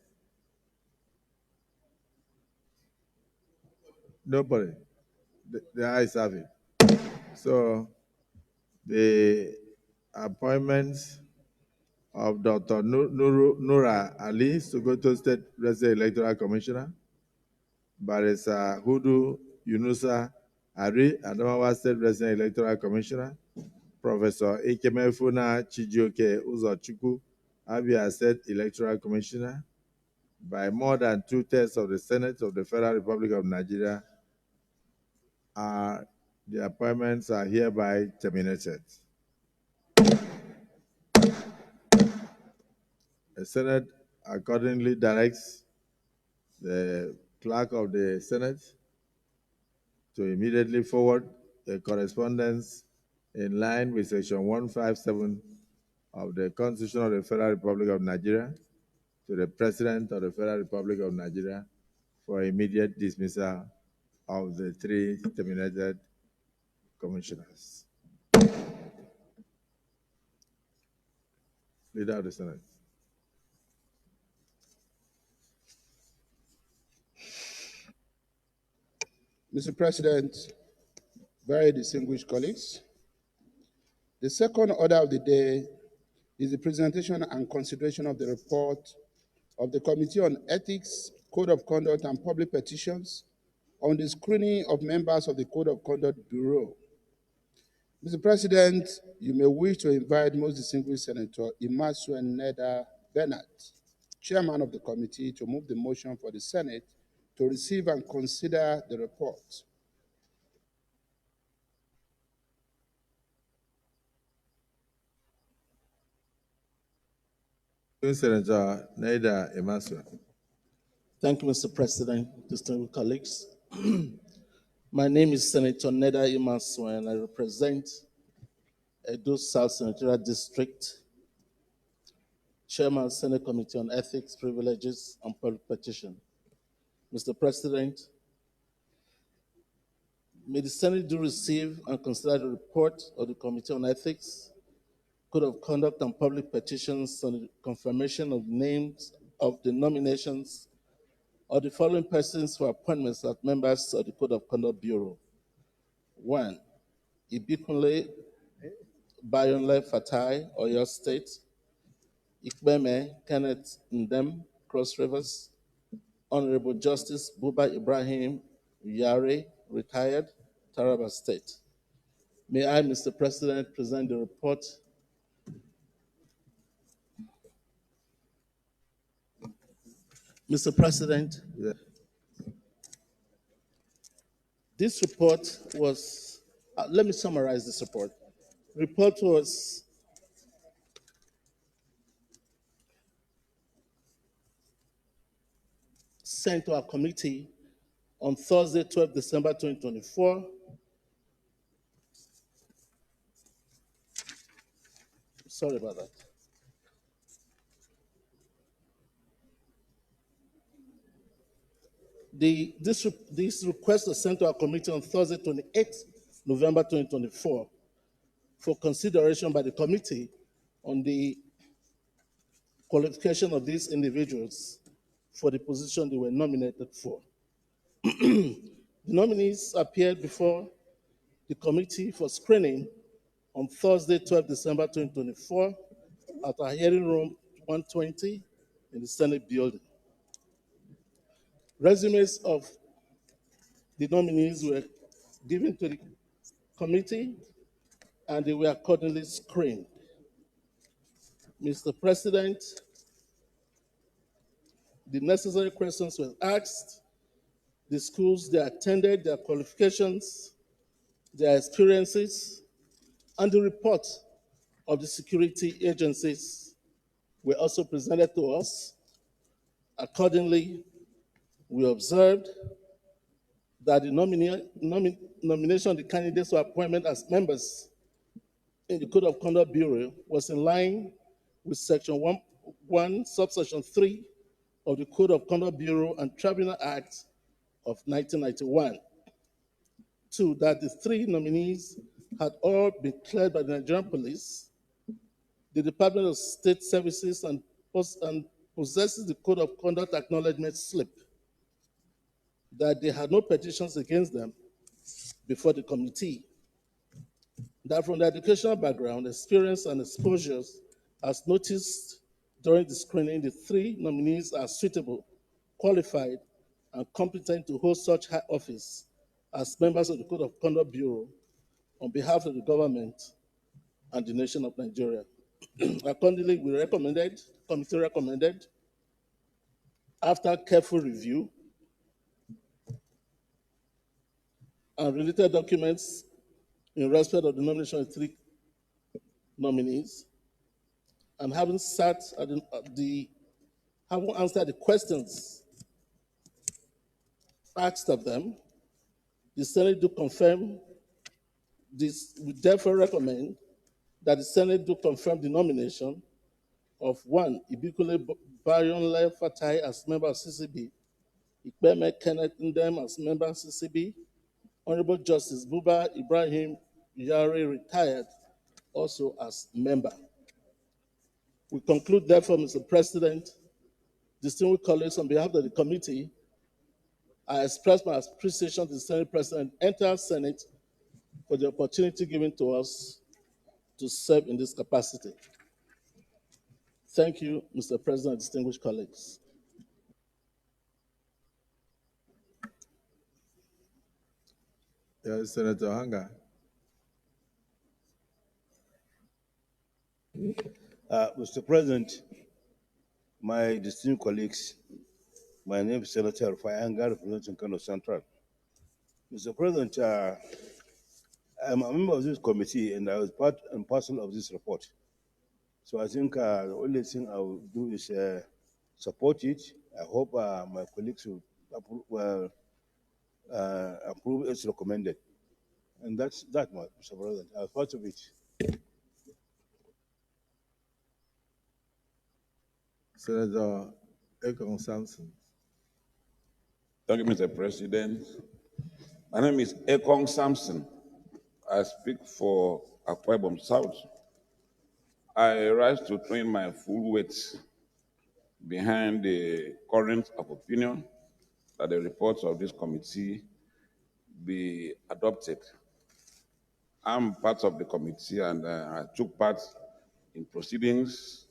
Nobody. The ayes have it. So the appointments of Dr. Nura Ali, Sokoto State Resident Electoral Commissioner, Barrister Hudu Yunusa Ari, Adamawa State Resident Electoral Commissioner, Professor Ekeme Funa Chijioke Uzochukwu, Abia State Electoral Commissioner, by more than two-thirds of the Senate of the Federal Republic of Nigeria, The appointments are hereby terminated. The Senate accordingly directs the clerk of the Senate to immediately forward the correspondence in line with Section 157 of the Constitution of the Federal Republic of Nigeria to the President of the Federal Republic of Nigeria for immediate dismissal of the 3 terminated commissioners. Leader of the Senate. Mr. President, very distinguished colleagues, the second order of the day is the presentation and consideration of the report of the Committee on Ethics, Code of Conduct, and Public Petitions on the screening of members of the Code of Conduct Bureau. Mr. President, you may wish to invite most distinguished Senator Neda Bernard, Chairman of the committee, to move the motion for the Senate to receive and consider the report. Senator Neda Emmanuel. Thank you, Mr. President, distinguished colleagues. My name is Senator Neda Emmanuel, and I represent Edo South Senatorial District, Chairman, Senate Committee on Ethics, Privileges, and Public Petition. Mr. President, may the Senate do receive and consider the report of the Committee on Ethics, Code of Conduct, and Public Petitions on the confirmation of names of the nominations of the following persons for appointments as members of the Code of Conduct Bureau. 1. Ibikunle Bayonle Fatai, Oyo State. Ikbeme Kenneth Ndem, Cross Rivers. Honorable Justice Buba Ibrahim Yare, retired, Taraba State. May I, Mr. President, present the report? Mr. President, this report was, let me summarize this report. The report was sent to our committee on Thursday, 12 December 2024. Sorry about that. This request was sent to our committee on Thursday, 28 November 2024 for consideration by the committee on the qualification of these individuals for the position they were nominated for. The nominees appeared before the committee for screening on Thursday, 12 December 2024 at our hearing room 120 in the Senate building. Resumes of the nominees were given to the committee and they were accordingly screened. Mr. President, the necessary questions were asked, the schools they attended, their qualifications, their experiences, and the report of the security agencies were also presented to us. Accordingly, we observed that the nomination of the candidates for appointment as members in the Code of Conduct Bureau was in line with Section 1, Subsection 3 of the Code of Conduct Bureau and Tribunal Act of 1991. 2, that the 3 nominees had all been cleared by the Nigerian Police, the Department of State Services, and possesses the Code of Conduct acknowledgement slip, that they had no petitions against them before the committee, that from their educational background, experience, and exposures, as noticed during the screening, the 3 nominees are suitable, qualified, and competent to hold such high office as members of the Code of Conduct Bureau on behalf of the government and the nation of Nigeria. Accordingly, committee recommended, after careful review, and related documents in respect of the nomination of 3 nominees, and having answered the questions asked of them, the Senate do confirm this. We therefore recommend that the Senate do confirm the nomination of 1, Ibikule Bayonle Fatai as member of CCB, Ikpeme Kenneth Ndem as member of CCB, Honorable Justice Buba Ibrahim Yari retired also as member. We conclude therefore, Mr. President, distinguished colleagues, on behalf of the committee, I express my appreciation to the Senate President and entire Senate for the opportunity given to us to serve in this capacity. Thank you, Mr. President, distinguished colleagues. Yes, Senator Hanga. Mr. President, my distinguished colleagues, my name is Senator Rufai Hanga, representing Kano Central. Mr. President, I'm a member of this committee and I was part and parcel of this report. So I think the only thing I will do is support it. I hope my colleagues will approve as recommended. And that's that, Mr. President. I was part of it. Senator Ekong Samson. Thank you, Mr. President. My name is Ekong Samson. I speak for Akwa Ibom South. I rise to claim my full weight behind the current of opinion that the reports of this committee be adopted. I'm part of the committee and I took part in proceedings.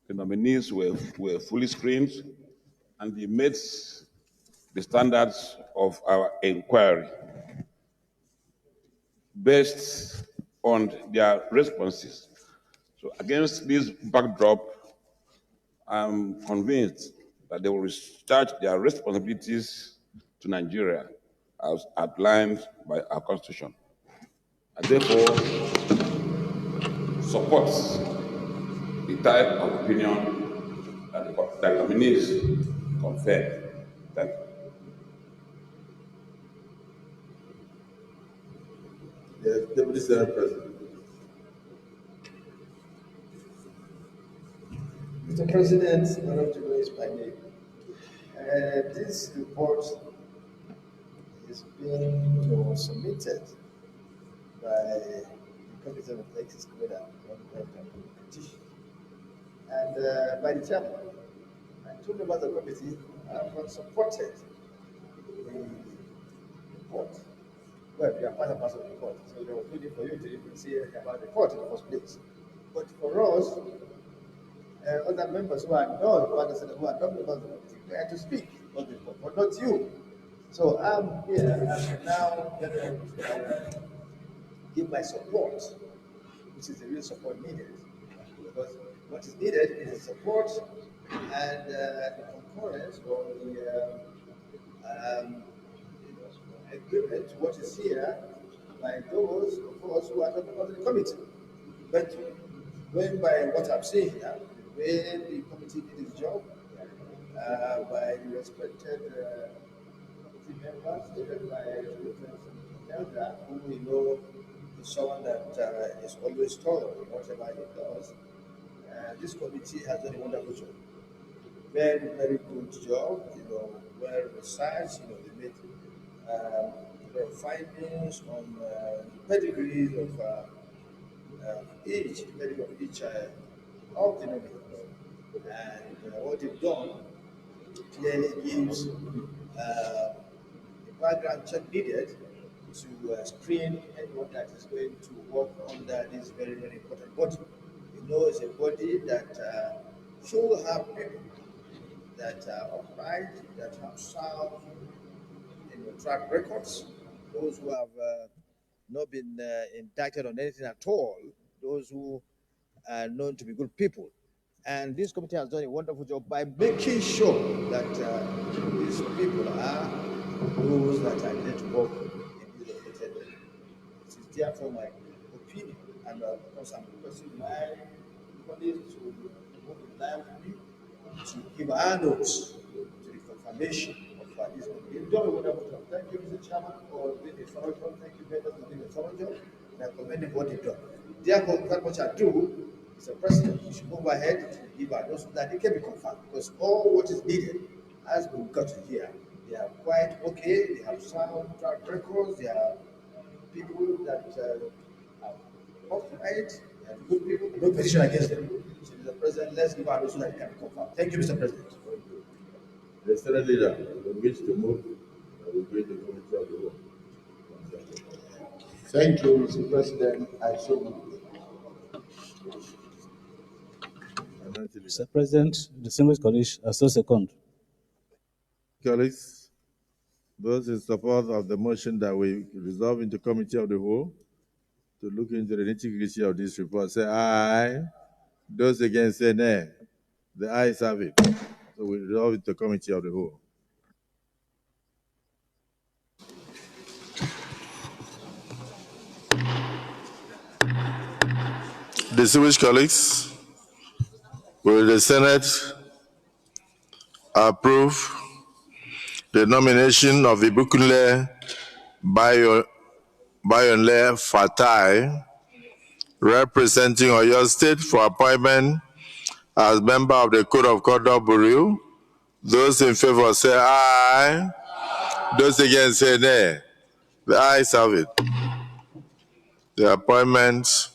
The nominees were fully screened and they met the standards of our inquiry based on their responses. So against this backdrop, I'm convinced that they will discharge their responsibilities to Nigeria as outlined by our Constitution. I therefore support the type of opinion that the nominees confirm. Thank you. Yes, Deputy Senate President. Mr. President, Honorable is my name. This report is being submitted by the Committee of Ethics Committee and by the chairman. And 2 members of the committee have supported the report. Well, we are part and parcel of the report, so there was no need for you to even say about the report in the first place. But for us, other members who are not members of the committee, they had to speak on the report, but not you. So I'm here and now give my support, which is the real support needed. Because what is needed is support and the concurrence or the agreement to what is here by those of us who are not members of the committee. But going by what I'm saying here, the way the committee did its job, by the respected committee members, led by Elder, who we know is someone that is always thorough in whatever he does. This committee has done a wonderful job. Very, very good job, well researched, they made there are findings on the pedigrees of each of the nominees. And what they've done clearly gives the background check needed to screen anyone that is going to work under this very, very important body. It's a body that should have people that are upright, that have sound track records, those who have not been indicted on anything at all, those who are known to be good people. And this committee has done a wonderful job by making sure that these people are those that are needed to work in this therefore my opinion, and of course I'm requesting my colleagues to move in line with me to give our notes to the confirmation of this. You've done a wonderful job. Thank you, Mr. Chairman, for doing a thorough job. Thank you, members, for doing a thorough job. And I commend them what they've done. Therefore, that much I do, Mr. President, we should go ahead and give our notes so that it can be confirmed, because all what is needed has been got to here. They are quite okay. They have sound track records. They are people that are upright, and good people, no position against them. So, Mr. President, let's give our notes so that it can be confirmed. Thank you, Mr. President. The Senate leader will wish to move. Will bring the committee of the whole. Thank you, Mr. President. I so move. Mr. President, distinguished colleagues, I so second. Colleagues, those in support of the motion that we resolve into committee of the whole to look into the nitty-gritty of this report, say aye. Those against say nay. The ayes have it. So we resolve into committee of the whole. Distinguished colleagues, will the Senate approve the nomination of Ibukunle Bayonle Fatai, representing Oyo State, for appointment as member of the Code of Conduct Bureau? Those in favor say aye. Those against say nay. The ayes have it. The appointment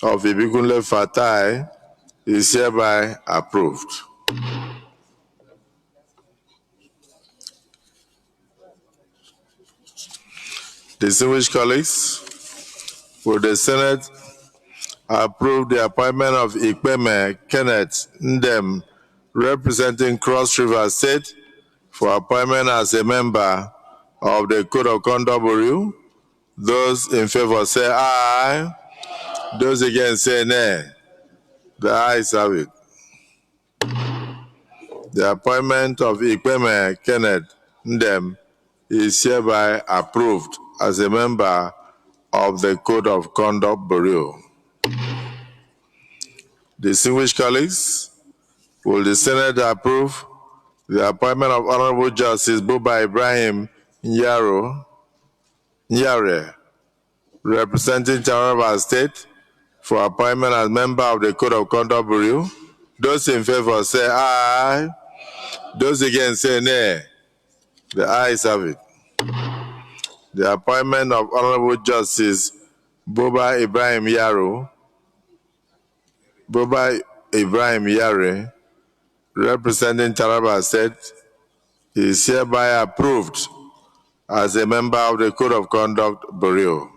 of Ibikunle Fatai is hereby approved. Distinguished colleagues, will the Senate approve the appointment of Ikpeme Kenneth Ndem, representing Cross River State, for appointment as a member of the Code of Conduct Bureau? Those in favor say aye. Those against say nay. The ayes have it. The appointment of Ikpeme Kenneth Ndem is hereby approved as a member of the Code of Conduct Bureau. Distinguished colleagues, will the Senate approve the appointment of Honorable Justice Buba Ibrahim Nyare, representing Taraba State, for appointment as member of the Code of Conduct Bureau? Those in favor say aye. Those against say nay. The ayes have it. The appointment of Honorable Justice Buba Ibrahim Yare, representing Taraba State, is hereby approved as a member of the Code of Conduct Bureau.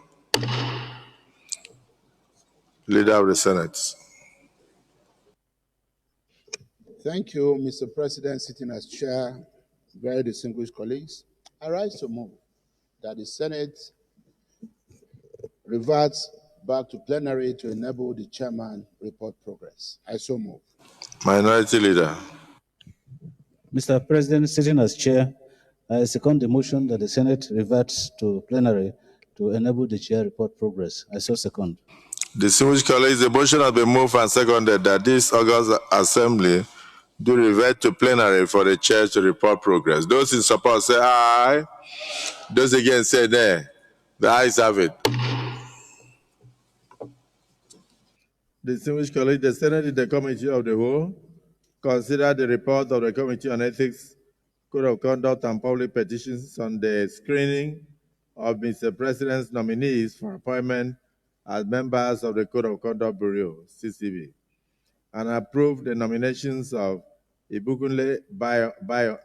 Leader of the Senate. Thank you, Mr. President, sitting as chair, very distinguished colleagues. I rise to move that the Senate reverts back to plenary to enable the chairman report progress. I so move. Minority Leader. Mr. President, sitting as chair, I second the motion that the Senate reverts to plenary to enable the chair report progress. I so second. Distinguished colleagues, the motion has been moved and seconded that this August Assembly do revert to plenary for the chair to report progress. Those in support say aye. Those against say nay. The ayes have it. Distinguished colleagues, the Senate in the Committee of the Whole consider the report of the Committee on Ethics, Code of Conduct and Public Petitions on the screening of Mr. President's nominees for appointment as members of the Code of Conduct Bureau, CCB, and approve the nominations of Ibukunle Bayonle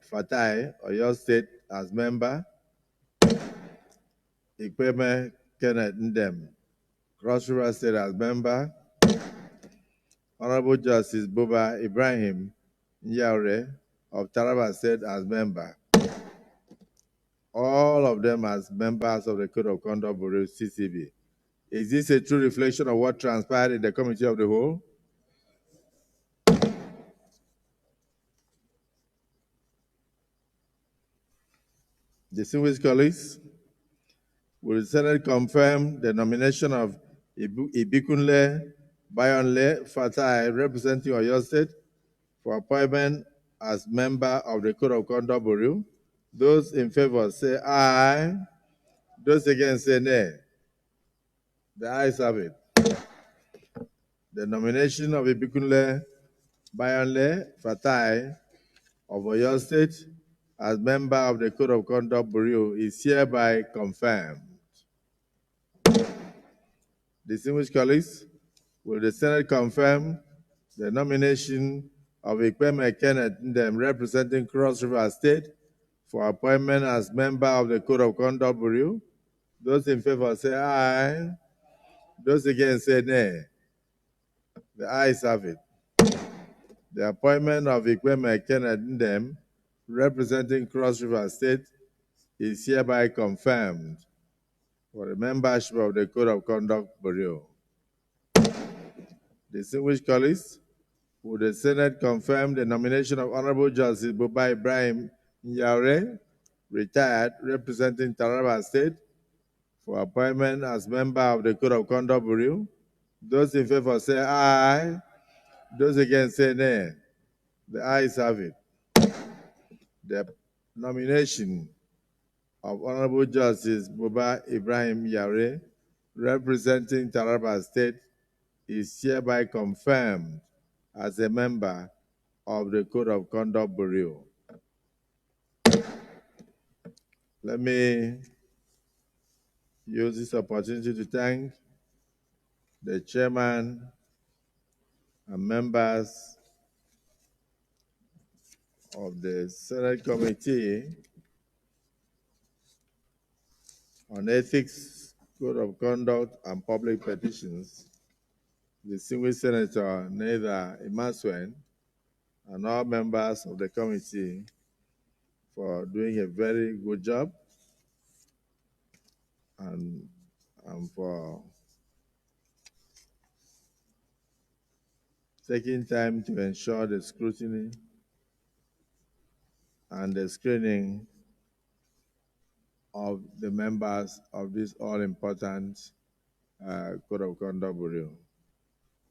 Fatai, Oyo State, as member, Ikpeme Kenneth Ndem, Cross River State, as member, Honorable Justice Buba Ibrahim Nyare of Taraba State as member. All of them as members of the Code of Conduct Bureau, CCB. Is this a true reflection of what transpired in the Committee of the Whole? Distinguished colleagues, will the Senate confirm the nomination of Ibikunle Bayonle Fatai, representing Oyo State, for appointment as member of the Code of Conduct Bureau? Those in favor say aye. Those against say nay. The ayes have it. The nomination of Ibikunle Bayonle Fatai of Oyo State as member of the Code of Conduct Bureau is hereby confirmed. Distinguished colleagues, will the Senate confirm the nomination of Ikpeme Kenneth Ndem, representing Cross River State, for appointment as member of the Code of Conduct Bureau? Those in favor say aye. Those against say nay. The ayes have it. The appointment of Ikpeme Kenneth Ndem, representing Cross River State, is hereby confirmed for the membership of the Code of Conduct Bureau. Distinguished colleagues, will the Senate confirm the nomination of Honorable Justice Buba Ibrahim Yaure, retired, representing Taraba State, for appointment as member of the Code of Conduct Bureau? Those in favor say aye. Those against say nay. The ayes have it. The nomination of Honorable Justice Buba Ibrahim Yaure, representing Taraba State, is hereby confirmed as a member of the Code of Conduct Bureau. Let me use this opportunity to thank the chairman and members of the Senate Committee on Ethics, Code of Conduct, and Public Petitions, distinguished Senator Nether Imasuen, and all members of the committee for doing a very good job and for taking time to ensure the scrutiny and the screening of the members of this all-important Code of Conduct Bureau.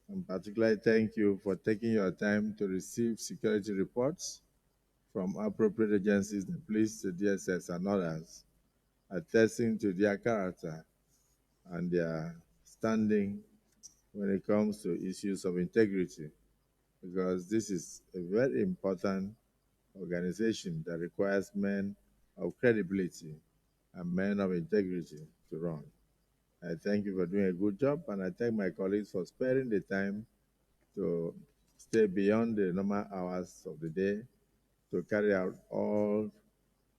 And particularly thank you for taking your time to receive security reports from appropriate agencies, the police, the DSS, and others, attesting to their character and their standing when it comes to issues of integrity, because this is a very important organization that requires men of credibility and men of integrity to run. I thank you for doing a good job, and I thank my colleagues for sparing the time to stay beyond the normal hours of the day to carry out all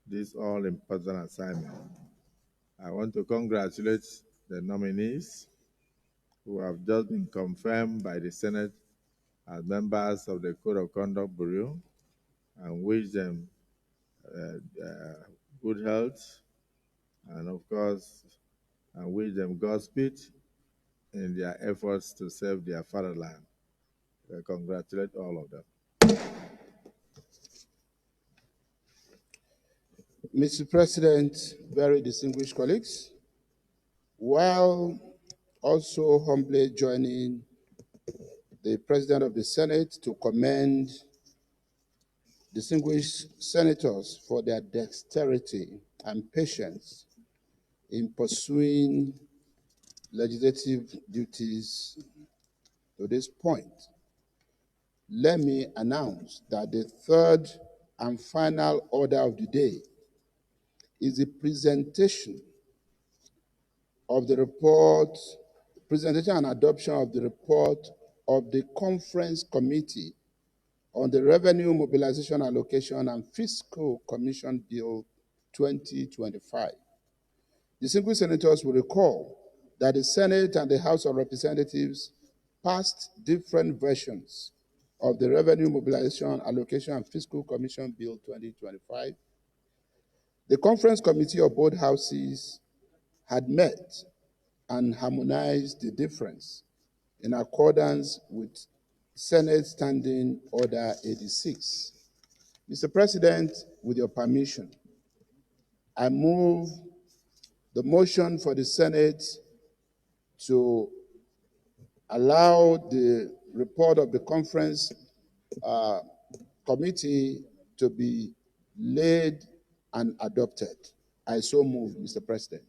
these all-important assignments. I want to congratulate the nominees who have just been confirmed by the Senate as members of the Code of Conduct Bureau, and wish them good health, and of course, and wish them Godspeed in their efforts to serve their fatherland. I congratulate all of them. Mr. President, very distinguished colleagues, while also humbly joining the President of the Senate to commend distinguished senators for their dexterity and patience in pursuing legislative duties to this point, let me announce that the third and final order of the day is the presentation of the report, presentation and adoption of the report of the Conference Committee on the Revenue Mobilization Allocation and Fiscal Commission Bill 2025. Distinguished senators will recall that the Senate and the House of Representatives passed different versions of the Revenue Mobilization Allocation and Fiscal Commission Bill 2025. The Conference Committee of both houses had met and harmonized the difference in accordance with Senate Standing Order 86. Mr. President, with your permission, I move the motion for the Senate to allow the report of the conference committee to be laid and adopted. I so move, Mr. President.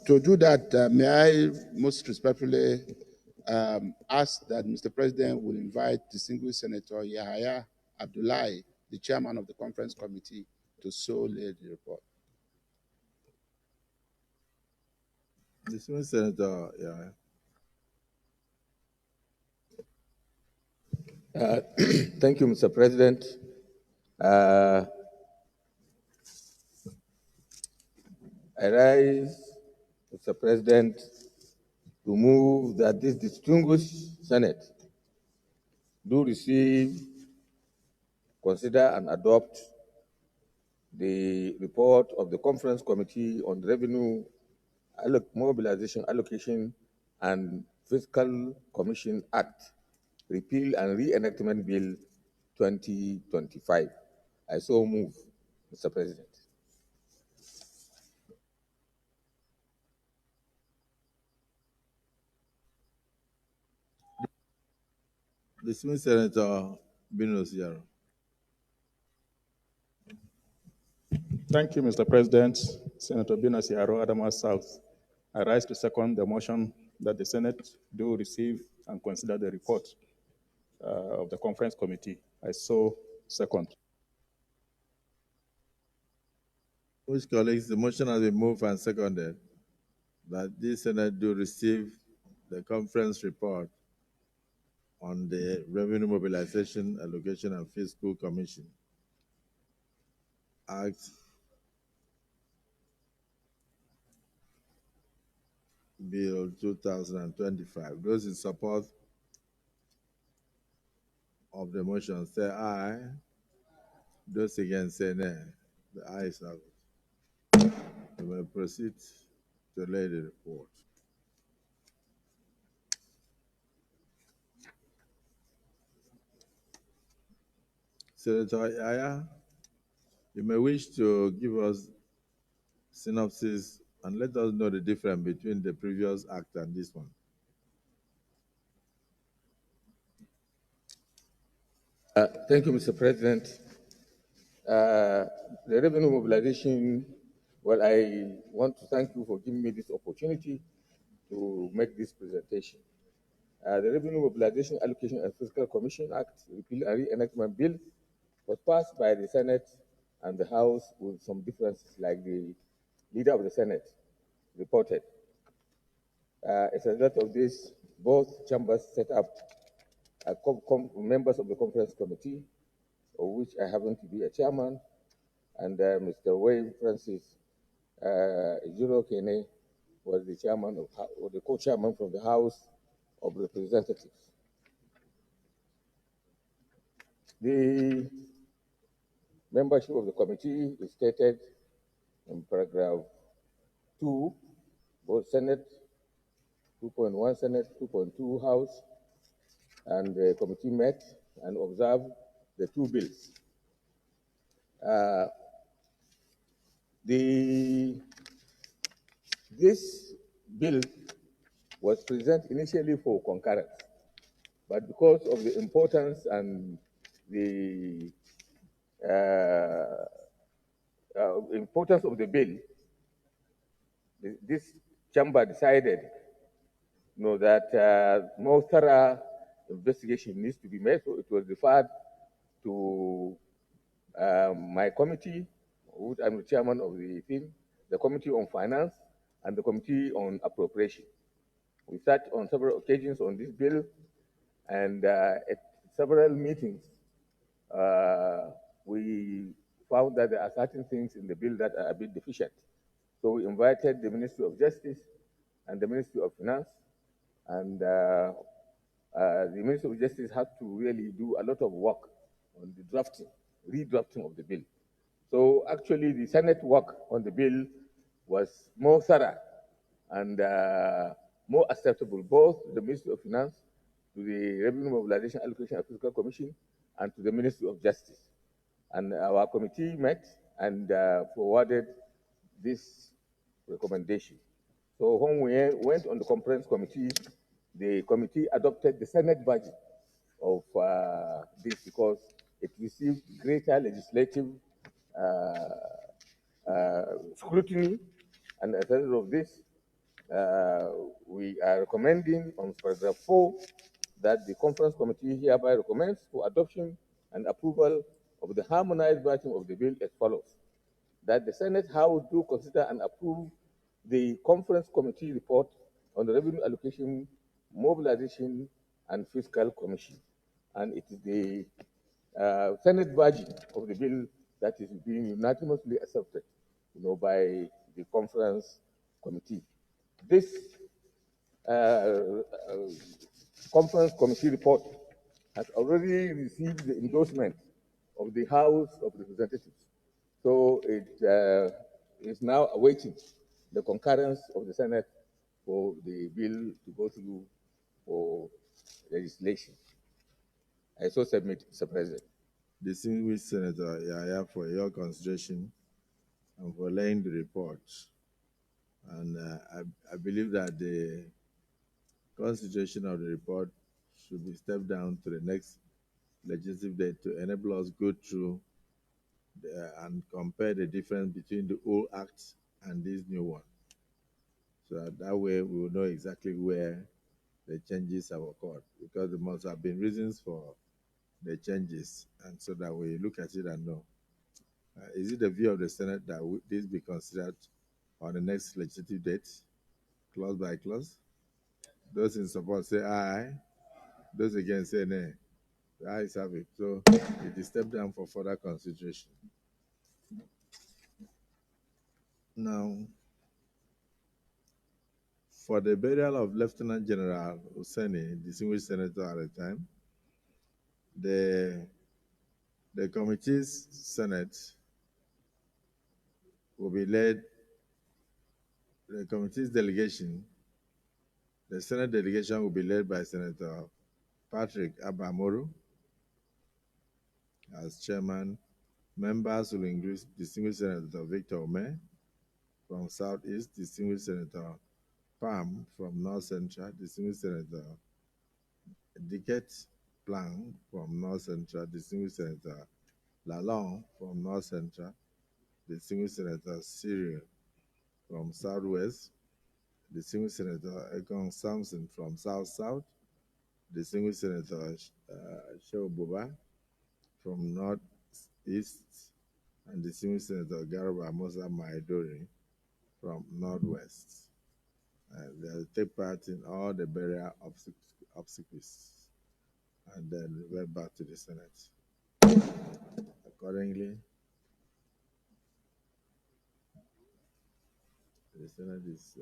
To do that, may I most respectfully ask that Mr. President will invite distinguished Senator Yahaya Abdullahi, the chairman of the conference committee, to so lay the report. Distinguished Senator Yahaya. Thank you, Mr. President. I rise, Mr. President, to move that this distinguished Senate do receive, consider, and adopt the report of the Conference Committee on Revenue Mobilization, Allocation, and Fiscal Commission Act, Repeal and Reenactment Bill 2025. I so move, Mr. President. Distinguished Senator Binus Yaro. Thank you, Mr. President. Senator Binus Yaro, Adamawa South. I rise to second the motion that the Senate do receive and consider the report of the conference committee. I so second. Which colleagues, the motion has been moved and seconded that this Senate do receive the conference report on the Revenue Mobilization, Allocation, and Fiscal Commission Act Bill 2025. Those in support of the motion say aye. Those against say nay. The ayes have it. We may proceed to lay the report. Senator Yahaya, you may wish to give us synopsis and let us know the difference between the previous act and this one. Thank you, Mr. President. The revenue mobilization, well, I want to thank you for giving me this opportunity to make this presentation. The Revenue Mobilization, Allocation, and Fiscal Commission Act, Repeal and Reenactment Bill, was passed by the Senate and the House with some differences, like the leader of the Senate reported. As a result of this, both chambers set up members of the conference committee, of which I happen to be a chairman, and Mr. Wayne Francis Ejiro Kene was the chairman or the co-chairman from the House of Representatives. The membership of the committee is stated in paragraph 2, both Senate, 2.1 Senate, 2.2 House, and the committee met and observed the two bills. This bill was presented initially for concurrence, but because of the importance and the importance of the bill, this chamber decided that more thorough investigation needs to be made, so it was referred to my committee, which I'm the chairman of the team, the Committee on Finance, and the Committee on Appropriation. We sat on several occasions on this bill, and at several meetings, we found that there are certain things in the bill that are a bit deficient. So we invited the Ministry of Justice and the Ministry of Finance, and the Ministry of Justice had to really do a lot of work on the redrafting of the bill. So actually, the Senate work on the bill was more thorough and more acceptable, both to the Ministry of Finance, to the Revenue Mobilization, Allocation, and Fiscal Commission, and to the Ministry of Justice. And our committee met and forwarded this recommendation. So when we went on the conference committee, the committee adopted the Senate version of this because it received greater legislative scrutiny, and as a result of this, we are recommending on paragraph 4 that the conference committee hereby recommends for adoption and approval of the harmonized version of the bill as follows: that the Senate House do consider and approve the conference committee report on the Revenue Allocation, Mobilization, and Fiscal Commission. And it is the Senate version of the bill that is being unanimously accepted, by the conference committee. This conference committee report has already received the endorsement of the House of Representatives. So it is now awaiting the concurrence of the Senate for the bill to go through for legislation. I so submit, Mr. President. Distinguished Senator Yaya, for your consideration and for laying the report. And I believe that the consideration of the report should be stepped down to the next legislative date to enable us go through and compare the difference between the old act and this new one. So that way we will know exactly where the changes have occurred, because there must have been reasons for the changes, and so that we look at it and know. Is it the view of the Senate that this be considered on the next legislative date, clause by clause? Those in support say aye. Those against say nay. The ayes have it. So it is stepped down for further consideration. Now, for the burial of Lieutenant General Hussaini, distinguished senator at the time, the committee's Senate will be led, the committee's delegation, the Senate delegation will be led by Senator Patrick Abamoru as chairman. Members will include distinguished Senator Victor Ome from Southeast, distinguished Senator Pam from North Central, distinguished Senator Dickett Plank from North Central, distinguished Senator Lalong from North Central, distinguished Senator Cyril from Southwest, distinguished Senator Ekong Samson from South-South, distinguished Senator Shehu Buba from Northeast, and distinguished Senator Garba Musa Maidori from Northwest. They'll take part in all the burial obsequies and then revert back to the Senate. Accordingly, the Senate is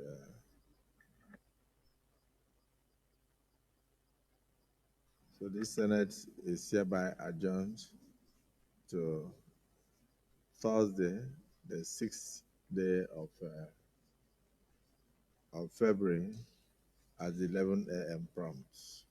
so this Senate is hereby adjourned to Thursday, the 6th day of February at 11 a.m. prompt.